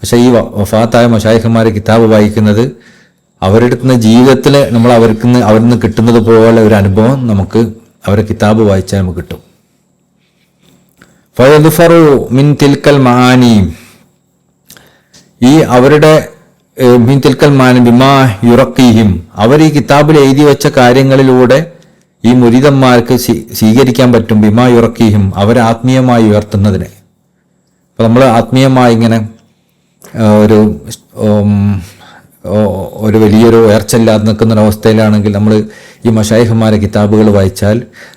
പക്ഷേ ഈ വഫാത്തായ മശായിഖന്മാരെ കിതാബ് വായിക്കുന്നത് അവരുടെ ജീവിതത്തിൽ നമ്മൾ അവരിൽ നിന്ന് കിട്ടുന്നത് പോലെ ഒരു അനുഭവം നമുക്ക് അവരെ കിതാബ് വായിച്ചാൽ നമുക്ക് കിട്ടും. ഫയദ്ഫറു മിൻ തിൽക്കൽ മആനി, ഈ അവരുടെ മിൻ തിൽക്കൽ മആനി ബിമാ യുറഖീഹിം, അവർ ഈ കിതാബിൽ എഴുതി വെച്ച കാര്യങ്ങളിലൂടെ ഈ മുരീദന്മാർക്ക് സ്വീകരിക്കാൻ പറ്റും. ബിമാ യുറഖീഹിം, അവരെ ആത്മീയമായി ഉയർത്തുന്നതിന്. അപ്പോൾ നമ്മൾ ആത്മീയമായി ഇങ്ങനെ ഒരു വലിയൊരു ഉയർച്ചയില്ലാതെ നിൽക്കുന്നൊരവസ്ഥയിലാണെങ്കിൽ നമ്മൾ ഈ മശായിഖന്മാരെ കിതാബുകൾ വായിച്ചാൽ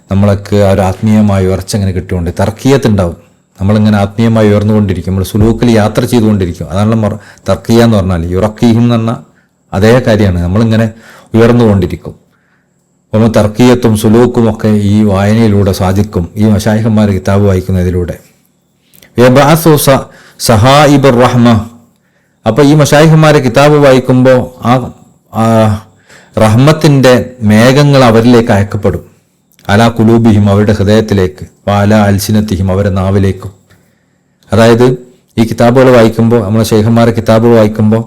നമ്മൾക്ക് ആ ഒരു ആത്മീയമായ ഉയർച്ച ഇങ്ങനെ കിട്ടുകൊണ്ട് തർക്കീയത്തുണ്ടാവും. നമ്മളിങ്ങനെ ആത്മീയമായി ഉയർന്നുകൊണ്ടിരിക്കും, നമ്മൾ സുലൂക്കിൽ യാത്ര ചെയ്തുകൊണ്ടിരിക്കും. അതാണ് തർക്കീയ എന്ന് പറഞ്ഞാൽ. യുറക്കീഹിം എന്ന് പറഞ്ഞാൽ അതേ കാര്യമാണ്, നമ്മളിങ്ങനെ ഉയർന്നുകൊണ്ടിരിക്കും. നമ്മൾ തർക്കീയത്തും സുലൂക്കും ഒക്കെ ഈ വായനയിലൂടെ സാധിക്കും, ഈ മശായിഖന്മാരെ കിതാബ് വായിക്കുന്നതിലൂടെ. സഹായിബുർ റഹ്മ, അപ്പോൾ ഈ മശായിഖന്മാരെ കിതാബ് വായിക്കുമ്പോൾ ആ റഹ്മത്തിൻ്റെ മേഘങ്ങൾ അവരിലേക്ക് അയക്കപ്പെടും. അലാ കുലൂബിഹിം, അവരുടെ ഹൃദയത്തിലേക്ക്, വാല അൽസിനത്തിഹിം, അവരുടെ നാവിലേക്കും. അതായത് ഈ കിതാബുകൾ വായിക്കുമ്പോൾ, നമ്മൾ ഷെയ്ഖന്മാരെ കിതാബുകൾ വായിക്കുമ്പോൾ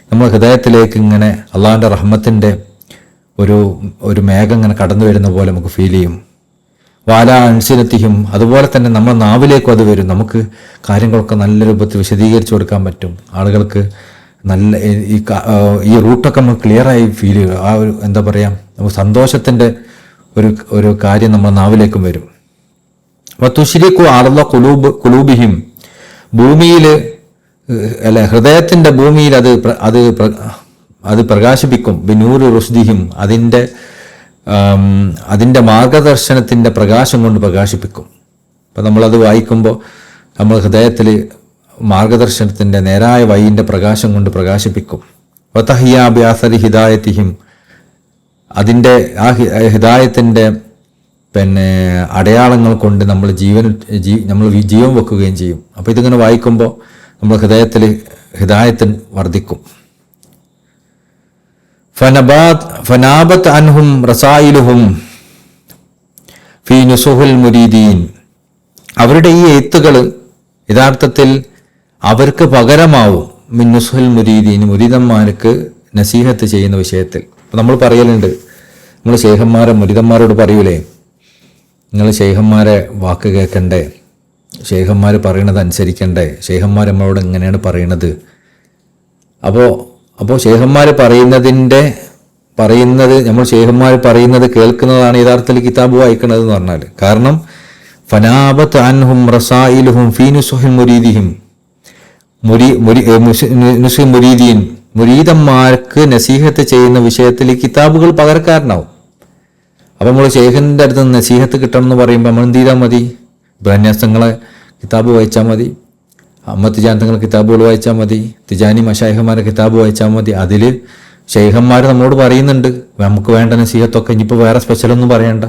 നമ്മൾ ഹൃദയത്തിലേക്ക് ഇങ്ങനെ അള്ളാഹിൻ്റെ റഹ്മത്തിൻ്റെ ഒരു മേഘം ഇങ്ങനെ കടന്നു വരുന്ന പോലെ നമുക്ക് ഫീൽ ചെയ്യും. വാല അൻസിനത്തിഹിം, അതുപോലെ തന്നെ നമ്മുടെ നാവിലേക്കും അത് വരും. നമുക്ക് കാര്യങ്ങളൊക്കെ നല്ല രൂപത്തിൽ വിശദീകരിച്ചു കൊടുക്കാൻ പറ്റും ആളുകൾക്ക്. നല്ല ഈ റൂട്ടൊക്കെ നമുക്ക് ക്ലിയറായി ഫീൽ ചെയ്യും. ആ ഒരു എന്താ പറയുക, നമുക്ക് സന്തോഷത്തിൻ്റെ ഒരു കാര്യം നമ്മുടെ നാവിലേക്കും വരും. തുശ്രിക്കു അർള കുലൂബിഹിം, ഭൂമിയിൽ അല്ല ഹൃദയത്തിൻ്റെ ഭൂമിയിൽ അത് പ്രകാശിപ്പിക്കും. ബിനൂറ് റുസ്ദിഹിം, അതിൻ്റെ മാർഗദർശനത്തിൻ്റെ പ്രകാശം കൊണ്ട് പ്രകാശിപ്പിക്കും. അപ്പം നമ്മളത് വായിക്കുമ്പോൾ നമ്മൾ ഹൃദയത്തിൽ മാർഗദർശനത്തിൻ്റെ നേരായ വഴിൻ്റെ പ്രകാശം കൊണ്ട് പ്രകാശിപ്പിക്കും. വതഹിയാ ബിഅസരി ഹിദായത്തിഹിം, അതിൻ്റെ ആ ഹിദായത്തിൻ്റെ അടയാളങ്ങൾ കൊണ്ട് നമ്മൾ ജീവൻ വെക്കുകയും ചെയ്യും. അപ്പോൾ ഇതിങ്ങനെ വായിക്കുമ്പോൾ നമ്മൾ ഹൃദയത്തിൽ ഹിദായത്ത് വർദ്ധിക്കും. ഫനാബത്ത് അൻഹും റസായിലുഹും ഫീ നുസുഹുൽ മുരീദീൻ, അവരുടെ ഈ എഴുത്തുകൾ യഥാർത്ഥത്തിൽ അവർക്ക് പകരമാവും. മിൻ നുസുഹുൽ മുരീദീൻ, മുരീദന്മാർക്ക് നസീഹത്ത് ചെയ്യുന്ന വിഷയത്തിൽ. അപ്പം നമ്മൾ പറയലുണ്ട്, നമ്മൾ ശൈഖന്മാരെ മുരീദന്മാരോട് പറയൂലേ, നിങ്ങൾ ശൈഖന്മാരെ വാക്ക് കേൾക്കണ്ടേ, ശൈഖന്മാർ പറയണത് അനുസരിക്കണ്ടേ, ശൈഖന്മാർ നമ്മളോട് എങ്ങനെയാണ് പറയണത്. അപ്പോൾ ശൈഖന്മാർ പറയുന്നത് നമ്മൾ ശൈഖന്മാർ പറയുന്നത് കേൾക്കുന്നതാണ് യഥാർത്ഥത്തിൽ കിതാബ് വായിക്കുന്നത് എന്ന് പറഞ്ഞാൽ. കാരണം ഫനാബത്ത് അൻഹും റസായിലുഹും ഫീ നുസുഹിൽ മുരീദിഹിം, മുരീദീൻ, മുരീദന്മാർക്ക് നസീഹത്ത് ചെയ്യുന്ന വിഷയത്തിൽ ഈ കിതാബുകൾ പകരക്കാരനാവും. അപ്പം നമ്മൾ ശൈഖിൻ്റെ അടുത്ത് നിന്ന് നസീഹത്ത് കിട്ടണം എന്ന് പറയുമ്പോൾ നമ്മൾ എന്ത് ചെയ്താൽ മതി? ബ്രഹ്മന്യാസങ്ങളെ കിതാബ് വായിച്ചാൽ മതി, അഹമ്മദ് തിജാൻ തങ്ങൾ കിതാബുകൾ വായിച്ചാൽ മതി, തിജാനി മശായിഖന്മാരെ കിതാബ് വായിച്ചാൽ മതി. അതിൽ ശൈഖന്മാർ നമ്മളോട് പറയുന്നുണ്ട് നമുക്ക് വേണ്ട നസീഹത്തൊക്കെ, ഇനിയിപ്പോൾ വേറെ സ്പെഷ്യലൊന്നും പറയണ്ട.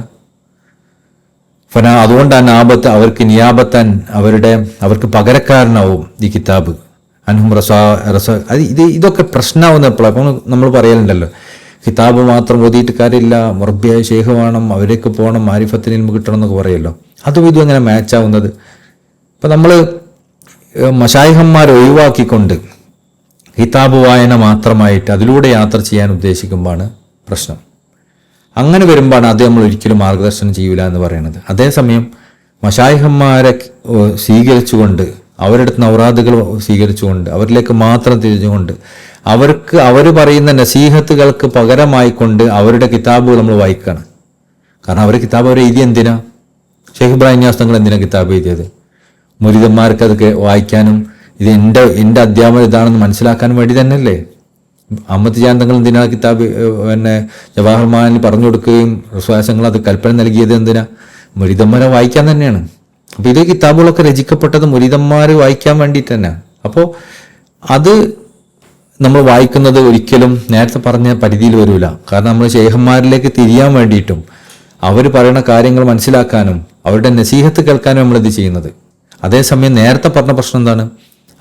അതുകൊണ്ടാണ് ആപത്ത് അവർക്ക് നിയാബത്താൻ അവർക്ക് പകരക്കാരനാവും ഈ കിതാബ്. അൻഹും ഇതൊക്കെ പ്രശ്നമാവുന്ന എപ്പോഴാണ്? അപ്പം നമ്മൾ പറയലുണ്ടല്ലോ, കിതാബ് മാത്രം ഓതിയിട്ട് കാര്യമില്ല, മുറബിയായ ശേഖ് വേണം, അവരേക്ക് പോകണം, മാരിഫത്തിന് ഇൽമ് കിട്ടണം എന്നൊക്കെ പറയുമല്ലോ. അതും ഇതും എങ്ങനെ മാച്ചാവുന്നത്? ഇപ്പം നമ്മൾ മശായിഹന്മാരെ ഒഴിവാക്കിക്കൊണ്ട് കിതാബ് വായന മാത്രമായിട്ട് അതിലൂടെ യാത്ര ചെയ്യാൻ ഉദ്ദേശിക്കുമ്പോഴാണ് പ്രശ്നം. അങ്ങനെ വരുമ്പോഴാണ് അത് നമ്മൾ ഒരിക്കലും മാർഗദർശനം ചെയ്യൂല എന്ന് പറയുന്നത്. അതേസമയം മശായിഹന്മാരെ സ്വീകരിച്ചുകൊണ്ട്, അവരുടെ അടുത്ത് ഔറാദുകൾ സ്വീകരിച്ചുകൊണ്ട്, അവരിലേക്ക് മാത്രം തിരിഞ്ഞുകൊണ്ട്, അവർ പറയുന്ന നസീഹത്തുകൾക്ക് പകരമായിക്കൊണ്ട് അവരുടെ കിതാബുകൾ നമ്മൾ വായിക്കണം. കാരണം അവരുടെ കിതാബ് അവർ എഴുതിയ എന്തിനാ? ഷെയ്ഖ് ഇബ്രാഹിം നിയാസ് തങ്ങൾ എന്തിനാ കിതാബ് എഴുതിയത്? മുരീദന്മാർക്ക് അത് വായിക്കാനും ഇത് എൻ്റെ അധ്യാപനം ഇതാണെന്ന് മനസ്സിലാക്കാനും വേണ്ടി തന്നെയല്ലേ. അഹമ്മദ് ഖാൻ തങ്ങൾ എന്തിനാ കിതാബ് ജവാഹർ മാനിൽ പറഞ്ഞു കൊടുക്കുകയും വിശ്വാസങ്ങൾ അത് കൽപ്പന നൽകിയത് എന്തിനാ? മുരീദന്മാരെ വായിക്കാൻ തന്നെയാണ്. അപ്പോൾ ഇതേ കിതാബുകളൊക്കെ രചിക്കപ്പെട്ടത് മുരീദന്മാർ വായിക്കാൻ വേണ്ടിയിട്ട് തന്നെ. അപ്പോൾ അത് നമ്മൾ വായിക്കുന്നത് ഒരിക്കലും നേരത്തെ പറഞ്ഞ പരിധിയിൽ വരില്ല. കാരണം നമ്മൾ ശേഖന്മാരിലേക്ക് തിരിയാൻ വേണ്ടിയിട്ടും അവർ പറയുന്ന കാര്യങ്ങൾ മനസ്സിലാക്കാനും അവരുടെ നസീഹത്ത് കേൾക്കാനും നമ്മളിത് ചെയ്യുന്നത്. അതേസമയം നേരത്തെ പറഞ്ഞ പ്രശ്നം എന്താണ്?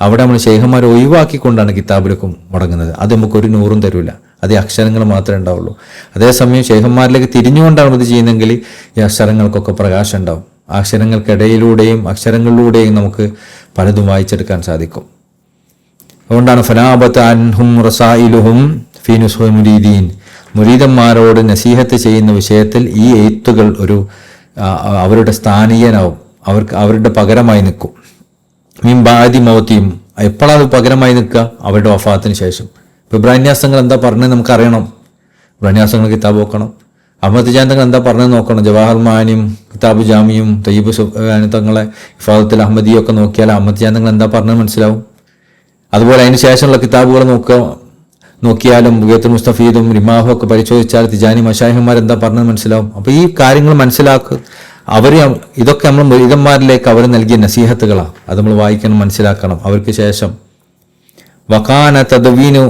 അവിടെ നമ്മൾ ശേഖന്മാരെ ഒഴിവാക്കിക്കൊണ്ടാണ് കിതാബിലേക്കും മുടങ്ങുന്നത്. അത് നമുക്കൊരു നൂറും തരില്ല, അത് അക്ഷരങ്ങൾ മാത്രമേ ഉണ്ടാവുള്ളൂ. അതേസമയം ശേഖന്മാരിലേക്ക് തിരിഞ്ഞുകൊണ്ടാണ് ഇത് ചെയ്യുന്നതെങ്കിൽ ഈ അക്ഷരങ്ങൾക്കൊക്കെ പ്രകാശം ഉണ്ടാവും. ആ അക്ഷരങ്ങൾക്കിടയിലൂടെയും അക്ഷരങ്ങളിലൂടെയും നമുക്ക് പലതും വായിച്ചെടുക്കാൻ സാധിക്കും. അതുകൊണ്ടാണ് ഫനാബത്ത് അൻഹും റസായിലുഹും ഫീ നുസ്ഹി മുരീദീൻ, മുരീദന്മാരോട് നസീഹത്ത് ചെയ്യുന്ന വിഷയത്തിൽ ഈ എഴുത്തുകൾ അവരുടെ സ്ഥാനീയനാവും, അവരുടെ പകരമായി നിൽക്കും. മീൻ ബാദി മൗത്തിയും, എപ്പോഴാണ് പകരമായി നിൽക്കുക? അവരുടെ വഫാത്തിന് ശേഷം. ഇപ്പോൾ ഇബ്രാഹിം നിയാസ് തങ്ങൾ എന്താ പറഞ്ഞത് നമുക്കറിയണം. ഇബ്രാഹിം നിയാസ് തങ്ങൾ കിതാബ് നോക്കണം. അഹമ്മദ് ഖാൻ തങ്ങൾ എന്താ പറഞ്ഞത് നോക്കണം. ജവാഹർ മാനിയും കിതാബ് ജാമിയും തയ്യിബ് തങ്ങളെ ഇഫാദത്തുൽ അഹമ്മദിയും ഒക്കെ നോക്കിയാൽ അഹമ്മദ് ഖാൻ തങ്ങൾ എന്താ പറഞ്ഞത് മനസ്സിലാവും. അതുപോലെ അതിന് ശേഷമുള്ള കിതാബുകൾ നോക്കിയാലും ബുഗൈത്തുൽ മുസ്തഫീദും റിമാഹും ഒക്കെ പരിശോധിച്ചാൽ തിജാനി മശായിഹന്മാർ എന്താ പറഞ്ഞത് മനസ്സിലാവും. അപ്പോൾ ഈ കാര്യങ്ങൾ ഇതൊക്കെ നമ്മൾ മുരീദന്മാരിലേക്ക് അവർ നൽകിയ നസീഹത്തുകളാണ്. അത് നമ്മൾ വായിക്കണം, മനസ്സിലാക്കണം. അവർക്ക് ശേഷം വകാന തദ്വീനു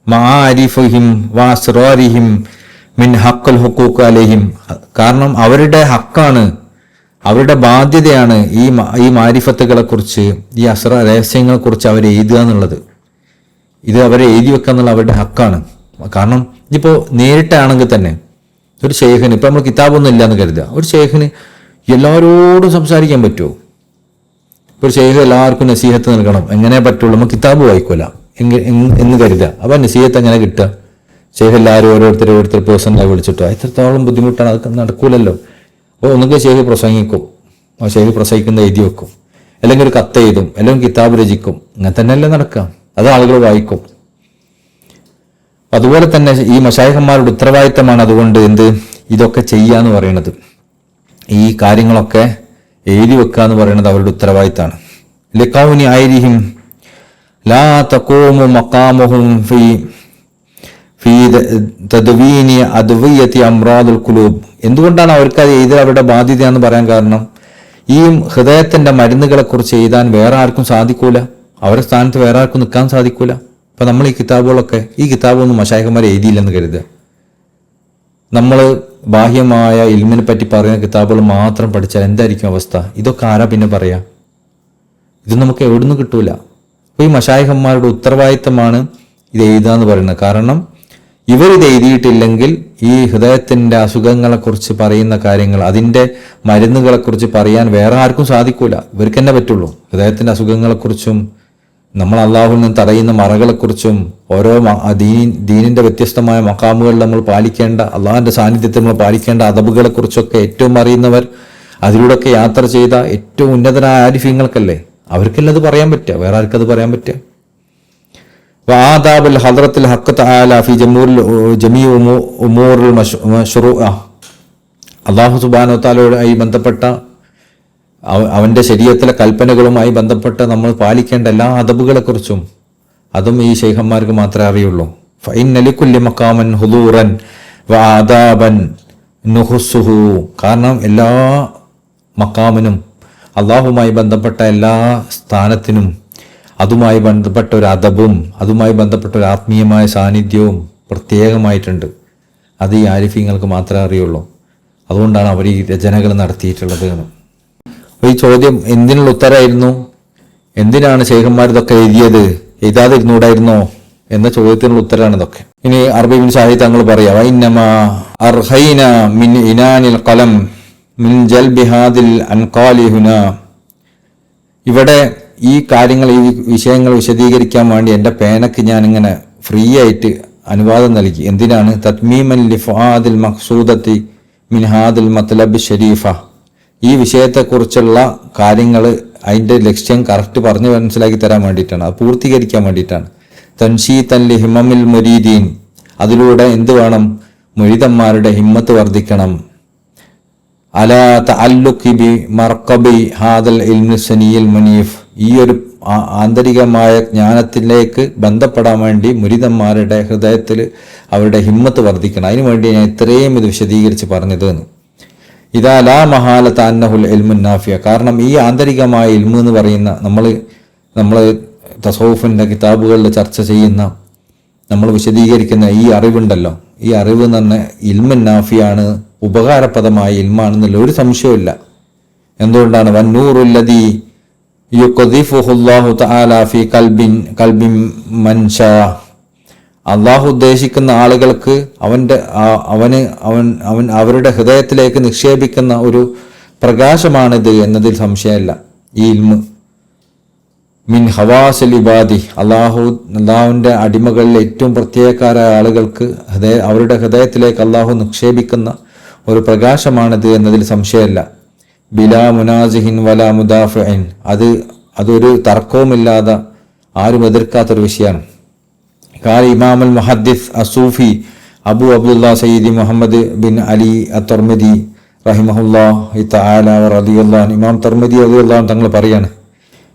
മആരിഫിഹിം വഅസ്റാരിഹിം മിൻ ഹഖ്ഖുൽ ഹുഖൂഖ് അലൈഹിം, കാരണം അവരുടെ ഹക്കാണ്, അവരുടെ ബാധ്യതയാണ് ഈ മാരിഫത്തുകളെ കുറിച്ച്, ഈ രഹസ്യങ്ങളെ കുറിച്ച് അവർ എഴുതുക എന്നുള്ളത്. ഇത് അവരെ എഴുതി വെക്കുക എന്നുള്ള അവരുടെ ഹക്കാണ്. കാരണം ഇപ്പോൾ നേരിട്ടാണെങ്കിൽ തന്നെ ഒരു ഷെയ്ഖിന്, ഇപ്പം നമ്മൾ കിതാബൊന്നും ഇല്ലയെന്ന് കരുതുക, ഒരു ഷെയ്ഖിന് എല്ലാവരോടും സംസാരിക്കാൻ പറ്റുമോ? ഒരു ഷെയ്ഖ് എല്ലാവർക്കും നസീഹത്ത് നൽകണം, എങ്ങനെ പറ്റുള്ളൂ? നമുക്ക് കിതാബ് വായിക്കൂല എന്ന് കരുതുക. അപ്പം നസീഹത്ത് എങ്ങനെ കിട്ടുക? ഷെയ്ഖ് എല്ലാവരും ഓരോരുത്തർ പേഴ്സണലായി വിളിച്ചിട്ടോ, എത്രത്തോളം ബുദ്ധിമുട്ടാണ്, അതൊക്കെ നടക്കൂലല്ലോ. അപ്പോൾ ഒന്നുകിൽ ഷെയ്ഖ് പ്രസംഗിക്കും, ആ ഷെയ്ഖ് പ്രസംഗിക്കുന്ന എഴുതി വെക്കും, അല്ലെങ്കിൽ ഒരു കത്ത് എഴുതും, അല്ലെങ്കിൽ കിതാബ് രചിക്കും. അങ്ങനെ തന്നെയല്ലേ നടക്കാം. അത് ആളുകൾ വായിക്കും. അതുപോലെ തന്നെ ഈ മശായിഖന്മാരുടെ ഉത്തരവാദിത്തമാണ് അതുകൊണ്ട് ഇതൊക്കെ ചെയ്യാന്ന് പറയുന്നത്, ഈ കാര്യങ്ങളൊക്കെ എഴുതി വെക്കുക എന്ന് പറയുന്നത് അവരുടെ ഉത്തരവാദിത്തമാണ്. ലിഖൗനി ഐരിഹിം ലാ തഖൂമു മഖാമുഹും ഫീ തദ്വീനി അദ്വിയത്തി അംറാദുൽ ഖുലൂബ്. എന്തുകൊണ്ടാണ് അവർക്ക് അത് എഴുതുക അവരുടെ ബാധ്യതയാണെന്ന് പറയാൻ കാരണം, ഈ ഹൃദയത്തിന്റെ മരുന്നുകളെ കുറിച്ച് എഴുതാൻ വേറെ ആർക്കും സാധിക്കൂല, അവരുടെ സ്ഥാനത്ത് വേറെ ആർക്കും നിൽക്കാൻ സാധിക്കൂല. അപ്പം നമ്മൾ ഈ കിതാബൊന്നും മശായിഖന്മാർ എഴുതിയില്ലെന്ന് കരുതുക. നമ്മൾ ബാഹ്യമായ ഇൽമിനെ പറ്റി പറയുന്ന കിതാബുകൾ മാത്രം പഠിച്ചാൽ എന്തായിരിക്കും അവസ്ഥ? ഇതൊക്കെ ആരാ പിന്നെ പറയാ? ഇത് നമുക്ക് എവിടുന്ന് കിട്ടൂല. അപ്പോൾ ഈ മശായിഖന്മാരുടെ ഉത്തരവാദിത്തമാണ് ഇത് എഴുതുക എന്ന് പറയുന്നത്. കാരണം ഇവരിത് എഴുതിയിട്ടില്ലെങ്കിൽ ഈ ഹൃദയത്തിൻ്റെ അസുഖങ്ങളെക്കുറിച്ച് പറയുന്ന കാര്യങ്ങൾ, അതിൻ്റെ മരുന്നുകളെക്കുറിച്ച് പറയാൻ വേറെ ആർക്കും സാധിക്കൂല. ഇവർക്ക് തന്നെ പറ്റുള്ളൂ. ഹൃദയത്തിൻ്റെ അസുഖങ്ങളെക്കുറിച്ചും നമ്മൾ അള്ളാഹുവിൽ നിന്ന് തടയുന്ന മറകളെക്കുറിച്ചും ഓരോ ദീനിന്റെ വ്യത്യസ്തമായ മഖാമുകളിൽ നമ്മൾ പാലിക്കേണ്ട, അള്ളാഹിന്റെ സാന്നിധ്യത്തിൽ നമ്മൾ പാലിക്കേണ്ട അദബുകളെക്കുറിച്ചൊക്കെ ഏറ്റവും അറിയുന്നവർ, അതിലൂടെയൊക്കെ യാത്ര ചെയ്ത ഏറ്റവും ഉന്നതരായ ആരിഫീങ്ങൾക്കല്ലേ, അവർക്കല്ലേ അത് പറയാൻ പറ്റുക, വേറെ ആർക്കത് പറയാൻ പറ്റുക? ആദാബുൽ ഹദ്റത്തുൽ ഹഖ് തആല ഫി ജമീഉ ഉമൂറുൽ മശ്റൂഅ, അല്ലാഹു സുബ്ഹാനഹു വ തആലയുമായി ബന്ധപ്പെട്ട അവന്റെ ശരീഅത്തിലെ കൽപ്പനകളുമായി ബന്ധപ്പെട്ട് നമ്മൾ പാലിക്കേണ്ട എല്ലാ അദബുകളെക്കുറിച്ചും അതും ഈ ശൈഖന്മാർക്ക് മാത്രമേ അറിയുള്ളൂ. ഫഇന്ന ലികുല്ലി മഖാമൻ ഹുദൂറൻ വആദാബൻ നുഹുസുഹു, കാരണം എല്ലാ മഖാമിനും അള്ളാഹുമായി ബന്ധപ്പെട്ട എല്ലാ സ്ഥാനത്തിനും അതുമായി ബന്ധപ്പെട്ട ഒരു അദബും അതുമായി ബന്ധപ്പെട്ട ഒരു ആത്മീയമായ സാന്നിധ്യവും പ്രത്യേകമായിട്ടുണ്ട്. അത് ഈ ആരിഫീങ്ങൾക്ക് മാത്രമേ അറിയുള്ളൂ. അതുകൊണ്ടാണ് അവർ ഈ രചനകൾ നടത്തിയിട്ടുള്ളത്. അപ്പോൾ ഈ ചോദ്യം എന്തിനുള്ള ഉത്തരമായിരുന്നു? എന്തിനാണ് ശൈഖന്മാർ ഇതൊക്കെ എഴുതാതിരുന്നൂടായിരുന്നോ എന്ന ചോദ്യത്തിനുള്ള ഉത്തരമാണ് ഇതൊക്കെ. ഇനി അറബി ബിൻ സാഹിദ് തങ്ങൾ പറയാം, ഇന്നമാ അർഹൈന മിൻ ഇനാനിൽ ഖലം മിൻ ജൽബിഹാദിൽ അൻഖാലി ഹുനാ. ഇവിടെ ഈ കാര്യങ്ങൾ, ഈ വിഷയങ്ങൾ വിശദീകരിക്കാൻ വേണ്ടി എൻ്റെ പേനക്ക് ഞാനിങ്ങനെ ഫ്രീ ആയിട്ട് അനുവാദം നൽകി. എന്തിനാണ്? തത്മീമൻ ലിഫാദിൽ മഖ്സൂദത്തി മിൻ ഹാദിൽ മത്ലബ് ഷരീഫ. ഈ വിഷയത്തെക്കുറിച്ചുള്ള കാര്യങ്ങൾ, അതിൻ്റെ ലക്ഷ്യം കറക്റ്റ് പറഞ്ഞ് മനസ്സിലാക്കി തരാൻ വേണ്ടിയിട്ടാണ്, അത് പൂർത്തീകരിക്കാൻ വേണ്ടിയിട്ടാണ്. തൻഷീതൻ ലി ഹിമമിൽ മുരീദീൻ. അതിലൂടെ എന്ത് വേണം? മുരീദന്മാരുടെ ഹിമ്മത്ത് വർദ്ധിക്കണം. അലാ തഅല്ലുഖി ബി മർക്കബി ഹാദൽ ഇൽമി സനിയിൽ മുനീഫ്. ഈ ഒരു ആന്തരികമായ ജ്ഞാനത്തിലേക്ക് ബന്ധപ്പെടാൻ വേണ്ടി മുരീദന്മാരുടെ ഹൃദയത്തിൽ അവരുടെ ഹിമ്മത്ത് വർദ്ധിക്കണം. അതിനു വേണ്ടി ഞാൻ ഇത്രയും ഇത് വിശദീകരിച്ച് പറഞ്ഞത്. ഇതാ ലാ മഹാലത അന്നഹുൽ ഇൽമുൻ നാഫിയ. കാരണം ഈ ആന്തരികമായ ഇൽമു എന്ന് പറയുന്ന, നമ്മൾ തസൗഫിൻ്റെ കിതാബുകളിൽ ചർച്ച ചെയ്യുന്ന, നമ്മൾ വിശദീകരിക്കുന്ന ഈ അറിവുണ്ടല്ലോ, ഈ അറിവ് എന്ന് പറഞ്ഞാൽ ഇൽമുൻ നാഫിയാണ്, ഉപകാരപ്രദമായ ഇൽമാണെന്നുള്ള ഒരു സംശയമില്ല. എന്തുകൊണ്ടാണ്? വന്നൂറുല്ലദീ യുഖദിഫുഹുല്ലാഹു തആല ഫീ ഖൽബിൻ മൻ ശാ. അള്ളാഹു ഉദ്ദേശിക്കുന്ന ആളുകൾക്ക് അവരുടെ ഹൃദയത്തിലേക്ക് നിക്ഷേപിക്കുന്ന ഒരു പ്രകാശമാണിത് എന്നതിൽ സംശയമല്ല. ഈ ഇൽമ് മിൻ ഹവാസിൽ ഇബാദി. അള്ളാഹുവിൻ്റെ അടിമകളിൽ ഏറ്റവും പ്രത്യേകക്കാരായ ആളുകൾക്ക് അവരുടെ ഹൃദയത്തിലേക്ക് അള്ളാഹു നിക്ഷേപിക്കുന്ന ഒരു പ്രകാശമാണിത് എന്നതിൽ സംശയമല്ല. ബിലാ മുനാസിഹിൻ വലാ മുദാഫിൻ. അതൊരു തർക്കവുമില്ലാതെ ആരും എതിർക്കാത്തൊരു വിഷയമാണ്. കാൽ ഇമാമുൽ മുഹദ്ദിസ് അസൂഫി Abu Abdullah സയ്യിദി Muhammad bin Ali അത്തർമിദി റഹിമഹുല്ലാഹി തആല റളിയല്ലാഹു അൻഹു. ഇമാം തർമിദി റളിയല്ലാഹു അൻഹു തങ്ങൾ പറയാണ്,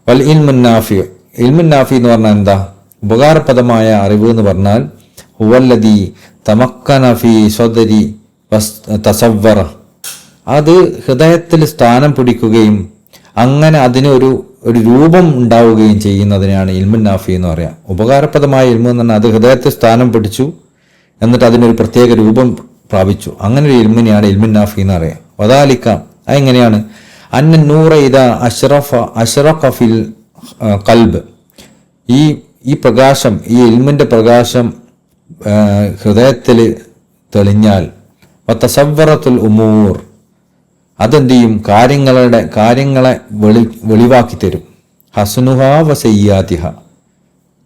വൽ ഇൽമുൻ നാഫി. ഇൽമുൻ നാഫി എന്ന് പറഞ്ഞാൽ എന്താ? ഉപകാരപ്രദമായ അറിവ് എന്ന് പറഞ്ഞാൽ ഹുവല്ലദീ തമക്കന ഫീ സദരി തസവ്വറ. അത് ഹൃദയത്തിൽ സ്ഥാനം പിടിക്കുകയും അങ്ങനെ അതിന് ഒരു രൂപം ഉണ്ടാവുകയും ചെയ്യുന്നതിനാണ് ഇൽമുൻ നാഫി എന്ന് പറയാം. ഉപകാരപ്രദമായ ഇൽമു എന്ന് പറഞ്ഞാൽ അത് ഹൃദയത്തിൽ സ്ഥാനം പിടിച്ചു, എന്നിട്ട് അതിനൊരു പ്രത്യേക രൂപം പ്രാപിച്ചു. അങ്ങനെ ഒരു ഇൽമിനെയാണ് ഇൽമുൻ നാഫി എന്ന് പറയാം. വദാലിക, അതെങ്ങനെയാണ്? അന്ന നൂറ ഇദാ അശ്റഖ ഫിൽ ഖൽബ്. ഈ പ്രകാശം, ഈ ഇൽമിൻ്റെ പ്രകാശം ഹൃദയത്തിൽ തെളിഞ്ഞാൽ വതസവ്വറത്തുൽ ഉമൂർ, അതെന്ത് ചെയ്യും? കാര്യങ്ങളെ വെളിവാക്കി തരും. ഹസ്നുഹാ വസയ്യാതിഹ,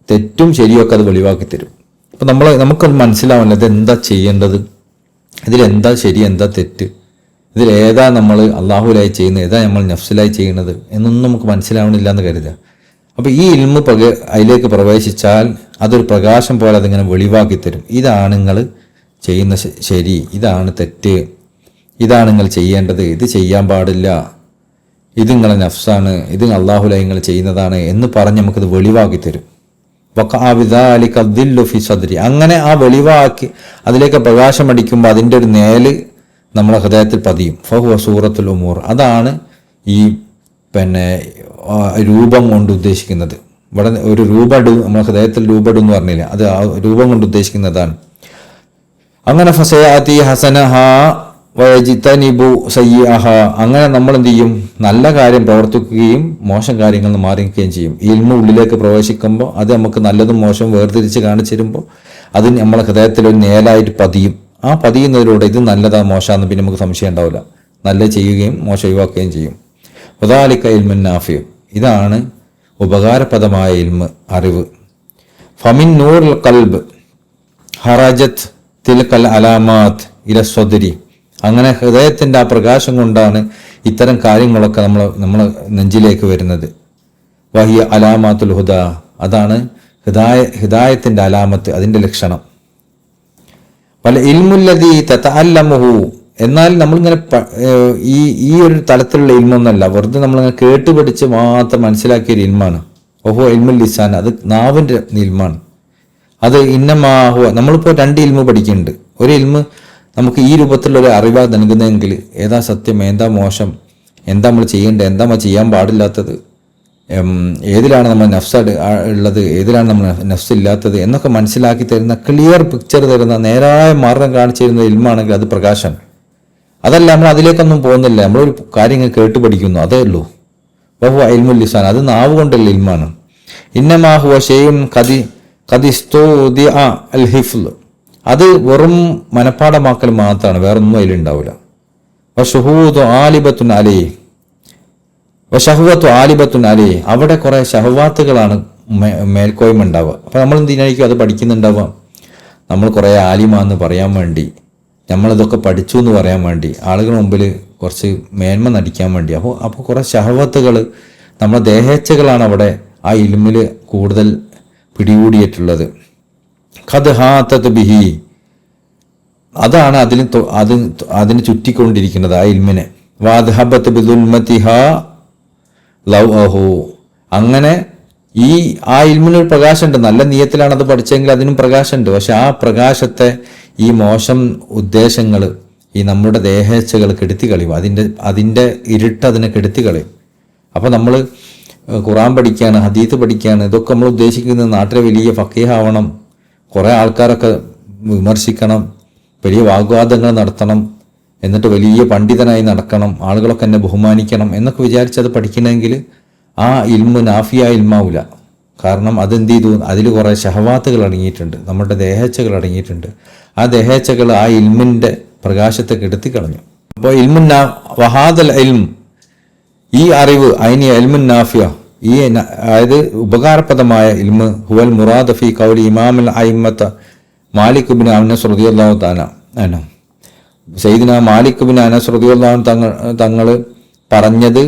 തെറ്റും ശരിയൊക്കെ അത് വെളിവാക്കി തരും. അപ്പം നമുക്കത് മനസ്സിലാവില്ല ഇതെന്താ ചെയ്യേണ്ടത്, ഇതിലെന്താ ശരി, എന്താ തെറ്റ്, ഇതിലേതാ നമ്മൾ അള്ളാഹുലായി ചെയ്യുന്നത്, ഏതാ നമ്മൾ നഫ്സിലായി ചെയ്യുന്നത് എന്നൊന്നും നമുക്ക് മനസ്സിലാവണില്ല എന്ന് കരുതുക. അപ്പോൾ ഈ ഇൽമു അതിലേക്ക് പ്രവേശിച്ചാൽ അതൊരു പ്രകാശം പോലെ അതിങ്ങനെ വെളിവാക്കി തരും. ഇതാണ് നിങ്ങൾ ചെയ്യുന്ന ശരി, ഇതാണ് തെറ്റ്, ഇതാണ് നിങ്ങൾ ചെയ്യേണ്ടത്, ഇത് ചെയ്യാൻ പാടില്ല, ഇത് നിങ്ങളെ നഫ്സാണ്, ഇത് അള്ളാഹുലായി നിങ്ങൾ ചെയ്യുന്നതാണ് എന്ന് പറഞ്ഞ് നമുക്കത് വെളിവാക്കി തരും. ഫി സദ്രി. അങ്ങനെ ആ വെളിവാക്കി അതിലേക്ക് പ്രകാശം അടിക്കുമ്പോൾ അതിൻ്റെ ഒരു നേല് നമ്മളെ ഹൃദയത്തിൽ പതിയും. ഫഹുവ സൂറത്തുൽ ഉമൂർ. അതാണ് ഈ രൂപം കൊണ്ട് ഉദ്ദേശിക്കുന്നത്. ഇവിടെ ഒരു രൂപം നമ്മളെ ഹൃദയത്തിൽ രൂപം എന്ന് പറഞ്ഞില്ല, അത് ആ രൂപം കൊണ്ട് ഉദ്ദേശിക്കുന്നതാണ്. അങ്ങനെ ഫസയാതി ഹസനഹ വയജിതനിബു സയ്യിഅഹ. അങ്ങനെ നമ്മൾ എന്ത് ചെയ്യും? നല്ല കാര്യം പ്രവർത്തിക്കുകയും മോശം കാര്യങ്ങളിൽ നിന്ന് മാറിയിരിക്കുകയും ചെയ്യും. ഈ ഇൽമു ഉള്ളിലേക്ക് പ്രവേശിക്കുമ്പോൾ അത് നമുക്ക് നല്ലതും മോശവും വേർതിരിച്ച് കാണിച്ചു തരുമ്പോൾ അത് നമ്മളെ ഹൃദയത്തിൽ ഒരു നേലായിട്ട് പതിയും. ആ പതിയുന്നതിലൂടെ ഇത് നല്ലതാ മോശമാണെന്ന് പിന്നെ നമുക്ക് സംശയം ഉണ്ടാവില്ല. നല്ല ചെയ്യുകയും മോശം ഒഴിവാക്കുകയും ചെയ്യും. വദാലിക ഇൽമുൻ നാഫി. ഇതാണ് ഉപകാരപ്രദമായ ഇൽമ്, അറിവ്. ഫമിൻ നൂറുൽ ഖൽബ് ഹറജത്ത് തിൽകൽ അലാമാത്ത് ഇല സ്വദരി. അങ്ങനെ ഹൃദയത്തിൻ്റെ ആ പ്രകാശം കൊണ്ടാണ് ഇത്തരം കാര്യങ്ങളൊക്കെ നമ്മളെ നെഞ്ചിലേക്ക് വരുന്നത്. വഹിയ അലാമാത്തുൽ ഹുദ. അതാണ് ഹിദായത്തിൻ്റെ അലാമത്ത്, അതിൻ്റെ ലക്ഷണം. വൽ ഇൽമുല്ലദീ തതഅല്ലമുഹു. എന്നാൽ നമ്മളിങ്ങനെ ഈ ഒരു തലത്തിലുള്ള ഇൽമൊന്നല്ല, വെറുതെ നമ്മളിങ്ങനെ കേട്ടുപഠിച്ച് മാത്രം മനസ്സിലാക്കിയൊരു ഇൽമാണ്. ഓഹോ ഇൽമുൽ ലിസാൻ, അത് നാവിൻ്റെ ഇൽമാണ്. അത് ഇന്നമാഹുവ. നമ്മളിപ്പോൾ 2 ഇൽമു പഠിക്കുന്നുണ്ട്. ഒരു ഇൽമ് നമുക്ക് ഈ രൂപത്തിലുള്ളൊരു അറിവാ നൽകുന്നതെങ്കിൽ ഏതാ സത്യം, എന്താ മോശം, എന്താ നമ്മൾ ചെയ്യേണ്ടത്, എന്താ നമ്മൾ ചെയ്യാൻ പാടില്ലാത്തത്, ഏതിലാണ് നമ്മൾ നഫ്സ് ഉള്ളത്, ഏതിലാണ് നമ്മൾ നഫ്സ് ഇല്ലാത്തത് എന്നൊക്കെ മനസ്സിലാക്കി തരുന്ന, ക്ലിയർ പിക്ചർ തരുന്ന, നേരായ മാർഗം കാണിച്ചു തരുന്ന ഇൽമാണെങ്കിൽ അത് പ്രകാശം. അതല്ല, നമ്മൾ അതിലേക്കൊന്നും പോകുന്നില്ല, നമ്മളൊരു കാര്യങ്ങൾ കേട്ട് പഠിക്കുന്നു, അതേ ഉള്ളൂ. വഹു ഇൽമുൽ ലിസാൻ, അത് നാവ് കൊണ്ടുള്ള ഇൽമാണ്. ഇന്നമാ ഹുവ ഷൈഉൻ ഖദിസ്തൂദിഅ അൽ ഹിഫ്ള്, അത് വെറും മനപ്പാടമാക്കൽ മാത്രമാണ്, വേറൊന്നും അതിലുണ്ടാവില്ല. വശുഹൂദു ആലിബത്തുൻ അലൈഹി വശഹ്വത്തു ആലിബത്തുൻ അലൈഹി, അവിടെ കുറെ ഷഹവാത്തുകളാണ് മേൽക്കോയ്മ ഉണ്ടാവുക. അപ്പം നമ്മൾ എന്തിനായിരിക്കും അത് പഠിക്കുന്നുണ്ടാവുക? നമ്മൾ കുറേ ആലിമാന്ന് പറയാൻ വേണ്ടി, നമ്മളിതൊക്കെ പഠിച്ചു എന്ന് പറയാൻ വേണ്ടി, ആളുകളുടെ മുമ്പിൽ കുറച്ച് മേന്മ നടിക്കാൻ വേണ്ടി. അപ്പോൾ കുറേ ഷഹവത്തുകൾ, നമ്മുടെ ദേഹേച്ഛകളാണ് അവിടെ ആ ഇൽമിൽ കൂടുതൽ പിടികൂടിയിട്ടുള്ളത്. ഖദ് ഹാത്തത് ബിഹി, അതാണ് അതിന് ചുറ്റിക്കൊണ്ടിരിക്കുന്നത് ആ ഇൽമിനെ. വാദ്ഹബത്ത് ബിദുൽമതിഹാ ലൗഅഹു, അങ്ങനെ ആ ഇൽമിനൊരു പ്രകാശമുണ്ട്. നല്ല നിയത്തിലാണ് അത് പഠിച്ചെങ്കിൽ അതിനും പ്രകാശമുണ്ട്. പക്ഷെ ആ പ്രകാശത്തെ ഈ മോശം ഉദ്ദേശങ്ങൾ, ഈ നമ്മുടെ ദേഹേച്ഛകൾ കെടുത്തി കളയും. അതിൻ്റെ ഇരുട്ട് അതിനെ കെടുത്തി കളയും. അപ്പോൾ നമ്മൾ ഖുർആൻ പഠിക്കുകയാണ്, ഹദീത്ത് പഠിക്കുകയാണ്, ഇതൊക്കെ നമ്മൾ ഉദ്ദേശിക്കുന്നത് നാട്ടിലെ വലിയ ഫഖീഹാവണം, കുറേ ആൾക്കാരൊക്കെ വിമർശിക്കണം, വലിയ വാഗ്വാദങ്ങൾ നടത്തണം, എന്നിട്ട് വലിയ പണ്ഡിതനായി നടക്കണം, ആളുകളൊക്കെ എന്നെ ബഹുമാനിക്കണം എന്നൊക്കെ വിചാരിച്ചത് പഠിക്കണമെങ്കിൽ ആ ഇൽമു നാഫിയ ഇൽമാവില്ല. കാരണം അതെന്ത് ചെയ്തു? അതിൽ കുറേ ഷഹവാത്തുകൾ അടങ്ങിയിട്ടുണ്ട്, നമ്മുടെ ദേഹേച്ഛകൾ അടങ്ങിയിട്ടുണ്ട്. ആ ദേഹേച്ഛകൾ ആ ഇൽമിൻ്റെ പ്രകാശത്തെ കെടുത്തി കളഞ്ഞു. അപ്പോൾ ഇൽമുൻ വഹാദൽ ഇൽം, ഈ അറിവ്, അതിന് ഇൽമുൻ നാഫിയ, ഈ അതായത് ഉപകാരപ്രദമായ ഇൽമ്, ഹുവൽ മുറാദ് ഫി ഖൗലി ഇമാമുൽ അയിമ്മത്ത് മാലിക് ബിൻ അനസ് റളിയല്ലാഹു തആല അൻഹു, സയ്യിദുന മാലിക് ബിൻ അനസ് റളിയല്ലാഹു തങ്ങൾ പറഞ്ഞത്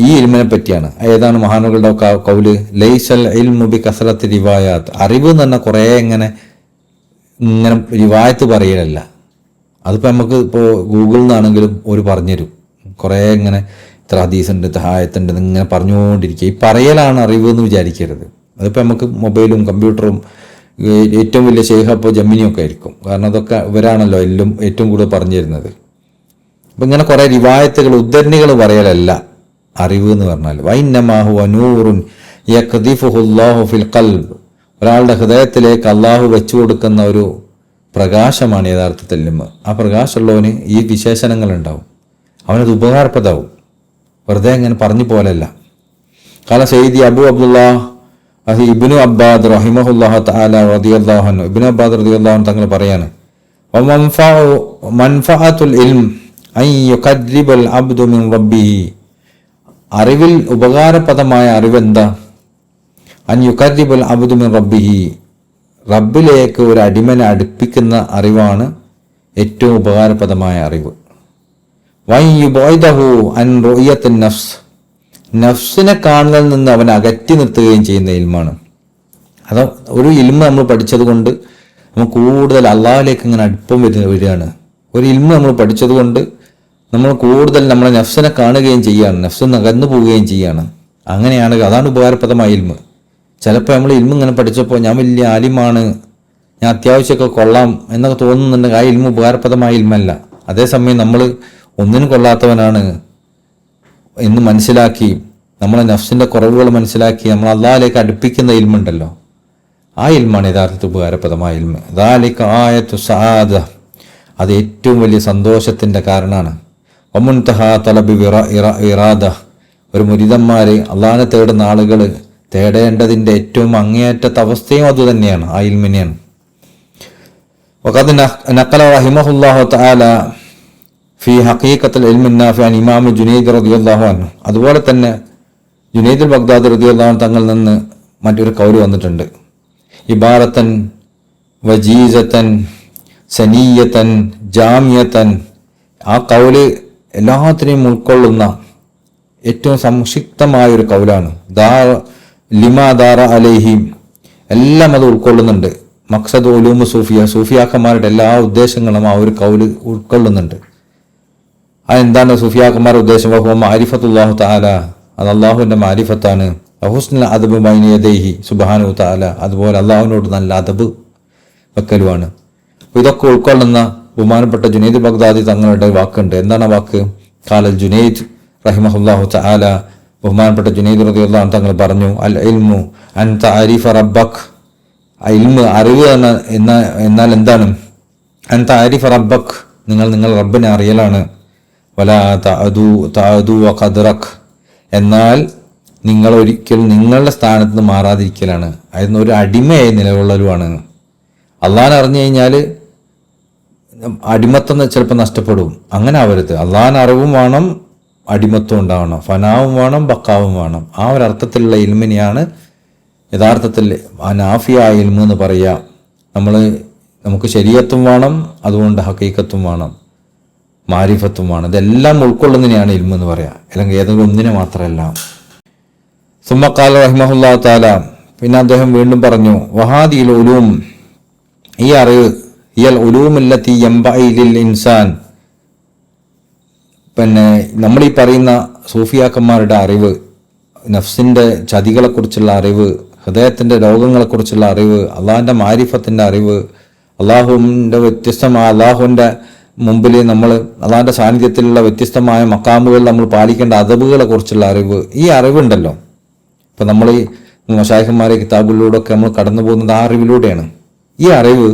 ഈ ഇൽമിനെ പറ്റിയാണ്. ഏതാണ് മഹാനുകളുടെ കൗല്? ലൈസൽ ഇൽമു ബി കസറത്തി റിവായാത്ത്, അറിവ് എന്ന് പറഞ്ഞാൽ കുറേ ഇങ്ങനെ റിവായത്ത് പറയലല്ല. അതിപ്പോൾ നമുക്ക് ഇപ്പോൾ ഗൂഗിളിൽ നിന്നാണെങ്കിലും ഒരു പറഞ്ഞുതരും, കുറേ ഇങ്ങനെ ഇത്ര ഹദീസുണ്ട്, ഇത്ര ആയത്തുണ്ട് ഇങ്ങനെ പറഞ്ഞുകൊണ്ടിരിക്കുക. ഈ പറയലാണ് അറിവ് എന്ന് വിചാരിക്കരുത്. അതിപ്പോൾ നമുക്ക് മൊബൈലും കമ്പ്യൂട്ടറും ഏറ്റവും വലിയ ശേഖ ഇപ്പോൾ ജമിനിയൊക്കെ ആയിരിക്കും. കാരണം അതൊക്കെ ഇവരാണല്ലോ എല്ലാം ഏറ്റവും കൂടുതൽ പറഞ്ഞു തരുന്നത്. അപ്പം ഇങ്ങനെ കുറേ റിവായത്തുകൾ, ഉദ്ധരണികൾ പറയലല്ല അറിവ് എന്ന് പറഞ്ഞാൽ. വൈന്നമാഹു അനൂറുൻ യഖ്ദിഫുഹുല്ലാഹു ഫിൽ ഖൽബ്, ഒരാളുടെ ഹൃദയത്തിലേക്ക് അള്ളാഹു വെച്ചു കൊടുക്കുന്ന ഒരു പ്രകാശമാണ് യഥാർത്ഥത്തിൽ ഇൽമ്. ആ പ്രകാശമുള്ളവന് ഈ വിശേഷണങ്ങൾ ഉണ്ടാവും, അവനത് ഉപകാരപ്രദമാവും, വെറുതെ ഇങ്ങനെ പറഞ്ഞു പോലല്ല. കാല സയ്യിദി അബു അബ്ദുല്ലാഹ് ഇബ്നു അബ്ബാദ് റഹിമഹുല്ലാഹു തആല റളിയല്ലാഹു അൻഹു, ഇബ്നു അബ്ബാദ് റളിയല്ലാഹു അൻഹു തങ്ങൾ പറയാണ്, മൻഫഅത്തുൽ ഇൽം അൻ യുഖർരിബൽ അബ്ദു മിൻ റബ്ബിഹി, അറിവിൽ ഉപകാരപ്രദമായ അറിവെന്താ? അൻ യുഖർരിബൽ അബ്ദു മിൻ റബ്ബിഹി, റബ്ബിലേക്ക് ഒരു അടിമനെ അടുപ്പിക്കുന്ന അറിവാണ് ഏറ്റവും ഉപകാരപ്രദമായ അറിവ്. വൻ യുബൈദഹു അൻ റുയത്തിൻ നഫ്സ്, നഫ്സിനെ കാണലിൽ നിന്ന് അവനെ അകറ്റി നിർത്തുകയും ചെയ്യുന്ന ഇൽമാണ്. അത് ഒരു ഇൽമ നമ്മൾ പഠിച്ചത് കൊണ്ട് നമ്മൾ കൂടുതൽ അള്ളാഹിലേക്ക് ഇങ്ങനെ അടുപ്പം വരികയാണ്. ഒരു ഇൽമ നമ്മൾ പഠിച്ചത് കൊണ്ട് നമ്മൾ കൂടുതൽ നമ്മളെ നഫ്സിനെ കാണുകയും ചെയ്യുകയാണ്, നഫ്സ് നകന്നു പോവുകയും ചെയ്യുകയാണ്. അങ്ങനെയാണ്, അതാണ് ഉപകാരപ്രദമായ ഇൽമ. ചിലപ്പോൾ നമ്മൾ ഇൽമ ഇങ്ങനെ പഠിച്ചപ്പോൾ ഞാൻ വലിയ ആലിമാണ്, ഞാൻ അത്യാവശ്യമൊക്കെ കൊള്ളാം എന്നൊക്കെ തോന്നുന്നുണ്ടെങ്കിൽ ആ ഇൽമ ഉപകാരപ്രദമായ ഇൽമല്ല. അതേസമയം നമ്മൾ ഒന്നിനും കൊള്ളാത്തവനാണ് എന്ന് മനസ്സിലാക്കി, നമ്മളെ നഫ്സിൻ്റെ കുറവുകൾ മനസ്സിലാക്കി നമ്മൾ അള്ളാഹിലേക്ക് അടുപ്പിക്കുന്ന ഇൽമുണ്ടല്ലോ, ആ ഇൽമാണ് യഥാർത്ഥത്തിൽ ഉപകാരപ്രദമായ ഇൽമ. ദാലിക ആയത്തു സആദ, അത് ഏറ്റവും വലിയ സന്തോഷത്തിൻ്റെ കാരണമാണ്. വമുൻതഹ തലബി ഇറാദ, ഒരു മുരിദന്മാർ അള്ളാഹിനെ തേടുന്ന ആളുകൾ തേടേണ്ടതിൻ്റെ ഏറ്റവും അങ്ങേയറ്റത്തെ അവസ്ഥയും അതുതന്നെയാണ്, ആ ഇൽമിനെയാണ്. വഖദ് നഖല റഹിമഹുല്ലാഹു തആല ഫി ഹഖീഖത്തുൽ ഇൽമി നാഫി അൻ ഇമാം ജുനൈദ് റളിയല്ലാഹു അൻഹു, അതുപോലെ തന്നെ ജുനൈദുൽ ബഗ്ദാദി റളിയല്ലാഹു അൻഹു തങ്ങളിൽ നിന്ന് മറ്റൊരു കൗല് വന്നിട്ടുണ്ട്. ഇബാറത്തൻ വജീസത്തൻ സനീയത്തൻ ജാമിയത്തൻ, ആ കൗല് എല്ലാത്തിനെയും ഉൾക്കൊള്ളുന്ന ഏറ്റവും സംക്ഷിപ്തമായൊരു കൗലാണ്. ലിമാ ദാറ അലൈഹിം, എല്ലാം അത് ഉൾക്കൊള്ളുന്നുണ്ട്. മഖ്സദ് ഉലൂമു സൂഫിയ, സൂഫിയാക്കന്മാരുടെ എല്ലാ ഉദ്ദേശങ്ങളും ആ ഒരു കൗല് ഉൾക്കൊള്ളുന്നുണ്ട്. അതെന്താണ് സൂഫിയാക്കന്മാരുടെ ഉദ്ദേശം? വഹുവ മഅരിഫത്തുല്ലാഹു തആല, അത് അള്ളാഹുവിൻ്റെ മാരിഫത്താണ്. ഹുസ്നുൽ അദബ് ബൈന യദൈഹി സുബ്ഹാനഹു തആല, അതുപോലെ അള്ളാഹുവിനോട് നല്ല അദബ് വെക്കലുമാണ്. ഇതൊക്കെ ഉൾക്കൊള്ളുന്ന ബഹുമാനപ്പെട്ട ജുനൈദ് ബഗ്ദാദി തങ്ങളുടെ വാക്കുണ്ട്. എന്താണ് ആ വാക്ക്? ഖാലൽ ജുനൈദ് റഹിമഹുല്ലാഹു തആല, ബഹുമാനപ്പെട്ട ജുനൈദ് റളിയല്ലാഹു അൻഹു തങ്ങൾ പറഞ്ഞു, അൽ ഇൽമു അൻ തഅരിഫ റബ്ബക്, ഇൽമ് അറിവ് എന്നാൽ എന്താണ്? അൻ തഅരിഫ റബ്ബക് നിങ്ങൾ റബ്ബിനെ അറിയലാണ്. വലാ തഅദു ഖദ്റക്, എന്നാൽ നിങ്ങൾ ഒരിക്കലും നിങ്ങളുടെ സ്ഥാനത്ത് നിന്ന് മാറാതിരിക്കലാണ്. അതിന് ഒരു അടിമയായി നിലകൊള്ളലുമാണ്. അള്ളാഹനെ അറിഞ്ഞു കഴിഞ്ഞാൽ അടിമത്തം ചിലപ്പോൾ നഷ്ടപ്പെടും. അങ്ങനെ ആവരുത്. അള്ളാഹനെ അറിവും വേണം, അടിമത്വം ഉണ്ടാവണം, ഫനാവും വേണം, ബക്കാവും വേണം. ആ ഒരു അർത്ഥത്തിലുള്ള ഇൽമിനെയാണ് യഥാർത്ഥത്തിൽ നാഫിയായ ഇൽമ് എന്ന് പറയുക. നമുക്ക് ശരീഅത്തും വേണം, അതുകൊണ്ട് ഹഖീഖത്തും വേണം, മാരിഫത്തും വേണം. ഇതെല്ലാം ഉൾക്കൊള്ളുന്നതിനെയാണ് ഇൽമ് എന്ന് പറയുക, അല്ലെങ്കിൽ ഏതെങ്കിലും ഒന്നിനെ മാത്രമല്ല. സുമ്മ ഖാല റഹിമഹുല്ലാഹു തആല, പിന്നെ അദ്ദേഹം വീണ്ടും പറഞ്ഞു, വഹാദിൽ ഉലൂം, ഈ അറിവ്, ഹിയൽ ഉലൂമുല്ലത്തി യംബഇ ലിൽ ഇൻസാൻ, പിന്നെ നമ്മൾ ഈ പറയുന്ന സൂഫിയാക്കന്മാരുടെ അറിവ്, നഫ്സിൻ്റെ ചതികളെക്കുറിച്ചുള്ള അറിവ്, ഹൃദയത്തിൻ്റെ രോഗങ്ങളെക്കുറിച്ചുള്ള അറിവ്, അള്ളാഹിൻ്റെ മാരിഫത്തിൻ്റെ അറിവ്, അള്ളാഹുവിൻ്റെ വ്യത്യസ്തമായ അള്ളാഹുവിൻ്റെ മുമ്പിൽ നമ്മൾ അള്ളാഹിൻ്റെ സാന്നിധ്യത്തിലുള്ള വ്യത്യസ്തമായ മക്കാമുകൾ നമ്മൾ പാലിക്കേണ്ട അദബുകളെ കുറിച്ചുള്ള അറിവ്, ഈ അറിവുണ്ടല്ലോ. ഇപ്പം നമ്മൾ ഈ മശായിഖന്മാരെ കിതാബുകളിലൂടെ ഒക്കെ നമ്മൾ കടന്നു പോകുന്നത് ആ അറിവിലൂടെയാണ്. ഈ അറിവ്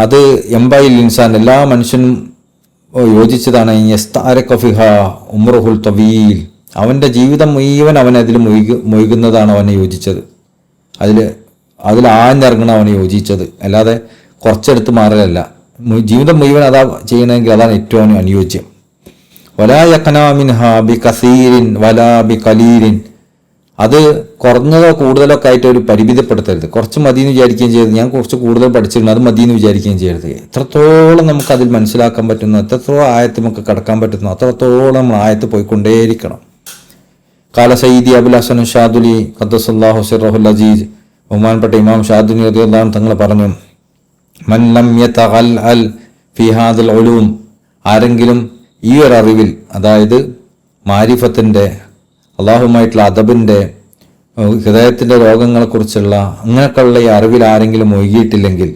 അത് എംബൈൽ ഇൻസാൻ, എല്ലാ മനുഷ്യനും യോജിച്ചതാണ്. യസ്താരഖഫിഹ ഉംറുഹുൽ തവീൽ, അവൻ്റെ ജീവിതം മുഴുവൻ അവൻ അതിൽ മുഴുകുന്നതാണ് അവനെ യോജിച്ചത്. അതിൽ ആഞ്ഞിറങ്ങണം അവനെ യോജിച്ചത്, അല്ലാതെ കുറച്ചെടുത്ത് മാറലല്ല. ജീവിതം മുഴുവൻ അതാ ചെയ്യണമെങ്കിൽ അതാണ് ഏറ്റവും അനുയോജ്യം. വലാ യഖ്നാ മിൻഹാ ബി കസീരിൻ വലാ ബി ഖലീലിൻ, അത് കുറഞ്ഞതോ കൂടുതലോ ഒക്കെ ആയിട്ട് ഒരു പരിമിതപ്പെടുത്തരുത്. കുറച്ച് മതിയെന്ന് വിചാരിക്കുകയും ചെയ്യരുത്, ഞാൻ കുറച്ച് കൂടുതൽ പഠിച്ചിരുന്നു അത് മതിയെന്ന് വിചാരിക്കുകയും ചെയ്യരുത്. എത്രത്തോളം നമുക്ക് അതിൽ മനസ്സിലാക്കാൻ പറ്റുന്നു, എത്രത്തോളം ആയത്ത് നമുക്ക് കടക്കാൻ പറ്റുന്നു, അത്രത്തോളം നമ്മൾ ആയത്ത് പോയിക്കൊണ്ടേയിരിക്കണം. കാല സയ്യിദി അബുൽ ഹസൻ ഷാദുലി ഖദ്ദസല്ലാഹു സിർറഹുൽ അസീസ്, ബഹുമാനപ്പെട്ട ഇമാം ഷാദുലി റളിയല്ലാഹു അൻഹു തങ്ങൾ പറഞ്ഞു, മൻ ലം യതഗൽ ഫി ഹാദിൽ ഉലൂം, ആരെങ്കിലും ഈ ഒരു അറിവിൽ, അതായത് മാരിഫത്തിൻ്റെ, അള്ളാഹുമായിട്ടുള്ള അദബിൻ്റെ, ഹൃദയത്തിൻ്റെ രോഗങ്ങളെക്കുറിച്ചുള്ള അങ്ങനെയൊക്കെയുള്ള ഈ അറിവിൽ ആരെങ്കിലും ഒഴുകിയിട്ടില്ലെങ്കിൽ,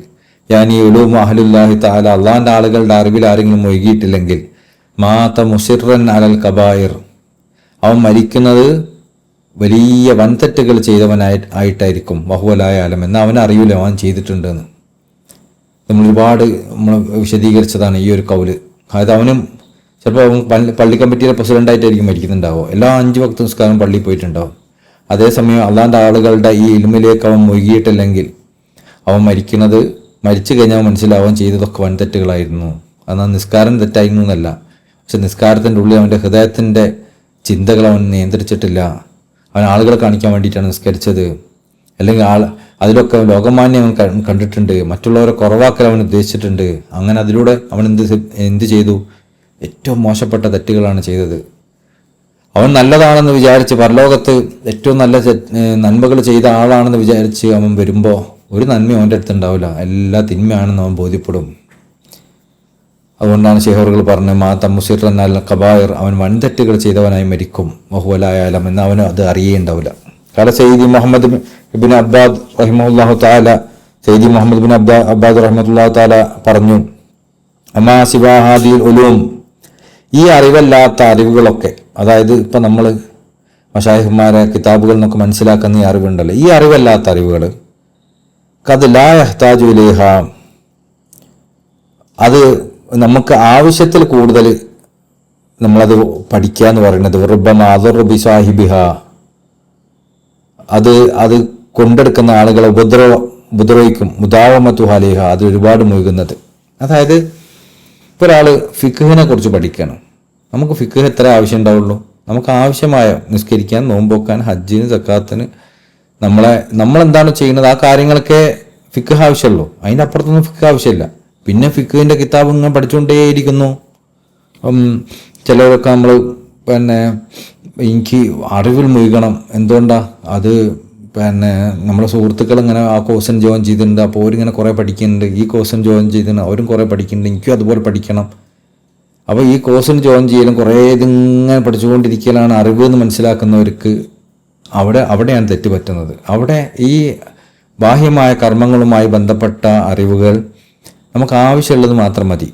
ഈ ഉലൂം അഹ്ലുല്ലാഹി തആല, അള്ളാഹിൻ്റെ ആളുകളുടെ അറിവിൽ ആരെങ്കിലും ഒഴുകിയിട്ടില്ലെങ്കിൽ, മാത മുസിറൻ അലൽ കബായിർ, അവൻ മരിക്കുന്നത് വലിയ വൻതെറ്റുകൾ ചെയ്തവനായിട്ടായിരിക്കും. വഹുവലായ ആലം, എന്നാൽ അവനറിയില്ല അവൻ ചെയ്തിട്ടുണ്ടെന്ന്. നമ്മൾ വിശദീകരിച്ചതാണ് ഈ ഒരു കൗല്. അതായത് അവനും ചിലപ്പോൾ അവൻ പള്ളി കമ്മിറ്റിയുടെ പ്രസിഡൻ്റായിട്ടായിരിക്കും മരിക്കുന്നുണ്ടാവുക, എല്ലാ 5 വക്ത നിസ്കാരം പള്ളിയിൽ പോയിട്ടുണ്ടാവും. അതേസമയം അള്ളാൻ്റെ ആളുകളുടെ ഈ ഇൽമിലേക്ക് അവൻ മുഴുകിയിട്ടില്ലെങ്കിൽ അവൻ മരിച്ചു കഴിഞ്ഞാൽ മനസ്സിലാവാൻ ചെയ്തതൊക്കെ വൻതെറ്റുകളായിരുന്നു. എന്നാൽ നിസ്കാരം തെറ്റായിരുന്നു എന്നല്ല, പക്ഷെ നിസ്കാരത്തിൻ്റെ ഉള്ളിൽ അവൻ്റെ ഹൃദയത്തിൻ്റെ ചിന്തകൾ അവൻ നിയന്ത്രിച്ചിട്ടില്ല. അവൻ ആളുകളെ കാണിക്കാൻ വേണ്ടിയിട്ടാണ് നിസ്കരിച്ചത്, അല്ലെങ്കിൽ അതിലൊക്കെ ലോകമാന്യം അവൻ കണ്ടിട്ടുണ്ട്, മറ്റുള്ളവരെ കുറവാക്കൽ അവൻ ഉദ്ദേശിച്ചിട്ടുണ്ട്. അങ്ങനെ അതിലൂടെ അവൻ എന്ത് ചെയ്തു? ഏറ്റവും മോശപ്പെട്ട തെറ്റുകളാണ് ചെയ്തത്. അവൻ നല്ലതാണെന്ന് വിചാരിച്ച്, പരലോകത്ത് ഏറ്റവും നല്ല നന്മകൾ ചെയ്ത ആളാണെന്ന് വിചാരിച്ച് അവൻ വരുമ്പോൾ ഒരു നന്മ അവൻ്റെ അടുത്തുണ്ടാവില്ല, എല്ലാ തിന്മയാണെന്ന് അവൻ ബോധ്യപ്പെടും. അതുകൊണ്ടാണ് ശേഖറുകൾ പറഞ്ഞത്, മാത മുസിറൻ അൽ കബായർ, അവൻ വൻതെറ്റുകൾ ചെയ്തവനായി മരിക്കും. വഹുവലായാലും എന്ന് അവന് അത് അറിയേണ്ടാവില്ല. കാല സയ്യിദി മുഹമ്മദ് ഇബ്ൻ അബ്ബാദ് റഹിമഹുല്ലാഹു തആല, സയ്യിദി മുഹമ്മദ് ബിൻ അബ്ബാദ് റഹിമത്തുല്ലാഹു തആല പറഞ്ഞു, അമാ സിവാ ഹാദിൽ ഉലൂം, ഈ അറിവല്ലാത്ത അറിവുകളൊക്കെ, അതായത് ഇപ്പം നമ്മൾ മശായിഖ്മാരെ കിതാബുകളിൽ നിന്നൊക്കെ മനസ്സിലാക്കുന്ന ഈ അറിവുണ്ടല്ലോ, ഈ അറിവല്ലാത്ത അറിവുകൾ, ഖദ് ലാ യഹ്താജു ഇലൈഹ, അത് നമുക്ക് ആവശ്യത്തിൽ കൂടുതൽ നമ്മളത് പഠിക്കുക എന്ന് പറയുന്നത്, റുബ്ബമ അദറു ബി സാഹിബിഹ, അത് കൊണ്ടെടുക്കുന്ന ആളുകളെ ഉപദ്രവിക്കും. മുദാവമത്തു അലൈഹ, അത് ഒരുപാട് മുഴുകുന്നത്. അതായത് ഇപ്പോൾ ഒരാൾ ഫിഖ്ഹിനെ കുറിച്ച് പഠിക്കണം, നമുക്ക് ഫിഖ്ഹ് എത്ര ആവശ്യം ഉണ്ടാവുള്ളൂ? നമുക്ക് ആവശ്യമായ നിസ്കരിക്കാൻ, നോമ്പൊക്കാൻ, ഹജ്ജിന്, സക്കാത്തിന്, നമ്മളെന്താണ് ചെയ്യുന്നത് ആ കാര്യങ്ങളൊക്കെ ഫിഖ്ഹ് ആവശ്യമുള്ളൂ. അതിൻ്റെ അപ്പുറത്തൊന്നും ഫിഖ്ഹ് ആവശ്യമില്ല. പിന്നെ ഫിഖ്ഹിൻ്റെ കിതാബ് ഇങ്ങനെ പഠിച്ചുകൊണ്ടേയിരിക്കുന്നു. ചിലരൊക്കെ നമ്മൾ എനിക്ക് അറിവിൽ മുഴുകണം, എന്തുകൊണ്ടാണ് അത് നമ്മളെ സുഹൃത്തുക്കൾ ഇങ്ങനെ ആ കോഴ്സിന് ജോയിൻ ചെയ്തിട്ടുണ്ട്, അപ്പോൾ അവരിങ്ങനെ കുറേ പഠിക്കുന്നുണ്ട്, ഈ കോഴ്സിന് ജോയിൻ ചെയ്തിട്ടുണ്ട്, അവരും കുറേ പഠിക്കുന്നുണ്ട്, എനിക്കും അതുപോലെ പഠിക്കണം. അപ്പോൾ ഈ കോഴ്സിന് ജോയിൻ ചെയ്യലും കുറേ ഇതിങ്ങനെ പഠിച്ചുകൊണ്ടിരിക്കലാണ് അറിവ് എന്ന് മനസ്സിലാക്കുന്നവർക്ക് അവിടെയാണ് തെറ്റ് പറ്റുന്നത്. അവിടെ ഈ ബാഹ്യമായ കർമ്മങ്ങളുമായി ബന്ധപ്പെട്ട അറിവുകൾ നമുക്ക് ആവശ്യമുള്ളത് മാത്രം മതി,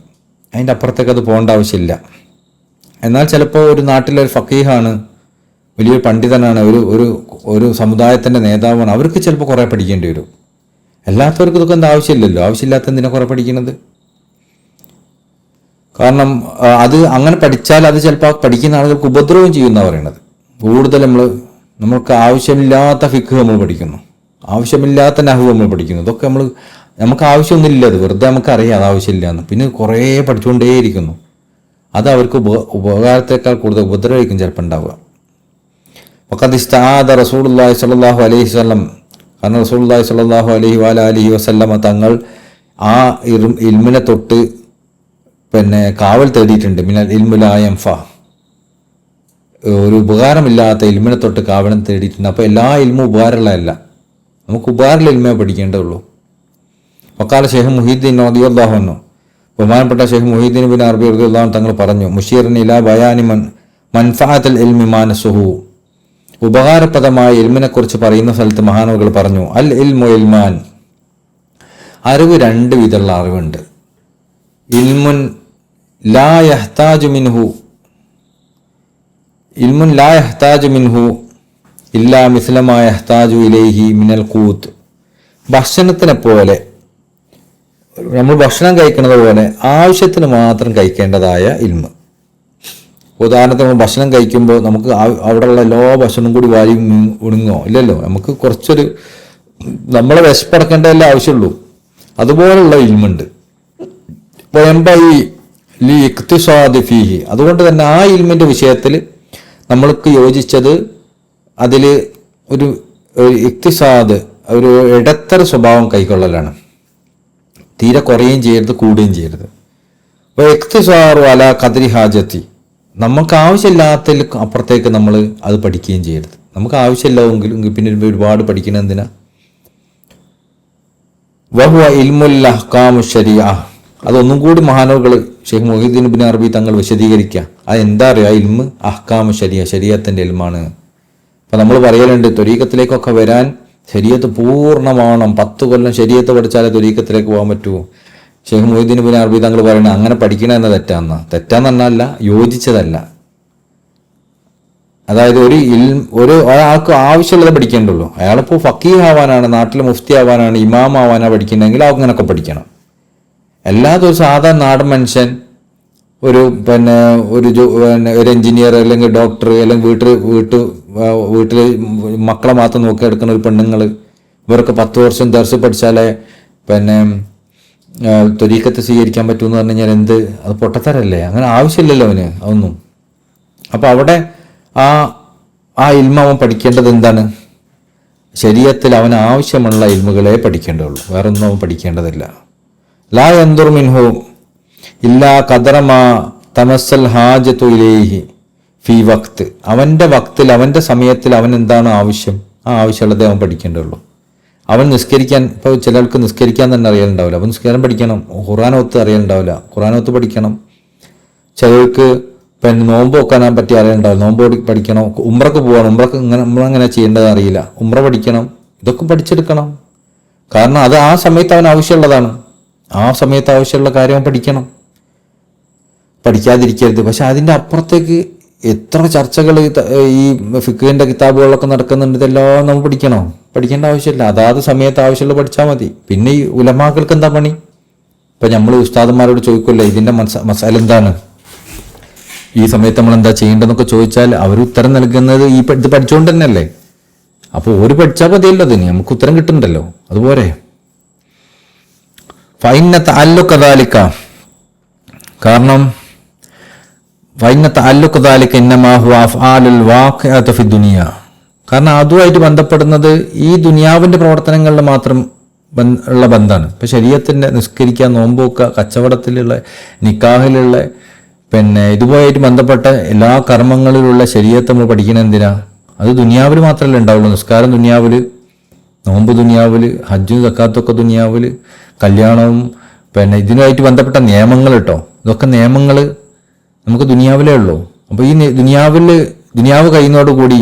അതിൻ്റെ അപ്പുറത്തേക്ക് അത് പോകേണ്ട ആവശ്യമില്ല. എന്നാൽ ചിലപ്പോൾ ഒരു നാട്ടിലൊരു ഫക്കീഹാണ്, വലിയൊരു പണ്ഡിതനാണ്, ഒരു സമുദായത്തിൻ്റെ നേതാവാണ്, അവർക്ക് ചിലപ്പോൾ കുറേ പഠിക്കേണ്ടി വരും. അല്ലാത്തവർക്ക് ഇതൊക്കെ എന്താ ആവശ്യമില്ലല്ലോ. ആവശ്യമില്ലാത്ത എന്തിനാ കുറേ പഠിക്കുന്നത്? കാരണം അത് അങ്ങനെ പഠിച്ചാൽ അത് ചിലപ്പോൾ പഠിക്കുന്ന ആളുകൾക്ക് ഉപദ്രവം ചെയ്യുമെന്നാണ് പറയണത്. കൂടുതൽ നമുക്ക് ആവശ്യമില്ലാത്ത ഫിഖ് നമ്മൾ പഠിക്കുന്നു, ആവശ്യമില്ലാത്ത നഹ്വ് നമ്മൾ പഠിക്കുന്നു. ഇതൊക്കെ നമുക്ക് ആവശ്യമൊന്നുമില്ല, അത് വെറുതെ നമുക്കറിയാം അത് ആവശ്യമില്ല എന്ന്. പിന്നെ കുറേ പഠിച്ചുകൊണ്ടേയിരിക്കുന്നു. അത് അവർക്ക് ഉപകാരത്തേക്കാൾ കൂടുതൽ ഉപദ്രവിക്കും ചിലപ്പോൾ ഉണ്ടാവുക. വഖദ് ഇസ്തആദ റസൂലുള്ളാഹി സ്വല്ലല്ലാഹു അലൈഹി വസല്ലം, കാരണം റസൂലുള്ളാഹി സ്വല്ലല്ലാഹു അലൈഹി വസല്ലമ തങ്ങൾ ആ ഇൽമിനെ തൊട്ട് കാവൽ തേടിയിട്ടുണ്ട്. മിനൽ ഇൽമു ലാ യൻഫ, ഒരു ഉപകാരമില്ലാത്ത ഇൽമിനെ തൊട്ട് കാവലം തേടിയിട്ടുണ്ട്. അപ്പോൾ എല്ലാ ഇൽമും ഉപകാരമുള്ളതല്ല, നമുക്ക് ഉപകാരമുള്ള ഇൽമേ പഠിക്കേണ്ടതുള്ളൂ. വഖാല ഷെയ്ഖ് മുഹീദ്ദീൻ റളിയല്ലാഹു അൻഹു, ബഹുമാനപ്പെട്ട ഷെയ്ഖ് മുഹീദ്ദീൻ ഇബ്നു അറബി റളിയല്ലാഹു അൻഹു തങ്ങൾ പറഞ്ഞു, മുഷീറൻ ഇലാ ബയാനി മൻഫഅത്തുൽ ഇൽമി മാനസുഹു, ഉപകാരപ്രദമായ ഇൽമിനെക്കുറിച്ച് പറയുന്ന സ്ഥലത്ത് മഹാനവകൾ പറഞ്ഞു, അൽ ഇൽമു ഇൽമാൻ, അറിവ് രണ്ട് വിധമുള്ള അറിവുണ്ട്. ഇൽമുൻ ലാ യഹ്താജു മിൻഹു ഇല്ലാ മിസ്ല മാ യഹ്താജു ഇലൈഹി മിനൽ ഖൂത്ത്, ഭക്ഷണത്തിനെ പോലെ, നമ്മൾ ഭക്ഷണം കഴിക്കുന്നത് പോലെ ആവശ്യത്തിന് മാത്രം കഴിക്കേണ്ടതായ ഇൽമ്. ഉദാഹരണത്തിന് നമ്മൾ ഭക്ഷണം കഴിക്കുമ്പോൾ നമുക്ക് അവിടെയുള്ള എല്ലാ ഭക്ഷണം കൂടി വാരി ഉണുങ്ങോ ഇല്ലല്ലോ, നമുക്ക് കുറച്ചൊരു നമ്മളെ വിശപ്പടക്കേണ്ടതല്ലേ ആവശ്യമുള്ളൂ. അതുപോലുള്ള ഇൽമുണ്ട്. ഫീഹി, അതുകൊണ്ട് തന്നെ ആ ഇൽമിൻ്റെ വിഷയത്തിൽ നമ്മൾക്ക് യോജിച്ചത് അതിൽ ഒരു ഇക്തിസാദ്, ഒരു ഇടത്തര സ്വഭാവം കൈക്കൊള്ളലാണ്. തീരെ കുറയുകയും ചെയ്യരുത്, കൂടുകയും ചെയ്യരുത്. അപ്പോൾ ഇക്തിസാറു അല ഖദ്രി ഹാജത്തി, നമുക്ക് ആവശ്യമില്ലാത്തതിൽ അപ്പുറത്തേക്ക് നമ്മൾ അത് പഠിക്കുകയും ചെയ്യരുത്. നമുക്ക് ആവശ്യമില്ലാതെങ്കിലും പിന്നെ ഒരുപാട് പഠിക്കണം എന്തിനാ. വഹുവ ഇൽമുൽ അഹ്കാമു ശരിയ, അതൊന്നും കൂടി മഹാനവകൾ ഷെയ്ഖ് മുഹീദ്ദീൻ ഇബ്നു അറബി തങ്ങൾ വിശദീകരിക്കുക. അത് എന്താ അറിയുക, ഇൽമ് അഹ്കാമു ശരിയ, ശരീഅത്തിൻ്റെ ഇൽമാണ്. അപ്പം നമ്മൾ പറയലുണ്ട് ത്വരീഖത്തിലേക്കൊക്കെ വരാൻ ശരീഅത്ത് പൂർണ്ണമാവണം, 10 കൊല്ലം ശരീഅത്ത് പഠിച്ചാലേ ത്വരീഖത്തിലേക്ക് പോകാൻ പറ്റുമോ. ഷെയ്ഖ് മുഹീദ്ദീൻ ഇബ്നു അറബി തങ്ങൾ പറയുന്നത് അങ്ങനെ പഠിക്കണമെന്ന് തെറ്റാന്ന് പറഞ്ഞല്ല, യോജിച്ചതല്ല. അതായത് ഒരാൾക്ക് ആവശ്യമുള്ളത് പഠിക്കേണ്ടുള്ളൂ. അയാളിപ്പോൾ ഫക്കീഹ് ആവാനാണ്, നാട്ടിൽ മുഫ്തി ആവാനാണ്, ഇമാം ആവാനാണ് പഠിക്കുന്നതെങ്കിൽ അങ്ങനെയൊക്കെ പഠിക്കണം. അല്ലാതെ ഒരു സാധാരണ നാടൻ മനുഷ്യൻ ഒരു എഞ്ചിനീയർ അല്ലെങ്കിൽ ഡോക്ടർ അല്ലെങ്കിൽ വീട്ടിൽ മക്കളെ മാത്രം നോക്കിയെടുക്കുന്ന ഒരു പെണ്ണുങ്ങൾ, ഇവർക്ക് 10 വർഷം ദർസ് പഠിച്ചാലേ ത്വരീഖത്ത് സ്വീകരിക്കാൻ പറ്റുമെന്ന് പറഞ്ഞു കഴിഞ്ഞാൽ അത് പൊട്ടത്തരല്ലേ? അങ്ങനെ ആവശ്യമില്ലല്ലോ അവന് അതൊന്നും. അപ്പോൾ അവിടെ ആ ഇൽമ അവൻ പഠിക്കേണ്ടത് എന്താണ്? ശരീഅത്തിൽ അവന് ആവശ്യമുള്ള ഇൽമുകളെ പഠിക്കേണ്ടതുള്ളൂ, വേറൊന്നും അവൻ പഠിക്കേണ്ടതില്ല. ലാ യൻദുർ മിൻഹു ഇല്ലാ ഖദറമാ തമസ്സൽ ഹാജത്തു ഇലൈഹി ഫീ വഖ്ത്, അവൻ്റെ വക്തിൽ, അവൻ്റെ സമയത്തിൽ അവൻ എന്താണ് ആവശ്യം, ആ ആവശ്യമുള്ളതേ അവൻ പഠിക്കേണ്ടതുള്ളൂ. അവൻ നിസ്കരിക്കാൻ, ഇപ്പോൾ ചിലർക്ക് നിസ്കരിക്കാൻ തന്നെ അറിയാനുണ്ടാവില്ല, അവൻ നിസ്കാരം പഠിക്കണം. ഖുർആനോത്ത് അറിയാനുണ്ടാവില്ല, ഖുർആനോത്ത് പഠിക്കണം. ചിലർക്ക് നോമ്പ് വെക്കാൻ പറ്റി അറിയാനുണ്ടാവില്ല, നോമ്പ് പഠിക്കണം. ഉംറക്ക് പോകണം, ഉംറക്ക് നമ്മളങ്ങനെ ചെയ്യേണ്ടത് അറിയില്ല, ഉംറ പഠിക്കണം. ഇതൊക്കെ പഠിച്ചെടുക്കണം. കാരണം അത് ആ സമയത്ത് അവൻ ആവശ്യമുള്ളതാണ്, ആ സമയത്ത് ആവശ്യമുള്ള കാര്യം പഠിക്കണം, പഠിക്കാതിരിക്കരുത്. പക്ഷെ അതിൻ്റെ അപ്പുറത്തേക്ക് എത്ര ചർച്ചകൾ ഈ ഫിഖ്ഹിൻ്റെ കിതാബുകളൊക്കെ നടക്കുന്നുണ്ട്, ഇതെല്ലാം നമ്മൾ പഠിക്കേണ്ട ആവശ്യമില്ല. അതാത് സമയത്ത് ആവശ്യമുള്ള പഠിച്ചാൽ മതി. പിന്നെ ഈ ഉലമാക്കൾക്ക് എന്താ പണി? ഇപ്പം നമ്മൾ ഉസ്താദന്മാരോട് ചോദിക്കുമല്ലോ ഇതിൻ്റെ മസാല എന്താണ്, ഈ സമയത്ത് നമ്മൾ എന്താ ചെയ്യേണ്ടതെന്നൊക്കെ ചോദിച്ചാൽ അവർ ഉത്തരം നൽകുന്നത് ഇത് പഠിച്ചുകൊണ്ട് തന്നെയല്ലേ. അപ്പോൾ ഒരു പഠിച്ചാൽ മതിയല്ലോ, അതിന് നമുക്ക് ഉത്തരം കിട്ടുന്നുണ്ടല്ലോ, അതുപോലെ. ഫൈന തഅല്ലുഖ ദാലിക, കാരണം ഫൈന തഅല്ലുഖ ദാലിക ഇന്നമാ ഹുവ അഫ്ആലുൽ വാഖിഅത ഫി ദുനിയ, കാരണം അതുമായിട്ട് ബന്ധപ്പെടുന്നത് ഈ ദുനിയാവിൻ്റെ പ്രവർത്തനങ്ങളിൽ മാത്രം ഉള്ള ബന്ധമാണ്. ഇപ്പം ശരീഅത്തിൻ്റെ നിസ്കരിക്കുക, നോമ്പ് വെക്കുക, കച്ചവടത്തിലുള്ള, നിക്കാഹിലുള്ള, ഇതുമായിട്ട് ബന്ധപ്പെട്ട എല്ലാ കർമ്മങ്ങളിലുള്ള ശരീഅത്ത് നമ്മൾ പഠിക്കണം. എന്തിനാ? അത് ദുനിയാവിൽ മാത്രമല്ല ഉണ്ടാവുള്ളൂ. നിസ്കാരം ദുനിയാവിൽ, നോമ്പ് ദുനിയാവിൽ, ഹജ്ജും സക്കാത്തൊക്കെ ദുനിയാവിൽ, കല്യാണവും ഇതിനുമായിട്ട് ബന്ധപ്പെട്ട നിയമങ്ങൾ കേട്ടോ, ഇതൊക്കെ നിയമങ്ങൾ നമുക്ക് ദുനിയാവിലേ ഉള്ളൂ. അപ്പോൾ ഈ ദുനിയാവ് കഴിയുന്നതോടുകൂടി,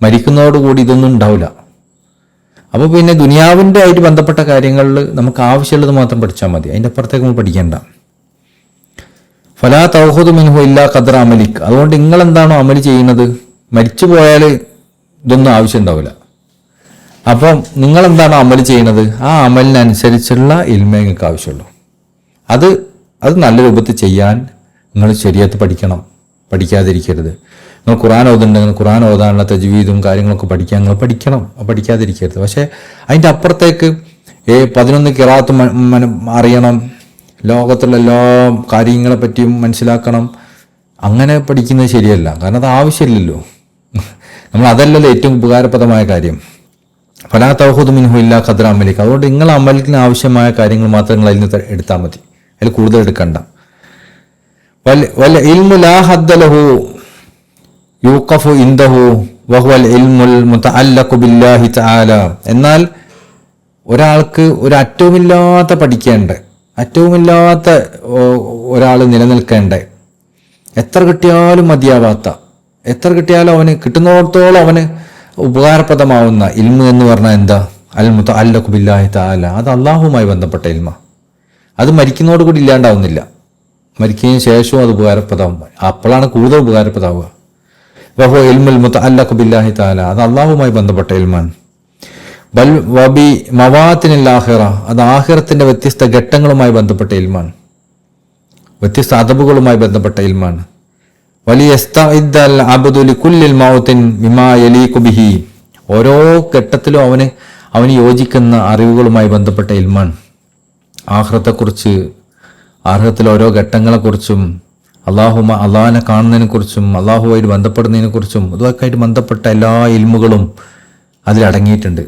മരിക്കുന്നതോടുകൂടി ഇതൊന്നും ഉണ്ടാവില്ല. അപ്പോൾ പിന്നെ ദുനിയാവിൻ്റെ ആയിട്ട് ബന്ധപ്പെട്ട കാര്യങ്ങളിൽ നമുക്ക് ആവശ്യമുള്ളത് മാത്രം പഠിച്ചാൽ മതി, അതിൻ്റെ അപ്പുറത്തേക്ക് നമ്മൾ പഠിക്കേണ്ട. ഫലാ തൗഹുദു മിൻഹു ഇല്ലാ ഖദ്റ അമലിക്, അതുകൊണ്ട് നിങ്ങളെന്താണോ അമൽ ചെയ്യുന്നത്, മരിച്ചു പോയാൽ ഇതൊന്നും ആവശ്യം ഉണ്ടാവില്ല. അപ്പം നിങ്ങളെന്താണോ അമൽ ചെയ്യുന്നത്, ആ അമലിനനുസരിച്ചുള്ള ഇൽമേ നിങ്ങൾക്ക് ആവശ്യമുള്ളൂ. അത് നല്ല രൂപത്തിൽ ചെയ്യാൻ നിങ്ങൾ ശരിയത്ത് പഠിക്കണം, പഠിക്കാതിരിക്കരുത്. നിങ്ങൾ ഖുർആൻ ഓതുന്നുണ്ടെങ്കിൽ ഖുർആൻ ഓതാനുള്ള തജ്വീദും കാര്യങ്ങളൊക്കെ പഠിക്കാൻ നിങ്ങൾ പഠിക്കണം, പഠിക്കാതിരിക്കരുത്. പക്ഷേ അതിൻ്റെ അപ്പുറത്തേക്ക് 11 ഖിറാഅത്ത് അറിയണം, ലോകത്തുള്ള എല്ലാ കാര്യങ്ങളെ പറ്റിയും മനസ്സിലാക്കണം, അങ്ങനെ പഠിക്കുന്നത് ശരിയല്ല. കാരണം അത് ആവശ്യമില്ലല്ലോ, നമ്മൾ അതല്ലല്ലോ ഏറ്റവും ഉപകാരപ്രദമായ കാര്യം. ഫലാ തൗഹുദു മിൻഹു ഇല്ലാ ഖദ്റ അമലിക. അതുകൊണ്ട് നിങ്ങൾ അമലിന് ആവശ്യമായ കാര്യങ്ങൾ മാത്രം നിങ്ങൾ അതിൽ നിന്ന് എടുത്താൽ മതി, അതിൽ കൂടുതൽ എടുക്കണ്ട. വൽ ഇൽമു ലാ ഹദ്ദ ലഹു യൂഖഫു ഇൻദഹു വഹുവൽ ഇൽമുൽ മുതഅല്ലഖു ബില്ലാഹി തആല. എന്നാൽ ഒരാൾക്ക് ഒരു അറ്റവുമില്ലാത്ത പഠിക്കേണ്ട, അറ്റവുമില്ലാത്ത ഒരാൾ നിലനിൽക്കേണ്ട, എത്ര കിട്ടിയാലും മതിയാവാത്ത, എത്ര കിട്ടിയാലും അവന് കിട്ടുന്നിടത്തോളം അവന് ഉപകാരപ്രദമാവുന്ന ഇൽമു എന്ന് പറഞ്ഞാൽ എന്താ? അൽ മുതഅല്ലഖു ബില്ലാഹി തആല. അത് അള്ളാഹുവുമായി ബന്ധപ്പെട്ട ഇൽമ. അത് മരിക്കുന്നതോടുകൂടി ഇല്ലാണ്ടാവുന്നില്ല, മരിക്കുന്നതിന് ശേഷവും അത് ഉപകാരപ്രദമാവും. അപ്പോഴാണ് കൂടുതൽ ഉപകാരപ്രദമാവുക. വഹുവ ഇൽമുൽ മുതഅല്ലഖു ബില്ലാഹി തആല. അത് അള്ളാഹുവുമായി ബന്ധപ്പെട്ട ഇൽമാണ്. ബൽ വബി മവാത്തിനിൽ ആഖിറ. അത് ആഖിറത്തിന്റെ വ്യത്യസ്ത ഘട്ടങ്ങളുമായി ബന്ധപ്പെട്ട ഇൽമാണ്, വ്യത്യസ്ത അദബുകളുമായി ബന്ധപ്പെട്ട ഇൽമാണ്. വലിയസ്തഇദ്ദൽ അബ്ദു ലികുല്ലിൽ മൗത്തിൻ ബിമാ യലീഖു ബിഹി. ഓരോ ഘട്ടത്തിലും അവന് യോജിക്കുന്ന അറിവുകളുമായി ബന്ധപ്പെട്ട ഇൽമാണ്. ആഖിറത്തെക്കുറിച്ച്, ആഖിറത്തിലെ ഓരോ ഘട്ടങ്ങളെക്കുറിച്ചും, അള്ളാഹിനെ കാണുന്നതിനെക്കുറിച്ചും, അള്ളാഹുവായിട്ട് ബന്ധപ്പെടുന്നതിനെക്കുറിച്ചും ഇതൊക്കെ ആയിട്ട് ബന്ധപ്പെട്ട എല്ലാ ഇൽമുകളും അതിലടങ്ങിയിട്ടുണ്ട്.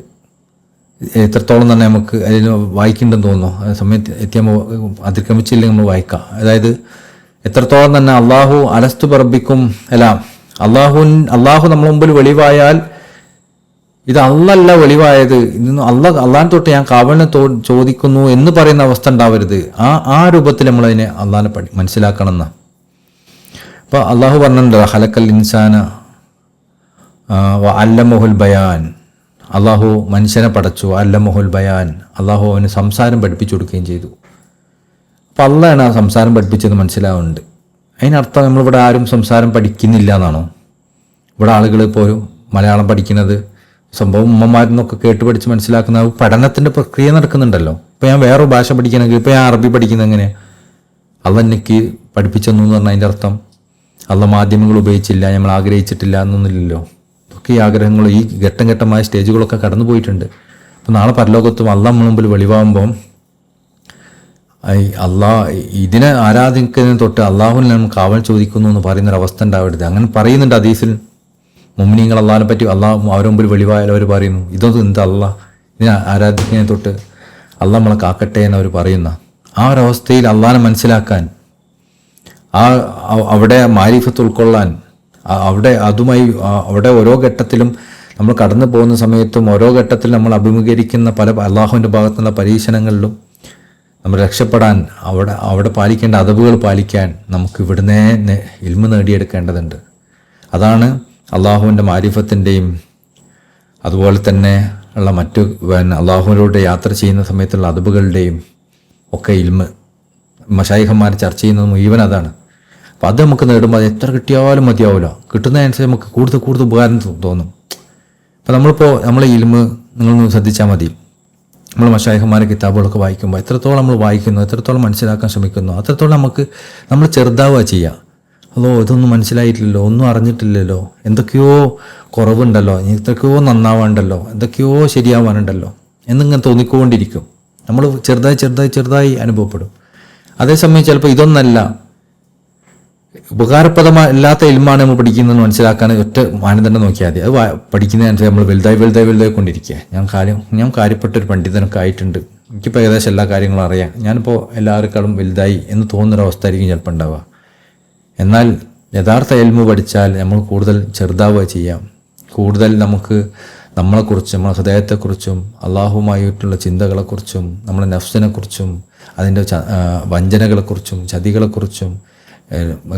എത്രത്തോളം തന്നെ നമുക്ക് അതിൽ വായിക്കേണ്ടെന്ന് തോന്നുന്നു, ആ സമയത്ത് എത്തിയാൽ അതിക്രമിച്ചില്ലെങ്കിൽ നമ്മൾ വായിക്കാം. അതായത് എത്രത്തോളം തന്നെ അള്ളാഹു അലസ്തു ബറബ്ബിക്കും എല്ലാം, അള്ളാഹു നമ്മുടെ മുമ്പിൽ വെളിവായാൽ ഇത് അള്ളല്ല വെളിവായത്, ഇന്ന് അള്ളാഹിനെ തൊട്ട് ഞാൻ കാവലിനെ ചോദിക്കുന്നു എന്ന് പറയുന്ന അവസ്ഥ ഉണ്ടാവരുത്. ആ രൂപത്തിൽ നമ്മളതിനെ അള്ളാഹിനെ മനസ്സിലാക്കണം എന്നാണ്. അപ്പോൾ അള്ളാഹു പറഞ്ഞിട്ടുണ്ട് ഖലഖൽ ഇൻസാന അല്ലമഹുൽ ബയാൻ. അള്ളാഹു മനുഷ്യനെ പടച്ചു, അല്ലമഹുൽ ബയാൻ. അള്ളാഹു അവന് സംസാരം പഠിപ്പിച്ചു കൊടുക്കുകയും ചെയ്തു. അപ്പം അള്ളാഹാണ് ആ സംസാരം പഠിപ്പിച്ചത് മനസ്സിലാവുന്നുണ്ട്. അതിനർത്ഥം നമ്മളിവിടെ ആരും സംസാരം പഠിക്കുന്നില്ല എന്നാണോ? ഇവിടെ ആളുകൾ പോലും മലയാളം പഠിക്കുന്നത് സംഭവം ഉമ്മമാരിൽ നിന്നൊക്കെ കേട്ട് പഠിച്ച് മനസ്സിലാക്കുന്ന പഠനത്തിൻ്റെ പ്രക്രിയ നടക്കുന്നുണ്ടല്ലോ. ഇപ്പം ഞാൻ വേറൊരു ഭാഷ പഠിക്കണമെങ്കിൽ ഇപ്പം ഞാൻ അറബി പഠിക്കുന്നത് എങ്ങനെ? അള്ളാഹ് എനിക്ക് പഠിപ്പിച്ചെന്നു എന്ന് പറഞ്ഞാൽ അതിൻ്റെ അർത്ഥം അള്ളാഹ് മാധ്യമങ്ങൾ ഉപയോഗിച്ചില്ല, നമ്മൾ ആഗ്രഹിച്ചിട്ടില്ല എന്നൊന്നുമില്ലല്ലോ. ഇതൊക്കെ ഈ ആഗ്രഹങ്ങൾ, ഈ ഘട്ടം ഘട്ടമായ സ്റ്റേജുകളൊക്കെ കടന്നു പോയിട്ടുണ്ട്. അപ്പം നാളെ പരലോകത്തും അള്ളാഹ് മുമ്പിൽ വെളിവാകുമ്പം അള്ളാഹ് ഇതിനെ ആരാധിക്കുന്നതിന് തൊട്ട് അള്ളാഹുവിനെ നമ്മൾ കാവൽ ചോദിക്കുന്നു എന്ന് പറയുന്നൊരവസ്ഥ ഉണ്ടാവരുത്. അങ്ങനെ പറയുന്നുണ്ട് ഹദീസിൽ. മുഅ്മിനീങ്ങൾ അള്ളാഹിനെ പറ്റി അള്ളാഹ് അവരുടെ മുമ്പിൽ വെളിവായാലും അവർ പറയുന്നു ഇതൊന്നും എന്താ അള്ളാഹ് ഇതിനെ ആരാധിക്കുന്നതിന് തൊട്ട് അള്ളാഹ് നമ്മളെ കാക്കട്ടെ എന്ന് അവർ പറയുന്ന ആ ഒരവസ്ഥയിൽ അള്ളാഹിനെ മനസ്സിലാക്കാൻ, അവിടെ മാരിഫത്ത് ഉൾക്കൊള്ളാൻ, അവിടെ ഓരോ ഘട്ടത്തിലും നമ്മൾ കടന്നു പോകുന്ന സമയത്തും ഓരോ ഘട്ടത്തിലും നമ്മൾ അഭിമുഖീകരിക്കുന്ന പല അള്ളാഹുവിൻ്റെ ഭാഗത്തുനിന്നുള്ള പരീക്ഷണങ്ങളിലും നമ്മൾ രക്ഷപ്പെടാൻ, അവിടെ പാലിക്കേണ്ട അദബുകൾ പാലിക്കാൻ നമുക്ക് ഇവിടുന്ന് ഇൽമു നേടിയെടുക്കേണ്ടതുണ്ട്. അതാണ് അള്ളാഹുവിൻ്റെ മാരിഫത്തിൻ്റെയും അതുപോലെ തന്നെ ഉള്ള മറ്റു അള്ളാഹുവിലൂടെ യാത്ര ചെയ്യുന്ന സമയത്തുള്ള അദബുകളുടെയും ഒക്കെ ഇൽമ് മശായിഖന്മാർ ചർച്ച ചെയ്യുന്നത് മുഴുവൻ അതാണ്. അപ്പം അത് നമുക്ക് നേടുമ്പോൾ അത് എത്ര കിട്ടിയാലും മതിയാവില്ല. കിട്ടുന്നതനുസരിച്ച് നമുക്ക് കൂടുതൽ ഉപകാരം തോന്നും. അപ്പം നമ്മളെ ഇൽമ് നിങ്ങളൊന്ന് ശ്രദ്ധിച്ചാൽ മതി. നമ്മൾ മശായിഖന്മാരെ കിതാബുകളൊക്കെ വായിക്കുമ്പോൾ എത്രത്തോളം നമ്മൾ വായിക്കുന്നു, എത്രത്തോളം മനസ്സിലാക്കാൻ ശ്രമിക്കുന്നു, അത്രത്തോളം നമ്മൾ ചെറുതാവുക ചെയ്യുക. അതോ ഇതൊന്നും മനസ്സിലായിട്ടില്ലല്ലോ, ഒന്നും അറിഞ്ഞിട്ടില്ലല്ലോ, എന്തൊക്കെയോ കുറവുണ്ടല്ലോ, എന്തൊക്കെയോ നന്നാവാണ്ടല്ലോ, എന്തൊക്കെയോ ശരിയാവാനുണ്ടല്ലോ എന്നിങ്ങനെ തോന്നിക്കൊണ്ടിരിക്കും. നമ്മൾ ചെറുതായി അനുഭവപ്പെടും. അതേസമയം ചിലപ്പോൾ ഇതൊന്നല്ല, ഉപകാരപ്രദമല്ലാത്ത ഇൽമാണ് നമ്മൾ പഠിക്കുന്നതെന്ന് മനസ്സിലാക്കാൻ ഒറ്റ മാനദണ്ഡം നോക്കിയാൽ മതി. അത് പഠിക്കുന്നതിനനുസരിച്ച് നമ്മൾ വലുതായി കൊണ്ടിരിക്കുക. ഞാൻ കാര്യപ്പെട്ടൊരു പണ്ഡിതനൊക്കെ ആയിട്ടുണ്ട്, എനിക്കിപ്പോൾ ഏകദേശം എല്ലാ കാര്യങ്ങളും അറിയാം, ഞാനിപ്പോൾ എല്ലാവർക്കും വലുതായി എന്ന് തോന്നുന്നൊരവസ്ഥ ആയിരിക്കും ചിലപ്പോൾ ഉണ്ടാവുക. എന്നാൽ യഥാർത്ഥ ഇൽമു പഠിച്ചാൽ നമ്മൾ കൂടുതൽ ചെറുതാവുക ചെയ്യാം. കൂടുതൽ നമുക്ക് നമ്മളെക്കുറിച്ചും നമ്മുടെ ഹൃദയത്തെക്കുറിച്ചും അള്ളാഹുമായിട്ടുള്ള ചിന്തകളെക്കുറിച്ചും നമ്മുടെ നഫ്സിനെക്കുറിച്ചും അതിൻ്റെ വഞ്ചനകളെക്കുറിച്ചും ചതികളെക്കുറിച്ചും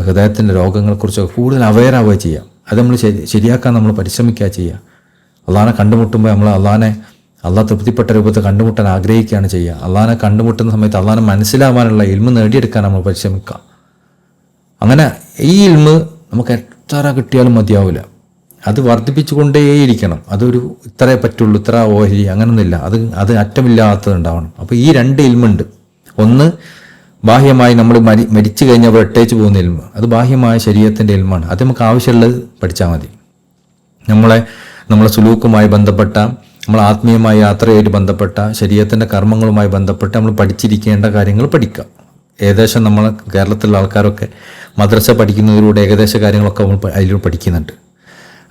ഹൃദയത്തിൻ്റെ രോഗങ്ങളെക്കുറിച്ചൊക്കെ കൂടുതൽ അവെയറാവുക ചെയ്യാം. അത് നമ്മൾ ശരിയാക്കാൻ നമ്മൾ പരിശ്രമിക്കുക ചെയ്യുക. അള്ളാഹിനെ കണ്ടുമുട്ടുമ്പോൾ നമ്മൾ അള്ളാഹ് തൃപ്തിപ്പെട്ട രൂപത്തിൽ കണ്ടുമുട്ടാൻ ആഗ്രഹിക്കുകയാണ് ചെയ്യുക. അള്ളാഹിനെ കണ്ടുമുട്ടുന്ന സമയത്ത് അള്ളാഹിനെ മനസ്സിലാവാനുള്ള ഇൽമ് നേടിയെടുക്കാൻ നമ്മൾ പരിശ്രമിക്കുക. അങ്ങനെ ഈ ഇൽമ് നമുക്ക് എത്ര കിട്ടിയാലും മതിയാവില്ല, അത് വർദ്ധിപ്പിച്ചുകൊണ്ടേയിരിക്കണം. അതൊരു ഇത്രേ പറ്റുള്ളൂ, ഇത്ര ഓഹരി അങ്ങനൊന്നുമില്ല, അത് അറ്റമില്ലാത്തത് ഉണ്ടാവണം. അപ്പോൾ ഈ രണ്ട് ഇൽമുണ്ട്. ഒന്ന് ബാഹ്യമായി നമ്മൾ മരിച്ചു കഴിഞ്ഞാൽ അവിടെ ഇട്ടേച്ച് പോകുന്ന ഇൽമ്, അത് ബാഹ്യമായ ശരീരത്തിൻ്റെ ഇൽമാണ്. അത് നമുക്ക് ആവശ്യമുള്ളത് പഠിച്ചാൽ മതി. നമ്മളെ സുലൂക്കുമായി ബന്ധപ്പെട്ട, നമ്മൾ ആത്മീയമായ യാത്രയായിട്ട് ബന്ധപ്പെട്ട, ശരീരത്തിൻ്റെ കർമ്മങ്ങളുമായി ബന്ധപ്പെട്ട് നമ്മൾ പഠിച്ചിരിക്കേണ്ട കാര്യങ്ങൾ പഠിക്കുക. ഏകദേശം നമ്മൾ കേരളത്തിലുള്ള ആൾക്കാരൊക്കെ മദ്രസ പഠിക്കുന്നതിലൂടെ ഏകദേശ കാര്യങ്ങളൊക്കെ നമ്മൾ അതിലൂടെ പഠിക്കുന്നുണ്ട്.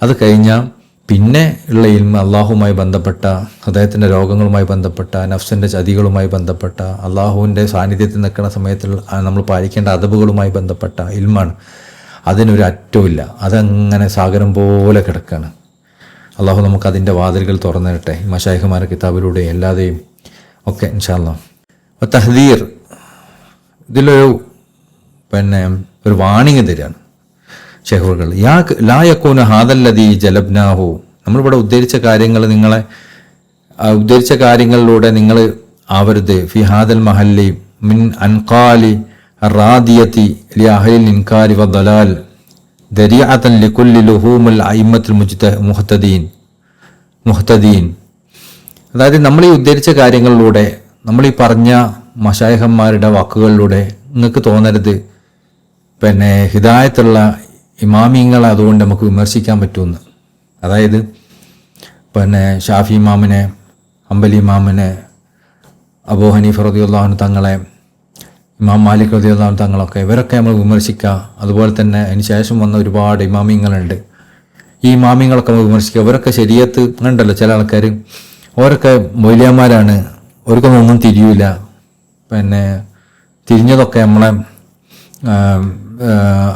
അത് കഴിഞ്ഞാൽ പിന്നെ ഉള്ള ഇൽമ അള്ളാഹുമായി ബന്ധപ്പെട്ട, ഹൃദയത്തിൻ്റെ രോഗങ്ങളുമായി ബന്ധപ്പെട്ട, നഫ്സിൻ്റെ ചതികളുമായി ബന്ധപ്പെട്ട, അള്ളാഹുവിൻ്റെ സാന്നിധ്യത്തിൽ നിൽക്കുന്ന സമയത്തിൽ നമ്മൾ പാലിക്കേണ്ട അദബുകളുമായി ബന്ധപ്പെട്ട ഇൽമാണ്. അതിനൊരു അറ്റവുമില്ല, അതങ്ങനെ സാഗരം പോലെ കിടക്കുകയാണ്. അള്ളാഹു നമുക്ക് അതിൻ്റെ വാതിലുകൾ തുറന്നു തരട്ടെ, മശായിഖുമാരുടെ കിതാബിലൂടെ അല്ലാതെയും ഒക്കെ ഇൻഷാ അല്ലാഹ്. തഹ്ദീർ, ഇതിലൊരു ഒരു വാണിംഗ് തരികയാണ് ഷെയ്ഖുകൾ. ലാ യകൂന ഹാദല്ലദീ ജലബ്നാഹു, നമ്മളിവിടെ ഉദ്ധരിച്ച കാര്യങ്ങളിലൂടെ നിങ്ങൾ ആവരുത്. ഫി ഹാദൽ മഹല്ലി മിൻ അൻഖാലി റാദിയത്തി ലി അഹ്ലിൽ ഇൻകാരി വദ്ദലാൽ ദരിഅതൻ ലികുല്ലി ലുഹൂമുൽ അയിമ്മത്തുൽ മുഹ്തദീൻ. അതായത് നമ്മൾ ഈ ഉദ്ധരിച്ച കാര്യങ്ങളിലൂടെ, നമ്മൾ ഈ പറഞ്ഞ മശായിഖന്മാരുടെ വാക്കുകളിലൂടെ നിങ്ങൾക്ക് തോന്നരുത് ഹിദായത്തുള്ള ഇമാമിങ്ങളെ അതുകൊണ്ട് നമുക്ക് വിമർശിക്കാൻ പറ്റുമെന്ന്. അതായത് ഷാഫി ഇമാമിനെ, ഹംബലി ഇമാമിനെ, അബൂ ഹനീഫ റളിയല്ലാഹു അൻഹു തങ്ങളെ, ഇമാം മാലിക് റളിയല്ലാഹു അൻഹു തങ്ങളൊക്കെ, ഇവരൊക്കെ നമ്മൾ വിമർശിക്കുക. അതുപോലെ തന്നെ അതിന് ശേഷം വന്ന ഒരുപാട് ഇമാമിങ്ങളുണ്ട്, ഈ ഇമാമിങ്ങളൊക്കെ നമ്മൾ വിമർശിക്കുക. അവരൊക്കെ ശരീഅത്ത് ഉണ്ടല്ലോ, ചില ആൾക്കാർ അവരൊക്കെ മൗലിയന്മാരാണ്, അവർക്കൊന്നും ഒന്നും തിരിയൂല, തിരിഞ്ഞതൊക്കെ നമ്മളെ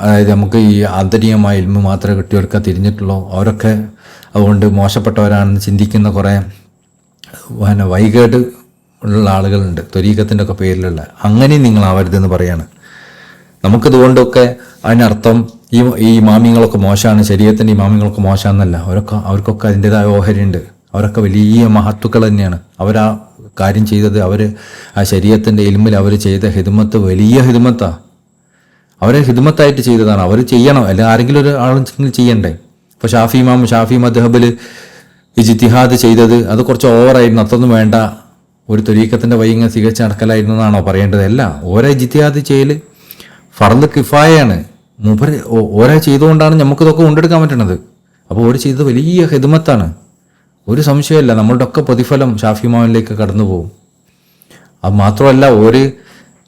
അതായത് നമുക്ക് ഈ ആന്തരികമായ ഇൽമ് മാത്രമേ കിട്ടിയവർക്ക് തിരിഞ്ഞിട്ടുള്ളൂ, അവരൊക്കെ അതുകൊണ്ട് മോശപ്പെട്ടവരാണെന്ന് ചിന്തിക്കുന്ന കുറേ വൈകേട് ഉള്ള ആളുകളുണ്ട്, ത്വരീഖത്തിൻ്റെ ഒക്കെ പേരിലുള്ള. അങ്ങനെയും നിങ്ങളാവരുതെന്ന് പറയാണ്. നമുക്കിതുകൊണ്ടൊക്കെ അതിനർത്ഥം ഈ ഇമാമിങ്ങളൊക്കെ മോശമാണ്, ശരീഅത്തിൻ്റെ ഇമാമിങ്ങളൊക്കെ മോശമാണെന്നല്ല. അവർക്കൊക്കെ അതിൻ്റെതായ ഓഹരിയുണ്ട്, അവരൊക്കെ വലിയ മഹത്തുക്കൾ തന്നെയാണ്. അവരാ കാര്യം ചെയ്തത്, അവർ ആ ശരീഅത്തിൻ്റെ ഇൽമിൽ അവർ ചെയ്ത ഹിദ്മത്ത് വലിയ ഹിദ്മത്താണ്, അവരെ ഹിദ്മത്തായിട്ട് ചെയ്തതാണ്. അവർ ചെയ്യണം, അല്ലെങ്കിൽ ആരെങ്കിലും ഒരു ആളെങ്കിലും ചെയ്യണ്ടേ. ഇപ്പോൾ ഷാഫി മദ്ഹബിൽ ഇജ്തിഹാദ് ചെയ്തത് അത് കുറച്ച് ഓവറായിരുന്നു, അതൊന്നും വേണ്ട, ഒരു ത്വരീഖത്തിൻ്റെ വഴി ഇങ്ങനെ തികച്ച് നടക്കലായിരുന്നു എന്നാണോ പറയേണ്ടത്? അല്ല, ഓരോ ഇജ്തിഹാദ് ചെയ്യൽ ഫർദ് കിഫായയാണ്. ഓരോ ചെയ്തുകൊണ്ടാണ് നമുക്കിതൊക്കെ കൊണ്ടെടുക്കാൻ പറ്റണത്. അപ്പോൾ ഓരോ ചെയ്തത് വലിയ ഹിദ്മത്താണ്, ഒരു സംശയമല്ല. നമ്മളുടെ ഒക്കെ പ്രതിഫലം ഷാഫി ഇമാമിലേക്ക് കടന്നു പോകും. അത് മാത്രമല്ല, ഒരു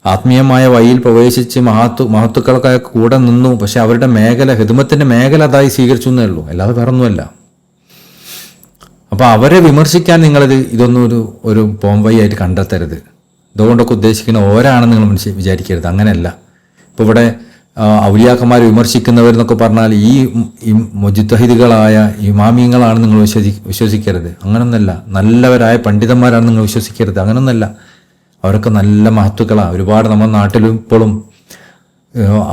ആത്മീയമായ വഴിയിൽ പ്രവേശിച്ച് മഹത്തുക്കളൊക്കെ കൂടെ നിന്നു, പക്ഷെ അവരുടെ മേഖല, ഹിദ്മത്തിൻ്റെ മേഖല അതായി സ്വീകരിച്ചു എന്നേ ഉള്ളൂ, അല്ലാതെ വേറൊന്നുമല്ല. അപ്പോൾ അവരെ വിമർശിക്കാൻ ഇതൊന്നും ഒരു പോംവഴിയായിട്ട് കണ്ടെത്തരുത്. ഇതുകൊണ്ടൊക്കെ ഉദ്ദേശിക്കുന്ന ഓരാണെന്ന് നിങ്ങൾ വിചാരിക്കരുത്, അങ്ങനെയല്ല. ഇപ്പോൾ ഇവിടെ ഔലിയാക്കന്മാരെ വിമർശിക്കുന്നവരെന്നൊക്കെ പറഞ്ഞാൽ ഈ മുജ്തഹിദുകളായ ഇമാമിയങ്ങളാണ് നിങ്ങൾ വിശ്വസിക്കരുത്, അങ്ങനൊന്നല്ല. നല്ലവരായ പണ്ഡിതന്മാരാണ് നിങ്ങൾ വിശ്വസിക്കരുത്, അങ്ങനൊന്നല്ല. അവരൊക്കെ നല്ല മഹത്തുക്കളാണ്. ഒരുപാട് നമ്മുടെ നാട്ടിലും ഇപ്പോഴും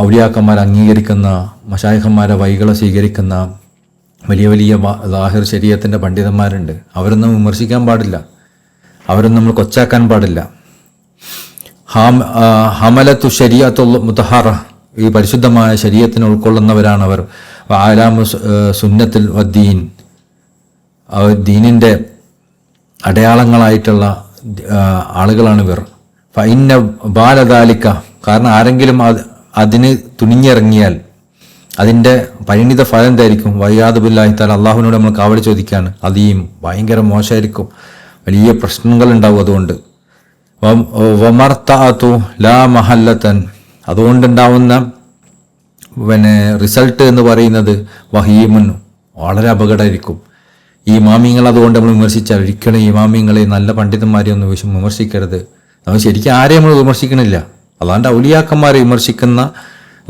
ഔലിയാക്കന്മാരെ അംഗീകരിക്കുന്ന, മശായിഖന്മാരെ വഴികളെ സ്വീകരിക്കുന്ന വലിയ വലിയ ലാഹിർ ശരീഅത്തിൻ്റെ പണ്ഡിതന്മാരുണ്ട്. അവരൊന്നും വിമർശിക്കാൻ പാടില്ല, അവരൊന്നും നമ്മൾ കൊച്ചാക്കാൻ പാടില്ല. ഹമലത്തു ശരീഅത്തുൽ മുതഹറ, ഈ പരിശുദ്ധമായ ശരീഅത്തിനെ ഉൾക്കൊള്ളുന്നവരാണ് അവർ. ആലാമു സുന്നത്തുൽ വദ്ദീൻ, ദീനിൻ്റെ അടയാളങ്ങളായിട്ടുള്ള ആളുകളാണ് ഇവർ. ഫൈന്ന ബാലദാലിക്ക, കാരണം ആരെങ്കിലും അതിന് തുനിഞ്ഞിറങ്ങിയാൽ അതിൻ്റെ പരിണിത ഫലം എന്തായിരിക്കും? വയ്യാദ് ബില്ലാഹി തആല, അള്ളാഹുവിനോട് നമ്മൾ കാവൽ ചോദിക്കുകയാണ്. അതീം ഭയങ്കര മോശമായിരിക്കും, വലിയ പ്രശ്നങ്ങൾ ഉണ്ടാവും. അതുകൊണ്ട് വമർതഅതു ലാ മഹല്ലതൻ, അതുകൊണ്ടുണ്ടാവുന്ന റിസൾട്ട് എന്ന് പറയുന്നത് വഹീമുൻ, വളരെ അപകടമായിരിക്കും. ഈ ഇമാമിങ്ങൾ അതുകൊണ്ട് നമ്മൾ വിമർശിച്ചാൽ ഒരിക്കലും ഈ ഇമാമിങ്ങളെ, നല്ല പണ്ഡിതന്മാരെ ഒന്നും വിമർശിക്കരുത്. നമ്മൾ ശരിക്കും ആരെയും നമ്മൾ വിമർശിക്കണില്ല. അല്ലാണ്ട് ഔലിയാക്കന്മാരെ വിമർശിക്കുന്ന,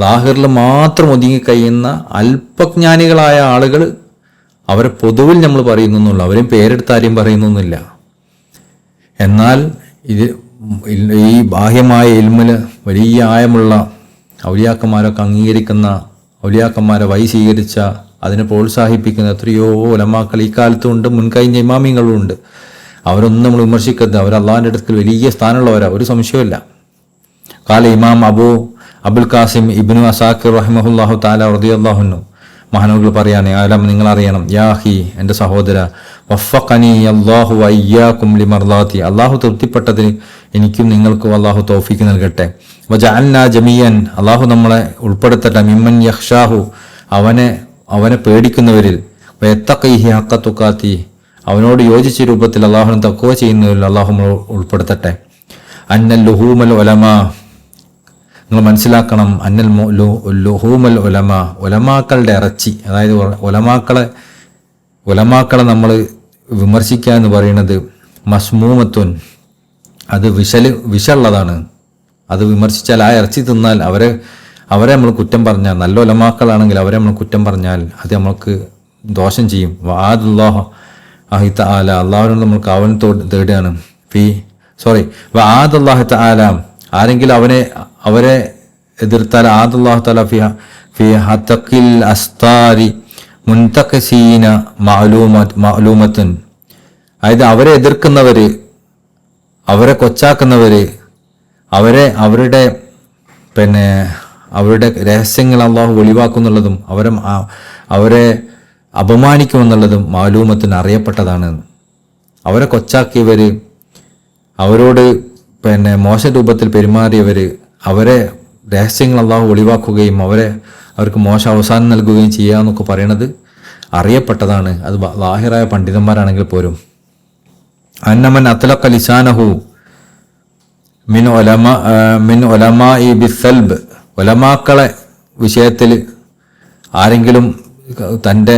ലാഹിറിൽ മാത്രം ഒതുങ്ങിക്കഴിയുന്ന അല്പജ്ഞാനികളായ ആളുകൾ, അവരെ പൊതുവിൽ നമ്മൾ പറയുന്നൊന്നുമില്ല, അവരെയും പേരെടുത്ത് ആരെയും പറയുന്നൊന്നുമില്ല. എന്നാൽ ഈ ബാഹ്യമായ ഇൽമിൽ വലിയ ആയമുള്ള ഔലിയാക്കന്മാരൊക്കെ അംഗീകരിക്കുന്ന, ഔലിയാക്കന്മാരെ വഴി സ്വീകരിച്ച, അതിനെ പ്രോത്സാഹിപ്പിക്കുന്ന എത്രയോ ഉലമാക്കൾ ഈ കാലത്തുണ്ട്, മുൻകഴിഞ്ഞ ഇമാമിങ്ങളും ഉണ്ട്. അവരൊന്നും നമ്മൾ വിമർശിക്കരുത്, അവർ അള്ളാഹിൻ്റെ അടുക്കൽ വലിയ സ്ഥാനമുള്ളവരാ, ഒരു സംശയമില്ല. കാല ഇമാം അബുൽ ഖാസിം ഇബ്നു അസാക്കിർ റഹിമഹുല്ലാഹു തആല റളിയല്ലാഹു അൻഹു, മഹാനവറുകൾ പറയാണ്, ആലം നിങ്ങൾ അറിയണം, യാഹി, എൻ്റെ സഹോദര, വഫഖനി അല്ലാഹു വയ്യാകും ലിമർദാതി, അള്ളാഹു തൃപ്തിപ്പെട്ടതിന് എനിക്കും നിങ്ങൾക്കും അള്ളാഹു തൗഫീക്ക് നൽകട്ടെ. വജഅൽനാ ജമീഅൻ, അള്ളാഹു നമ്മളെ ഉൾപ്പെടുത്തട്ടെ, മിമ്മൻ യഖ്ഷാഹു, അവനെ പേടിക്കുന്നവരിൽ, വയത്തഖീഹി ഹഖ തുഖാത്തി, അവനോട് യോജിച്ച രൂപത്തിൽ അള്ളാഹുവിനെ തഖ്വ ചെയ്യുന്നവരിൽ അള്ളാഹു നമ്മളെ ഉൾപ്പെടുത്തട്ടെ. അന്നൽ ലുഹൂമൽ ഉലമാ, നിങ്ങൾ മനസ്സിലാക്കണം, അന്നൽ ലുഹൂമൽ ഉലമാ, ഉലമാക്കളുടെ ഇറച്ചി, അതായത് ഉലമാക്കളെ നമ്മൾ വിമർശിക്കുക എന്ന് പറയുന്നത് മസ്മൂമത്തുൻ, അത് വിഷമുള്ളതാണ്. അത് വിമർശിച്ചാൽ, ആ ഇറച്ചി തിന്നാൽ അവരെ നമ്മൾ കുറ്റം പറഞ്ഞാൽ, നല്ല ഉലമാക്കളാണെങ്കിൽ അവരെ നമ്മൾ കുറ്റം പറഞ്ഞാൽ അത് നമ്മൾക്ക് ദോഷം ചെയ്യും. വആദുല്ലാഹ് തആല, അള്ളാഹുവിനോട് നമ്മൾ കാവൽ തേടുകയാണ്. വആദുല്ലാഹ് തആല, ആരെങ്കിലും അവരെ എതിർത്താൽ, ആദുല്ലാഹ് തആല ഫി ഹതഖിൽ അസ്താരി മുൻതഖസീന മഅലൂമത്തുൻ, അതായത് അവരെ എതിർക്കുന്നവര്, അവരെ കൊച്ചാക്കുന്നവര്, അവരുടെ രഹസ്യങ്ങൾ അള്ളാഹു വെളിവാക്കുന്നുള്ളതും അവരെ അപമാനിക്കുമെന്നുള്ളതും മാലൂമത്തിന് അറിയപ്പെട്ടതാണ്. അവരെ കൊച്ചാക്കിയവര്, അവരോട് മോശ രൂപത്തിൽ പെരുമാറിയവര്, അവരെ രഹസ്യങ്ങൾ അള്ളാഹു വെളിവാക്കുകയും അവർക്ക് മോശ അവസാനം നൽകുകയും ചെയ്യുക എന്നൊക്കെ പറയണത് അറിയപ്പെട്ടതാണ്. അത് ലാഹിറായ പണ്ഡിതന്മാരാണെങ്കിൽ പോലും. അന്നമൻ അത്ലഖ ലിസാനഹു മിൻ ഉലമാഇ ബിസ്സൽബ്, ഉലമാക്കളെ വിഷയത്തിൽ ആരെങ്കിലും തൻ്റെ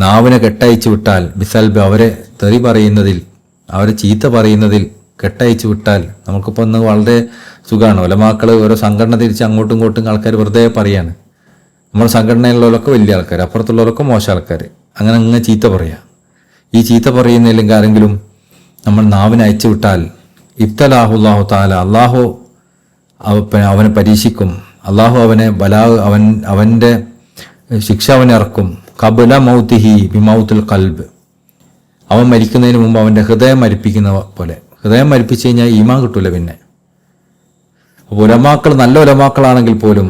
നാവിനെ കെട്ടയച്ചു വിട്ടാൽ, ബിസൽബ്, അവരെ തെറി പറയുന്നതിൽ, അവരെ ചീത്ത പറയുന്നതിൽ കെട്ടയച്ചു വിട്ടാൽ, നമുക്കിപ്പോൾ ഒന്ന് വളരെ സുഖമാണ്. ഉലമാക്കൾ ഓരോ സംഘടന തിരിച്ച് അങ്ങോട്ടും ഇങ്ങോട്ടും ആൾക്കാർ വെറുതെ പറയാണ്. നമ്മുടെ സംഘടനയിലുള്ളവരൊക്കെ വലിയ ആൾക്കാർ, അപ്പുറത്തുള്ളവരൊക്കെ മോശം ആൾക്കാർ, അങ്ങനെ ചീത്ത പറയുക. ഈ ചീത്ത പറയുന്നില്ലെങ്കിൽ ആരെങ്കിലും നമ്മൾ നാവിനെ അയച്ചു വിട്ടാൽ, ഇബ്തലാഹുല്ലാഹു തആല, അള്ളാഹു അവനെ പരീക്ഷിക്കും. അള്ളാഹു അവനെ അവൻ്റെ ശിക്ഷ അവനെ ഇറക്കും. ഖബ്ല മൗതിഹി ബിമൗത്തുൽ ഖൽബ്, അവൻ മരിക്കുന്നതിന് മുമ്പ് അവൻ്റെ ഹൃദയം മരിപ്പിക്കുന്ന പോലെ. ഹൃദയം മരിപ്പിച്ചു കഴിഞ്ഞാൽ ഈമാൻ കിട്ടൂല. പിന്നെ ഉലമാക്കൾ നല്ല ഉലമാക്കളാണെങ്കിൽ പോലും,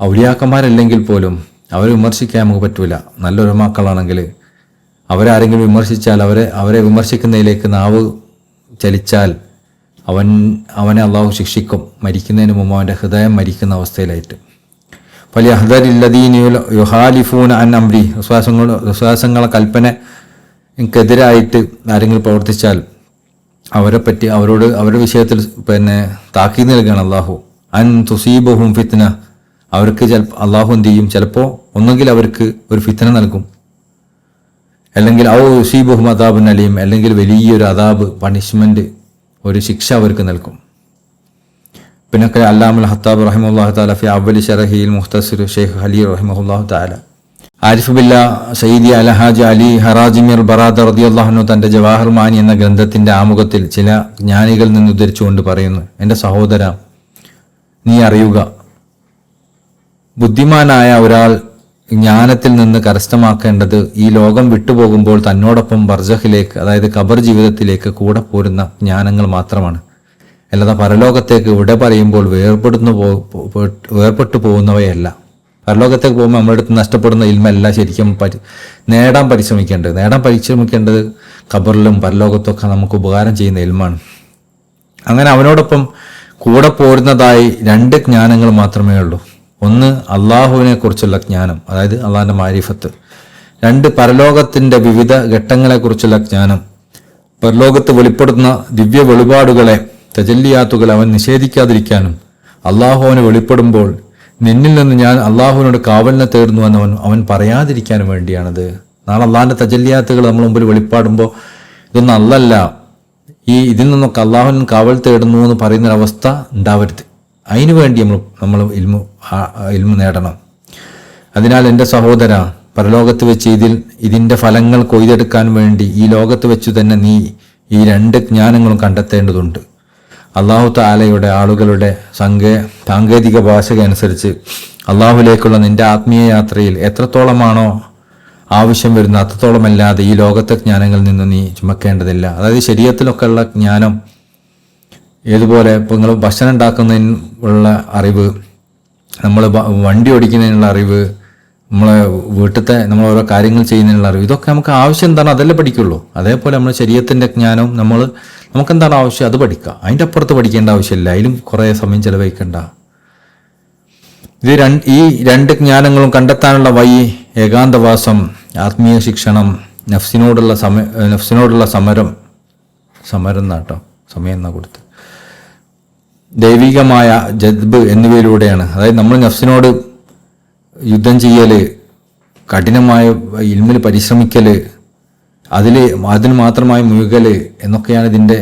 ഔലിയാക്കന്മാരല്ലെങ്കിൽ പോലും അവരെ വിമർശിക്കാൻ നമുക്ക് പറ്റൂല. നല്ല ഉലമാക്കളാണെങ്കിൽ അവരാരെങ്കിലും വിമർശിച്ചാൽ, അവരെ വിമർശിക്കുന്നതിലേക്ക് നാവ് ചലിച്ചാൽ അവനെ അള്ളാഹു ശിക്ഷിക്കും, മരിക്കുന്നതിന് മുമ്പ് അവൻ്റെ ഹൃദയം മരിക്കുന്ന അവസ്ഥയിലായിട്ട്. ഫലിയഹ്ദരില്ലദീന യുഹാലിഫൂന അൻ അംരി, വിശ്വാസങ്ങളെ കൽപ്പനക്കെതിരായിട്ട് ആരെങ്കിലും പ്രവർത്തിച്ചാൽ അവരുടെ വിഷയത്തിൽ താക്കീത് നൽകുകയാണ് അള്ളാഹു. അൻ തുസീബുഹും ഫിത്ന, അവർക്ക് അള്ളാഹു എന്ത് ചെയ്യും, ചിലപ്പോൾ ഒന്നുകിൽ അവർക്ക് ഒരു ഫിത്ന നൽകും, അല്ലെങ്കിൽ ഔ യുസീബുഹും അദാബുൻ അലീം, അല്ലെങ്കിൽ വലിയൊരു അദാബ്, പണിഷ്മെന്റ്, ഒരു ശിക്ഷ അവർക്ക് നൽകും. പിന്നെ അല്ലാമുൽ ഹത്താബ് റഹിമഹുല്ലാഹു തആല ഫി അവ്വലി ശറഹിൽ മുഖ്തസർ ഷെയ്ഖ് അലി റഹിമഹുല്ലാഹു തആല ആരിഫ് ബില്ലാ സയ്യിദി അൽഹാജ് അലി ഹറാജിമിർ ബറാദ റളിയല്ലാഹു അൻഹു തന്റെ ജവാഹിർ മാനി എന്ന ഗ്രന്ഥത്തിന്റെ ആമുഖത്തിൽ ചില ജ്ഞാനികളിൽ നിന്ന് ഉദ്ധരിച്ചുകൊണ്ട് പറയുന്നു: എൻ്റെ സഹോദര, നീ അറിയുക, ബുദ്ധിമാനായ ഒരാൾ ജ്ഞാനത്തിൽ നിന്ന് കരസ്ഥമാക്കേണ്ടത് ഈ ലോകം വിട്ടുപോകുമ്പോൾ തന്നോടൊപ്പം ബർസഖിലേക്ക്, അതായത് ഖബർ ജീവിതത്തിലേക്ക് കൂടെ പോരുന്ന ജ്ഞാനങ്ങൾ മാത്രമാണ്. അല്ലാതെ പരലോകത്തേക്ക് വിട പറയുമ്പോൾ വേർപെട്ടു പോകുന്നവയല്ല. പരലോകത്തേക്ക് പോകുമ്പോൾ നമ്മുടെ അടുത്ത് നഷ്ടപ്പെടുന്ന ഇൽമല്ല ശരിക്കും നേടാൻ പരിശ്രമിക്കേണ്ടത് ഖബറിലും പരലോകത്തൊക്കെ നമുക്ക് ഉപകാരം ചെയ്യുന്ന ഇൽമാണ്. അങ്ങനെ അവനോടൊപ്പം കൂടെ പോരുന്നതായി രണ്ട് ജ്ഞാനങ്ങൾ മാത്രമേ ഉള്ളൂ. ഒന്ന്, അള്ളാഹുവിനെ കുറിച്ചുള്ള ജ്ഞാനം, അതായത് അള്ളാഹിന്റെ മാരിഫത്ത്. രണ്ട്, പരലോകത്തിന്റെ വിവിധ ഘട്ടങ്ങളെക്കുറിച്ചുള്ള ജ്ഞാനം. പരലോകത്ത് വെളിപ്പെടുന്ന ദിവ്യ വെളിപാടുകളെ, തജല്ലിയാത്തുകൾ അവൻ നിഷേധിക്കാതിരിക്കാനും, അള്ളാഹു അവന് വെളിപ്പെടുമ്പോൾ നിന്നിൽ നിന്ന് ഞാൻ അള്ളാഹുവിനോട് കാവലിനെ തേടുന്നു എന്ന് അവൻ പറയാതിരിക്കാനും വേണ്ടിയാണത്. നാളെ അള്ളാഹിന്റെ തജല്ലിയാത്തുകൾ നമ്മൾ മുമ്പിൽ വെളിപ്പാടുമ്പോൾ ഇതൊന്നും അല്ലല്ല, ഇതിൽ നിന്നൊക്കെ അള്ളാഹുവിന് കാവൽ തേടുന്നു എന്ന് പറയുന്നൊരവസ്ഥ ഉണ്ടാവരുത്. അതിനു വേണ്ടി നമ്മൾ ഇൽമു നേടണം. അതിനാൽ എൻ്റെ സഹോദര, പരലോകത്ത് വെച്ച് ഇതിൻ്റെ ഫലങ്ങൾ കൊയ്തെടുക്കാൻ വേണ്ടി ഈ ലോകത്ത് വെച്ച് തന്നെ നീ ഈ രണ്ട് ജ്ഞാനങ്ങളും കണ്ടെത്തേണ്ടതുണ്ട്. അള്ളാഹു തആലയുടെ ആളുകളുടെ സാങ്കേതിക ഭാഷകനുസരിച്ച് അള്ളാഹുലേക്കുള്ള നിന്റെ ആത്മീയ യാത്രയിൽ എത്രത്തോളമാണോ ആവശ്യം വരുന്ന അത്രത്തോളമല്ലാതെ ഈ ലോകത്തെ ജ്ഞാനങ്ങളിൽ നിന്ന് നീ ചുമക്കേണ്ടതില്ല. അതായത് ശരീഅത്തിലൊക്കെ ഉള്ള ജ്ഞാനം, ഏതുപോലെ ഇപ്പോൾ നിങ്ങൾ ഭക്ഷണം ഉണ്ടാക്കുന്നതിനുള്ള അറിവ്, നമ്മൾ വണ്ടി ഓടിക്കുന്നതിനുള്ള അറിവ്, നമ്മളെ വീട്ടിലത്തെ നമ്മൾ ഓരോ കാര്യങ്ങൾ ചെയ്യുന്നതിനുള്ള അറിവ്, ഇതൊക്കെ നമുക്ക് ആവശ്യം എന്താണ് അതല്ലേ പഠിക്കുള്ളൂ. അതേപോലെ നമ്മൾ ശരീഅത്തിൻ്റെ ജ്ഞാനം നമുക്കെന്താണ് ആവശ്യം അത് പഠിക്കുക. അതിൻ്റെ അപ്പുറത്ത് പഠിക്കേണ്ട ആവശ്യമില്ല, അതിലും കുറേ സമയം ചിലവഴിക്കേണ്ട. ഈ രണ്ട് ജ്ഞാനങ്ങളും കണ്ടെത്താനുള്ള വഴി ഏകാന്തവാസം, ആത്മീയ ശിക്ഷണം, നഫ്സിനോടുള്ള സമരം എന്നാട്ടോ, സമയം എന്നാ കൊടുത്ത്, ദൈവികമായ ജദ്ബ് എന്നിവയിലൂടെയാണ്. അതായത് നമ്മൾ നഫ്സിനോട് യുദ്ധം ചെയ്യൽ, കഠിനമായ ഇൽമിൽ പരിശ്രമിക്കൽ, അതിന് മാത്രമായി മുഴുകൽ എന്നൊക്കെയാണ്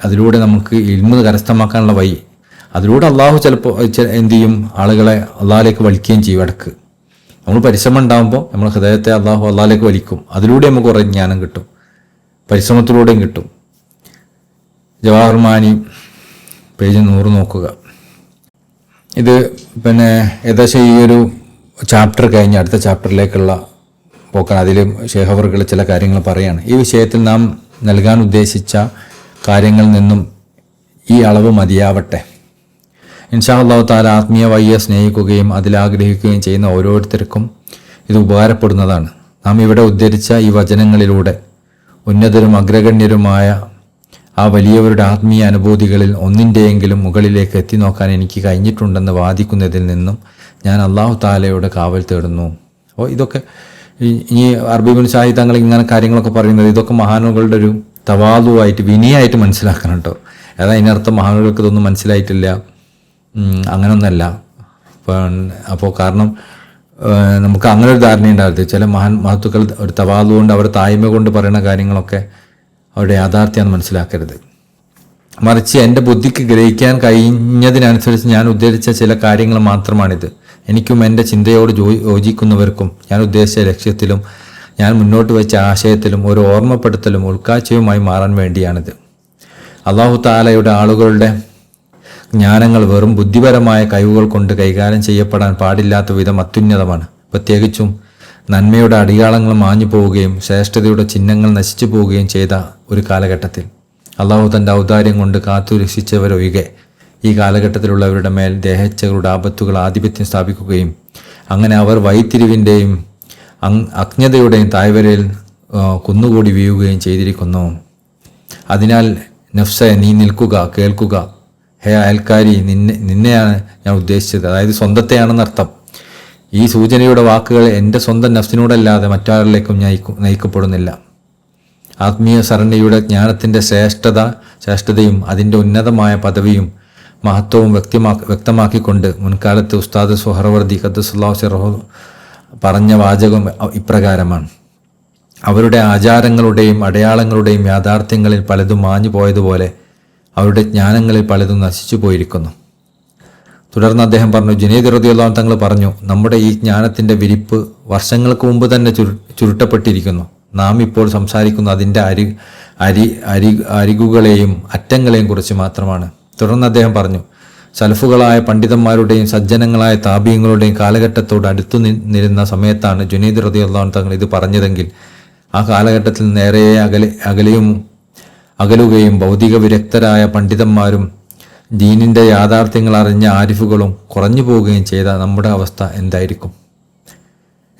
അതിലൂടെ നമുക്ക് ഇൽമ് കരസ്ഥമാക്കാനുള്ള വഴി. അതിലൂടെ അള്ളാഹു ചിലപ്പോൾ എന്ത് ചെയ്യും, ആളുകളെ അള്ളാഹിലേക്ക് വലിക്കുകയും ചെയ്യും. ഇടക്ക് നമ്മൾ പരിശ്രമം ഉണ്ടാകുമ്പോൾ നമ്മൾ ഹൃദയത്തെ അള്ളാഹിലേക്ക് വലിക്കും. അതിലൂടെ നമുക്ക് കുറേ ജ്ഞാനം കിട്ടും, പരിശ്രമത്തിലൂടെയും കിട്ടും. ജവാഹർമാനി പേജ് 100 നോക്കുക. ഇത് ഏകദേശം ഈ ഒരു ചാപ്റ്റർ കഴിഞ്ഞ് അടുത്ത ചാപ്റ്ററിലേക്കുള്ള പോക്കാണ്. അതിൽ ശൈഖ് അവറുകൾ ചില കാര്യങ്ങൾ പറയാണ്. ഈ വിഷയത്തിൽ നാം നൽകാൻ ഉദ്ദേശിച്ച കാര്യങ്ങളിൽ നിന്നും ഈ അളവ് മതിയാവട്ടെ. ഇൻഷാ അല്ലാഹു തആല ആത്മീയ വഴിയെ സ്നേഹിക്കുകയും അതിലാഗ്രഹിക്കുകയും ചെയ്യുന്ന ഓരോരുത്തർക്കും ഇത് ഉപകാരപ്പെടുന്നതാണ്. നാം ഇവിടെ ഉദ്ധരിച്ച ഈ വചനങ്ങളിലൂടെ ഉന്നതരും അഗ്രഗണ്യരുമായ ആ വലിയവരുടെ ആത്മീയ അനുഭൂതികളിൽ ഒന്നിൻ്റെയെങ്കിലും മുകളിലേക്ക് എത്തി നോക്കാൻ എനിക്ക് കഴിഞ്ഞിട്ടുണ്ടെന്ന് വാദിക്കുന്നതിൽ നിന്നും ഞാൻ അല്ലാഹു തആലയുടെ കാവൽ തേടുന്നു. അപ്പോൾ ഇതൊക്കെ ഈ അറബി ഇബ്നു സാഹിദ് തങ്ങൾ ഇങ്ങനെ കാര്യങ്ങളൊക്കെ പറയുന്നത് ഇതൊക്കെ മഹാനുകളുടെ ഒരു തവാദുവായിട്ട്, വിനയായിട്ട് മനസ്സിലാക്കണം കേട്ടോ. അതായത് അതിനർത്ഥം മഹാനുകൾക്ക് ഇതൊന്നും മനസ്സിലായിട്ടില്ല, അങ്ങനൊന്നല്ല. അപ്പോൾ കാരണം നമുക്ക് അങ്ങനെ ഒരു ധാരണയുണ്ടാകരുത്. ചില മഹത്തുക്കൾ ഒരു തവാദു കൊണ്ട്, അവർ തായ്മ കൊണ്ട് പറയുന്ന കാര്യങ്ങളൊക്കെ അവരുടെ യാഥാർത്ഥ്യമാണ് മനസ്സിലാക്കരുത്. മറിച്ച് എൻ്റെ ബുദ്ധിക്ക് ഗ്രഹിക്കാൻ കഴിഞ്ഞതിനനുസരിച്ച് ഞാൻ ഉദ്ദേശിച്ച ചില കാര്യങ്ങൾ മാത്രമാണിത്. എനിക്കും എൻ്റെ ചിന്തയോട് യോജിക്കുന്നവർക്കും ഞാൻ ഉദ്ദേശിച്ച ലക്ഷ്യത്തിലും ഞാൻ മുന്നോട്ട് വെച്ച ആശയത്തിലും ഒരു ഓർമ്മപ്പെടുത്തലും ഉൾക്കാഴ്ചയുമായി മാറാൻ വേണ്ടിയാണിത്. അല്ലാഹു തആലയുടെ ആളുകളുടെ ജ്ഞാനങ്ങൾ വെറും ബുദ്ധിപരമായ കഴിവുകൾ കൊണ്ട് കൈകാര്യം ചെയ്യപ്പെടാൻ പാടില്ലാത്ത വിധം അത്യുന്നതമാണ്. പ്രത്യേകിച്ചും നന്മയുടെ അടിയാളങ്ങൾ മാഞ്ഞു പോവുകയും ശ്രേഷ്ഠതയുടെ ചിഹ്നങ്ങൾ നശിച്ചു പോവുകയും ചെയ്ത ഒരു കാലഘട്ടത്തിൽ അള്ളാഹു തൻ്റെ ഔദാര്യം കൊണ്ട് കാത്തു രക്ഷിച്ചവരൊഴികെ ഈ കാലഘട്ടത്തിലുള്ളവരുടെ മേൽ ദേഹേച്ഛകളുടെ ആപത്തുകൾ ആധിപത്യം സ്ഥാപിക്കുകയും അങ്ങനെ അവർ വഴിത്തിരിവിൻ്റെയും അജ്ഞതയുടെയും താഴ്വരയിൽ കുന്നുകൂടി വീഴുകയും ചെയ്തിരിക്കുന്നു. അതിനാൽ നഫ്സെ, നീ നിൽക്കുക, കേൾക്കുക. ഹേ അയൽക്കാരി, നിന്നെയാണ് ഞാൻ ഉദ്ദേശിച്ചത്. അതായത് സ്വന്തത്തെയാണെന്നർത്ഥം. ഈ സൂചനയുടെ വാക്കുകൾ എൻ്റെ സ്വന്തം നഫ്സിനോടല്ലാതെ മറ്റാരിലേക്കും നയിക്കപ്പെടുന്നില്ല. ആത്മീയ സരണിയുടെ ജ്ഞാനത്തിൻ്റെ ശ്രേഷ്ഠതയും അതിൻ്റെ ഉന്നതമായ പദവിയും മഹത്വവും വ്യക്തമാക്കിക്കൊണ്ട് മുൻകാലത്ത് ഉസ്താദ് സുഹറവർദി ഖദ്ദസുല്ലാഹു സിർറഹു പറഞ്ഞ വാചകം ഇപ്രകാരമാണ്: അവരുടെ ആചാരങ്ങളുടെയും അടയാളങ്ങളുടെയും യാഥാർത്ഥ്യങ്ങളിൽ പലതും മാഞ്ഞു പോയതുപോലെ അവരുടെ ജ്ഞാനങ്ങളിൽ പലതും നശിച്ചു പോയിരിക്കുന്നു. തുടർന്ന് അദ്ദേഹം പറഞ്ഞു, ജുനൈദ് റളിയല്ലാഹു തങ്ങൾ പറഞ്ഞു, നമ്മുടെ ഈ ജ്ഞാനത്തിൻ്റെ വിരിപ്പ് വർഷങ്ങൾക്ക് മുമ്പ് തന്നെ ചുരുട്ടപ്പെട്ടിരിക്കുന്നു. നാം ഇപ്പോൾ സംസാരിക്കുന്ന അതിൻ്റെ അരികുകളെയും അറ്റങ്ങളെയും കുറിച്ച് മാത്രമാണ്. തുടർന്ന് അദ്ദേഹം പറഞ്ഞു, സലഫുകളായ പണ്ഡിതന്മാരുടെയും സജ്ജനങ്ങളായ താബീങ്ങളുടെയും കാലഘട്ടത്തോട് അടുത്തു നിന്നിരുന്ന സമയത്താണ് ജുനൈദ് റളിയല്ലാഹു തങ്ങൾ ഇത് പറഞ്ഞതെങ്കിൽ ആ കാലഘട്ടത്തിൽ നേരെ അകലുകയും ഭൗതിക വിരക്തരായ പണ്ഡിതന്മാരും ദീനിൻ്റെ യാഥാർത്ഥ്യങ്ങൾ അറിഞ്ഞ ആരിഫുകളും കുറഞ്ഞു പോവുകയും ചെയ്ത നമ്മുടെ അവസ്ഥ എന്തായിരിക്കും?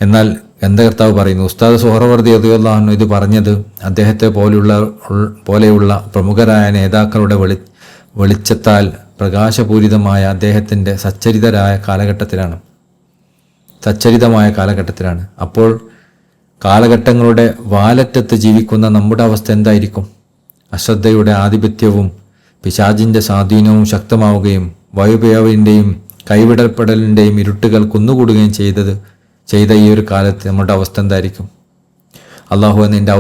എന്നാൽ ഗ്രന്ഥകർത്താവ് പറയുന്നു, ഉസ്താദ് സുഹറവർദി റളിയല്ലാഹു അൻഹു ഇത് പറഞ്ഞത് അദ്ദേഹത്തെ പോലെയുള്ള പ്രമുഖരായ നേതാക്കളുടെ വെളിച്ചത്താൽ പ്രകാശപൂരിതമായ അദ്ദേഹത്തിൻ്റെ സച്ചരിതമായ കാലഘട്ടത്തിലാണ്. അപ്പോൾ കാലഘട്ടങ്ങളുടെ വാലറ്റത്ത് ജീവിക്കുന്ന നമ്മുടെ അവസ്ഥ എന്തായിരിക്കും? അശ്രദ്ധയുടെ ആധിപത്യവും പിശാചിൻ്റെ സ്വാധീനവും ശക്തമാവുകയും വയുപേവിൻ്റെയും കൈവിടപ്പെടലിൻ്റെയും ഇരുട്ടുകൾ കുന്നുകൂടുകയും ചെയ്ത ഈ ഒരു കാലത്ത് നമ്മുടെ അവസ്ഥ എന്തായിരിക്കും? അള്ളാഹു നിൻ്റെ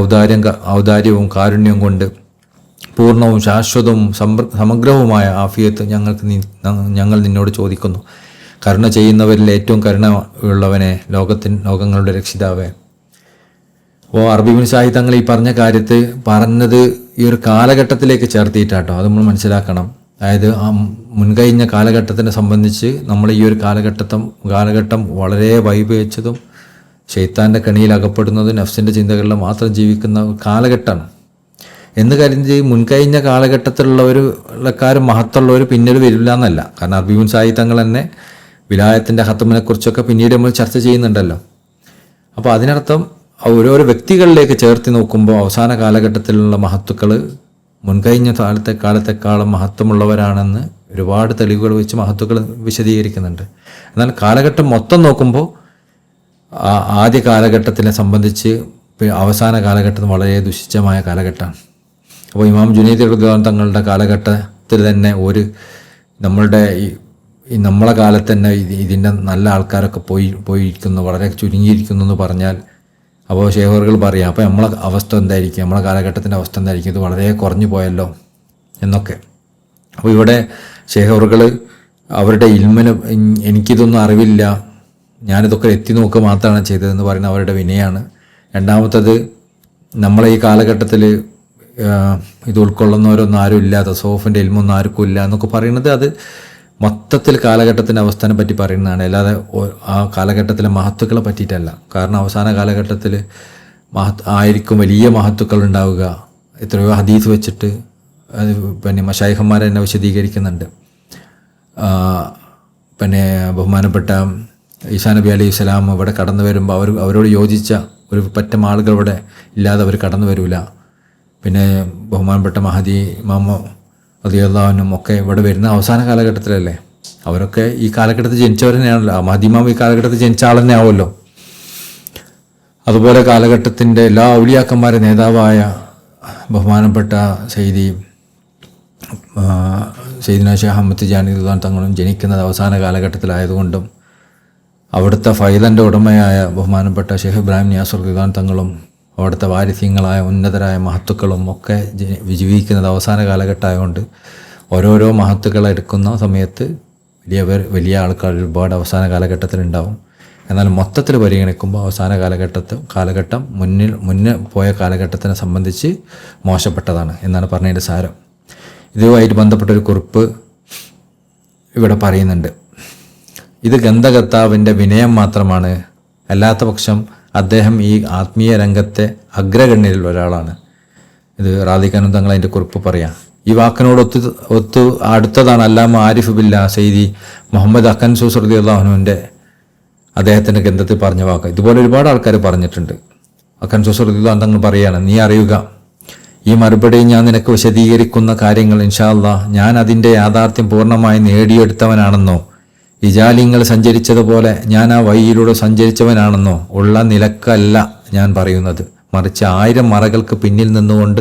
ഔദാര്യവും കാരുണ്യവും കൊണ്ട് പൂർണ്ണവും ശാശ്വതവും സമഗ്രവുമായ ആഫിയത്ത് ഞങ്ങൾ നിന്നോട് ചോദിക്കുന്നു. കരുണ ചെയ്യുന്നവരിൽ ഏറ്റവും കരുണയുള്ളവനെ, ലോകങ്ങളുടെ രക്ഷിതാവേ. അപ്പോൾ അറബി ഇബ്നു സാഹിദ് തങ്ങൾ ഈ പറഞ്ഞ കാര്യത്ത് പറഞ്ഞത് ഈ ഒരു കാലഘട്ടത്തിലേക്ക് ചേർത്തിയിട്ടാട്ടോ. അത് നമ്മൾ മനസ്സിലാക്കണം. അതായത് ആ മുൻകഴിഞ്ഞ കാലഘട്ടത്തിനെ സംബന്ധിച്ച് നമ്മൾ ഈ ഒരു കാലഘട്ടം വളരെ വൈഭവിച്ചതും ശൈത്താൻ്റെ കെണിയിൽ അകപ്പെടുന്നതും നഫ്സിൻ്റെ ചിന്തകളിൽ മാത്രം ജീവിക്കുന്ന കാലഘട്ടമാണ് എന്ന് കരുതി മുൻകഴിഞ്ഞ കാലഘട്ടത്തിലുള്ളവരും മഹത്തുള്ളവർ പിന്നീട് വരില്ല എന്നല്ല. കാരണം അറബി ഇബ്നു സാഹിദ് തങ്ങൾ തന്നെ വിലായത്തിൻ്റെ ഹത്തമിനെ കുറിച്ചൊക്കെ പിന്നീട് നമ്മൾ ചർച്ച ചെയ്യുന്നുണ്ടല്ലോ. അപ്പോൾ അതിനർത്ഥം ഓരോരോ വ്യക്തികളിലേക്ക് ചേർത്തി നോക്കുമ്പോൾ അവസാന കാലഘട്ടത്തിലുള്ള മഹത്തുക്കൾ മുൻകഴിഞ്ഞ കാലത്തെക്കാളും മഹത്വമുള്ളവരാണെന്ന് ഒരുപാട് തെളിവുകൾ വെച്ച് മഹത്തുക്കൾ വിശദീകരിക്കുന്നുണ്ട്. എന്നാൽ കാലഘട്ടം മൊത്തം നോക്കുമ്പോൾ ആദ്യ കാലഘട്ടത്തിനെ സംബന്ധിച്ച് അവസാന കാലഘട്ടം വളരെ ദുഷിച്ചമായ കാലഘട്ടമാണ്. അപ്പോൾ ഇമാം ജുനൈദ് റളിയല്ലാഹു തങ്ങളുടെ കാലഘട്ടത്തിൽ തന്നെ നമ്മളുടെ നമ്മളെ കാലത്ത് തന്നെ ഇതിൻ്റെ നല്ല ആൾക്കാരൊക്കെ പോയിരിക്കുന്നു, വളരെ ചുരുങ്ങിയിരിക്കുന്നു എന്ന് പറഞ്ഞാൽ അപ്പോൾ ശേഖറുകൾ പറയാം, അപ്പോൾ നമ്മളെ അവസ്ഥ എന്തായിരിക്കും, നമ്മളെ കാലഘട്ടത്തിൻ്റെ അവസ്ഥ എന്തായിരിക്കും, ഇത് വളരെ കുറഞ്ഞു പോയല്ലോ എന്നൊക്കെ. അപ്പോൾ ഇവിടെ ശേഖറുകൾ അവരുടെ ഇൽമിന് എനിക്കിതൊന്നും അറിവില്ല, ഞാനിതൊക്കെ എത്തി നോക്കുക മാത്രമാണ് ചെയ്തതെന്ന് പറയുന്ന അവരുടെ വിനയാണ്. രണ്ടാമത്തത് നമ്മളെ ഈ കാലഘട്ടത്തിൽ ഇത് ഉൾക്കൊള്ളുന്നവരൊന്നും ആരും ഇല്ല, തസൗഫിൻ്റെ ഇൽമൊന്നും ആർക്കും ഇല്ല എന്നൊക്കെ പറയുന്നത് അത് മൊത്തത്തിൽ കാലഘട്ടത്തിൻ്റെ അവസ്ഥനെ പറ്റി പറയുന്നതാണ്, അല്ലാതെ ആ കാലഘട്ടത്തിലെ മഹത്തുക്കളെ പറ്റിയിട്ടല്ല. കാരണം അവസാന കാലഘട്ടത്തിൽ ആയിരിക്കും വലിയ മഹത്തുക്കൾ ഉണ്ടാവുക. എത്രയോ ഹദീസ് വെച്ചിട്ട് പിന്നെ മശായിഖന്മാരെ തന്നെ വിശദീകരിക്കുന്നുണ്ട്. പിന്നെ ബഹുമാനപ്പെട്ട ഈസാ നബി അലൈഹി സ്വലാം ഇവിടെ കടന്നു വരുമ്പോൾ അവരോട് യോജിച്ച ഒരു പറ്റം ആളുകൾ ഇവിടെ ഇല്ലാതെ അവർ കടന്നു വരില്ല. പിന്നെ ബഹുമാനപ്പെട്ട മഹദി ഇമാം റളിയല്ലാഹു അൻഹും ഒക്കെ ഇവിടെ വരുന്ന അവസാന കാലഘട്ടത്തിലല്ലേ. അവരൊക്കെ ഈ കാലഘട്ടത്തിൽ ജനിച്ചവർ തന്നെയാണല്ലോ. മഹദി ഇമാം ഈ കാലഘട്ടത്തിൽ ജനിച്ച ആൾ തന്നെ ആവുമല്ലോ. അതുപോലെ കാലഘട്ടത്തിൻ്റെ എല്ലാ ഔലിയാക്കന്മാരുടെ നേതാവായ ബഹുമാനപ്പെട്ട സയ്യിദ്നാ ഷേഖ് അഹ്മദ് തിജാനി റളിയല്ലാഹു തങ്ങളും ജനിക്കുന്നത് അവസാന കാലഘട്ടത്തിലായതുകൊണ്ടും അവിടുത്തെ ഫൈദൻ്റെ ഉടമയായ ബഹുമാനപ്പെട്ട ഷേഖ് ഇബ്രാഹിം നിയാസ് റളിയല്ലാഹു തങ്ങളും അവിടുത്തെ വാരിസ്യങ്ങളായ ഉന്നതരായ മഹത്തുക്കളും ഒക്കെ ജീവിക്കുന്നത് അവസാന കാലഘട്ടമായതുകൊണ്ട് ഓരോരോ മഹത്തുക്കളെ എടുക്കുന്ന സമയത്ത് വലിയ ആൾക്കാർ ഒരുപാട് അവസാന കാലഘട്ടത്തിലുണ്ടാവും. എന്നാൽ മൊത്തത്തിൽ പരിഗണിക്കുമ്പോൾ അവസാന കാലഘട്ടം മുന്നേ പോയ കാലഘട്ടത്തിനെ സംബന്ധിച്ച് മോശപ്പെട്ടതാണ് എന്നാണ് പറഞ്ഞതിൻ്റെ സാരം. ഇതുമായിട്ട് ബന്ധപ്പെട്ടൊരു കുറിപ്പ് ഇവിടെ പറയുന്നുണ്ട്. ഇത് ഗ്രന്ഥകർത്താവിൻ്റെ വിനയം മാത്രമാണ്, അല്ലാത്ത പക്ഷം അദ്ദേഹം ഈ ആത്മീയ രംഗത്തെ അഗ്രഗണ്യരിൽ ഒരാളാണ്. ഇത് റാദിഖാനും തങ്ങൾ അതിൻ്റെ കുറിപ്പ് പറയാം. ഈ വാക്കിനോട് ഒത്തു അടുത്തതാണ് അല്ലാമ ആരിഫ് ബില്ലാ സയ്യിദി മുഹമ്മദ് അഖൻസൂസ് റളിയല്ലാഹു അൻഹുവിൻ്റെ അദ്ദേഹത്തിൻ്റെ ഗ്രന്ഥത്തിൽ പറഞ്ഞ വാക്ക്. ഇതുപോലെ ഒരുപാട് ആൾക്കാർ പറഞ്ഞിട്ടുണ്ട്. അഖൻസൂസ് റളിയല്ലാഹു അൻഹു തങ്ങൾ പറയുകയാണ്, നീ അറിയുക, ഈ മറുപടി ഞാൻ നിനക്ക് വിശദീകരിക്കുന്ന കാര്യങ്ങൾ ഇൻഷാ അല്ലാഹ് ഞാൻ അതിൻ്റെ യാഥാർത്ഥ്യം പൂർണ്ണമായി നേടിയെടുത്തവനാണെന്നോ വിജാലിങ്ങൾ സഞ്ചരിച്ചതുപോലെ ഞാൻ ആ വഴിയിലൂടെ സഞ്ചരിച്ചവനാണെന്നോ ഉള്ള നിലക്കല്ല ഞാൻ പറയുന്നത്. മറിച്ച് 1000 മറകൾക്ക് പിന്നിൽ നിന്നുകൊണ്ട്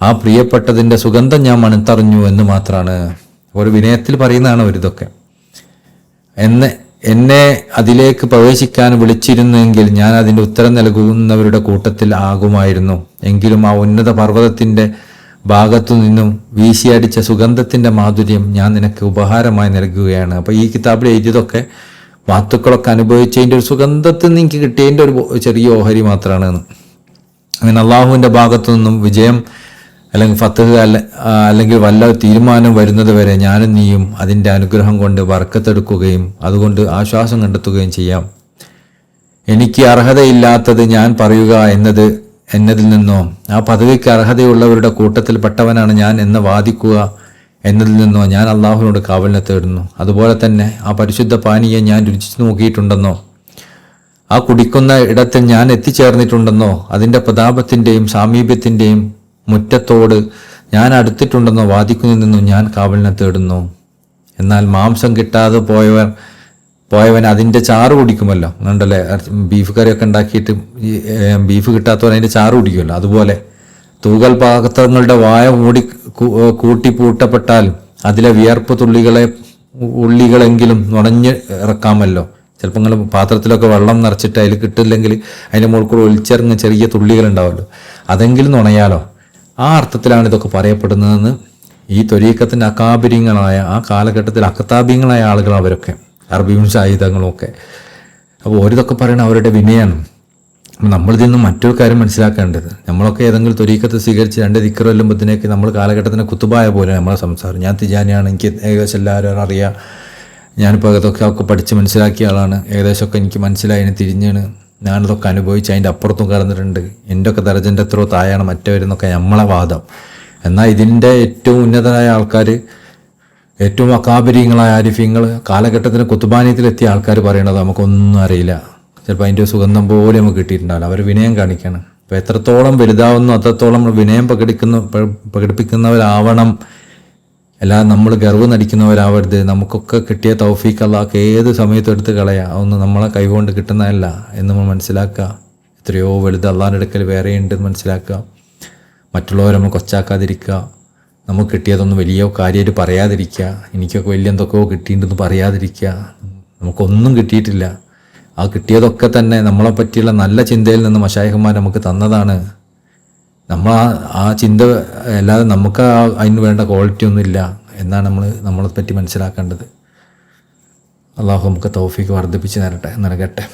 ആ പ്രിയപ്പെട്ടതിൻ്റെ സുഗന്ധം ഞാൻ മണത്തറിഞ്ഞു എന്ന് മാത്രമാണ്. ഒരു വിനയത്തിൽ പറയുന്നതാണ് ഒരിതൊക്കെ. എന്നെ അതിലേക്ക് പ്രവേശിക്കാൻ വിളിച്ചിരുന്നെങ്കിൽ ഞാൻ അതിൻ്റെ ഉത്തരം നൽകുന്നവരുടെ കൂട്ടത്തിൽ ആകുമായിരുന്നു. എങ്കിലും ആ ഉന്നത പർവ്വതത്തിൻ്റെ ഭാഗത്തു നിന്നും വീശിയടിച്ച സുഗന്ധത്തിൻ്റെ മാധുര്യം ഞാൻ നിനക്ക് ഉപഹാരമായി നൽകുകയാണ്. അപ്പോൾ ഈ കിതാബിൽ എഴുതിയതൊക്കെ മഹത്തുക്കളൊക്കെ അനുഭവിച്ചതിൻ്റെ ഒരു സുഗന്ധത്തിൽ നിന്ന് എനിക്ക് കിട്ടിയതിൻ്റെ ഒരു ചെറിയ ഓഹരി മാത്രമാണ്. അങ്ങനെ അള്ളാഹുവിൻ്റെ ഭാഗത്തു നിന്നും വിജയം അല്ലെങ്കിൽ ഫത്ഹ് അല്ലെങ്കിൽ വല്ല തീരുമാനം വരുന്നത് വരെ ഞാനും നീയും അതിൻ്റെ അനുഗ്രഹം കൊണ്ട് ബർക്കത്തെടുക്കുകയും അതുകൊണ്ട് ആശ്വാസം കണ്ടെത്തുകയും ചെയ്യാം. എനിക്ക് അർഹതയില്ലാത്തത് ഞാൻ പറയുക എന്നതിൽ നിന്നോ ആ പദവിക്ക് അർഹതയുള്ളവരുടെ കൂട്ടത്തിൽപ്പെട്ടവനാണ് ഞാൻ എന്ന് വാദിക്കുക എന്നതിൽ നിന്നോ ഞാൻ അള്ളാഹുവിനോട് കാവലിനെ തേടുന്നു. അതുപോലെ തന്നെ ആ പരിശുദ്ധ പാനീയം ഞാൻ രുചിച്ചു നോക്കിയിട്ടുണ്ടെന്നോ ആ കുടിക്കുന്ന ഇടത്തിൽ ഞാൻ എത്തിച്ചേർന്നിട്ടുണ്ടെന്നോ അതിൻ്റെ പ്രതാപത്തിൻ്റെയും സാമീപ്യത്തിൻ്റെയും മുറ്റത്തോട് ഞാൻ അടുത്തിട്ടുണ്ടെന്നോ വാദിക്കുന്നതിൽ നിന്നും ഞാൻ കാവലിനെ തേടുന്നു. എന്നാൽ മാംസം കിട്ടാതെ പോയവൻ അതിൻ്റെ ചാറ് കുടിക്കുമല്ലോ. അതുകൊണ്ടല്ലേ ബീഫ് കറിയൊക്കെ ഉണ്ടാക്കിയിട്ട് ബീഫ് കിട്ടാത്തവൻ അതിൻ്റെ ചാറ് കുടിക്കുമല്ലോ. അതുപോലെ തൂകൽ പാത്രങ്ങളുടെ വായ കൂട്ടി പൂട്ടപ്പെട്ടാൽ അതിലെ വിയർപ്പ് ഉള്ളികളെങ്കിലും നുണഞ്ഞ് ഇറക്കാമല്ലോ. ചിലപ്പോൾ നിങ്ങൾ പാത്രത്തിലൊക്കെ വെള്ളം നിറച്ചിട്ട് അതിൽ കിട്ടില്ലെങ്കിൽ അതിൻ്റെ മുകളിൽ കൂടെ ഒലിച്ചിറങ്ങുന്ന ചെറിയ തുള്ളികളുണ്ടാവുമല്ലോ, അതെങ്കിലും നുണയാലോ. ആ അർത്ഥത്തിലാണ് ഇതൊക്കെ പറയപ്പെടുന്നതെന്ന് ഈ ത്വരീഖത്തിൻ്റെ അകാബിര്യങ്ങളായ ആ കാലഘട്ടത്തിൽ അക്കതാബിയങ്ങളായ ആളുകൾ അവരൊക്കെ അറബിയും സായുധങ്ങളും ഒക്കെ. അപ്പോൾ ഓരിതൊക്കെ പറയണ അവരുടെ വിനയാണ്. അപ്പം നമ്മളിതിൽ നിന്നും മറ്റൊരു കാര്യം മനസ്സിലാക്കേണ്ടത്, നമ്മളൊക്കെ ഏതെങ്കിലും ത്വരീഖത്ത് സ്വീകരിച്ച് 2 ദിക്ർ കൊല്ലുമ്പോഴത്തേക്ക് നമ്മൾ കാലഘട്ടത്തിന് കുത്തുബായ പോലെ നമ്മളെ സംസാരം. ഞാൻ തിജാനിയാണ്, എനിക്ക് ഏകദേശം എല്ലാവരും അറിയാം, ഞാനിപ്പോൾ ഇതൊക്കെ പഠിച്ച് മനസ്സിലാക്കിയ ആളാണ്, ഏകദേശമൊക്കെ എനിക്ക് മനസ്സിലായി, അതിന് തിരിഞ്ഞാണ് ഞാനിതൊക്കെ അനുഭവിച്ച് അതിൻ്റെ അപ്പുറത്തും കടന്നിട്ടുണ്ട്, എൻ്റെ ഒക്കെ ദർജൻ്റെ എത്രയോ താഴെയാണ് മറ്റവരെന്നൊക്കെ നമ്മളെ വാദം. എന്നാൽ ഇതിൻ്റെ ഏറ്റവും ഉന്നതരായ ആൾക്കാർ, ഏറ്റവും അകാബരീങ്ങളായ ആരിഫ്യങ്ങൾ, കാലഘട്ടത്തിന് കുത്തുബാനിയത്തിലെത്തിയ ആൾക്കാർ പറയണത് നമുക്കൊന്നും അറിയില്ല, ചിലപ്പോൾ അതിൻ്റെ സുഗന്ധം പോലെ നമുക്ക് കിട്ടിയിട്ടുണ്ടാവില്ല. അവർ വിനയം കാണിക്കണം. അപ്പോൾ എത്രത്തോളം വലുതാവുന്നു അത്രത്തോളം വിനയം പ്രകടിപ്പിക്കുന്നവരാവണം അല്ലാതെ നമ്മൾ ഗർവ് നടിക്കുന്നവരാവരുത്. നമുക്കൊക്കെ കിട്ടിയ തൗഫീഖ് അല്ലാഹ് ഏത് സമയത്തും എടുത്ത് കളയാം. അതൊന്നും നമ്മളെ കൈകൊണ്ട് കിട്ടുന്നതല്ല എന്ന് നമ്മൾ മനസ്സിലാക്കുക. എത്രയോ വലുത് അള്ളാഹിൻ്റെ അടുക്കൽ വേറെ ഉണ്ടെന്ന് മനസ്സിലാക്കുക. മറ്റുള്ളവരെ നമ്മൾ കൊച്ചാക്കാതിരിക്കുക. നമുക്ക് കിട്ടിയതൊന്നും വലിയ കാര്യമായിട്ട് പറയാതിരിക്കുക. എനിക്കൊക്കെ വലിയ എന്തൊക്കെയോ കിട്ടിയിട്ടുണ്ടെന്ന് പറയാതിരിക്കുക. നമുക്കൊന്നും കിട്ടിയിട്ടില്ല. ആ കിട്ടിയതൊക്കെ തന്നെ നമ്മളെ പറ്റിയുള്ള നല്ല ചിന്തയിൽ നിന്ന് മശായിഖന്മാർ നമുക്ക് തന്നതാണ്. നമ്മൾ ആ ചിന്ത അല്ലാതെ നമുക്ക് അതിന് വേണ്ട ക്വാളിറ്റി ഒന്നുമില്ല എന്നാണ് നമ്മളെ പറ്റി മനസ്സിലാക്കേണ്ടത്. അള്ളാഹു നമുക്ക് തൗഫീഖ് വർദ്ധിപ്പിച്ച് നൽകട്ടെ.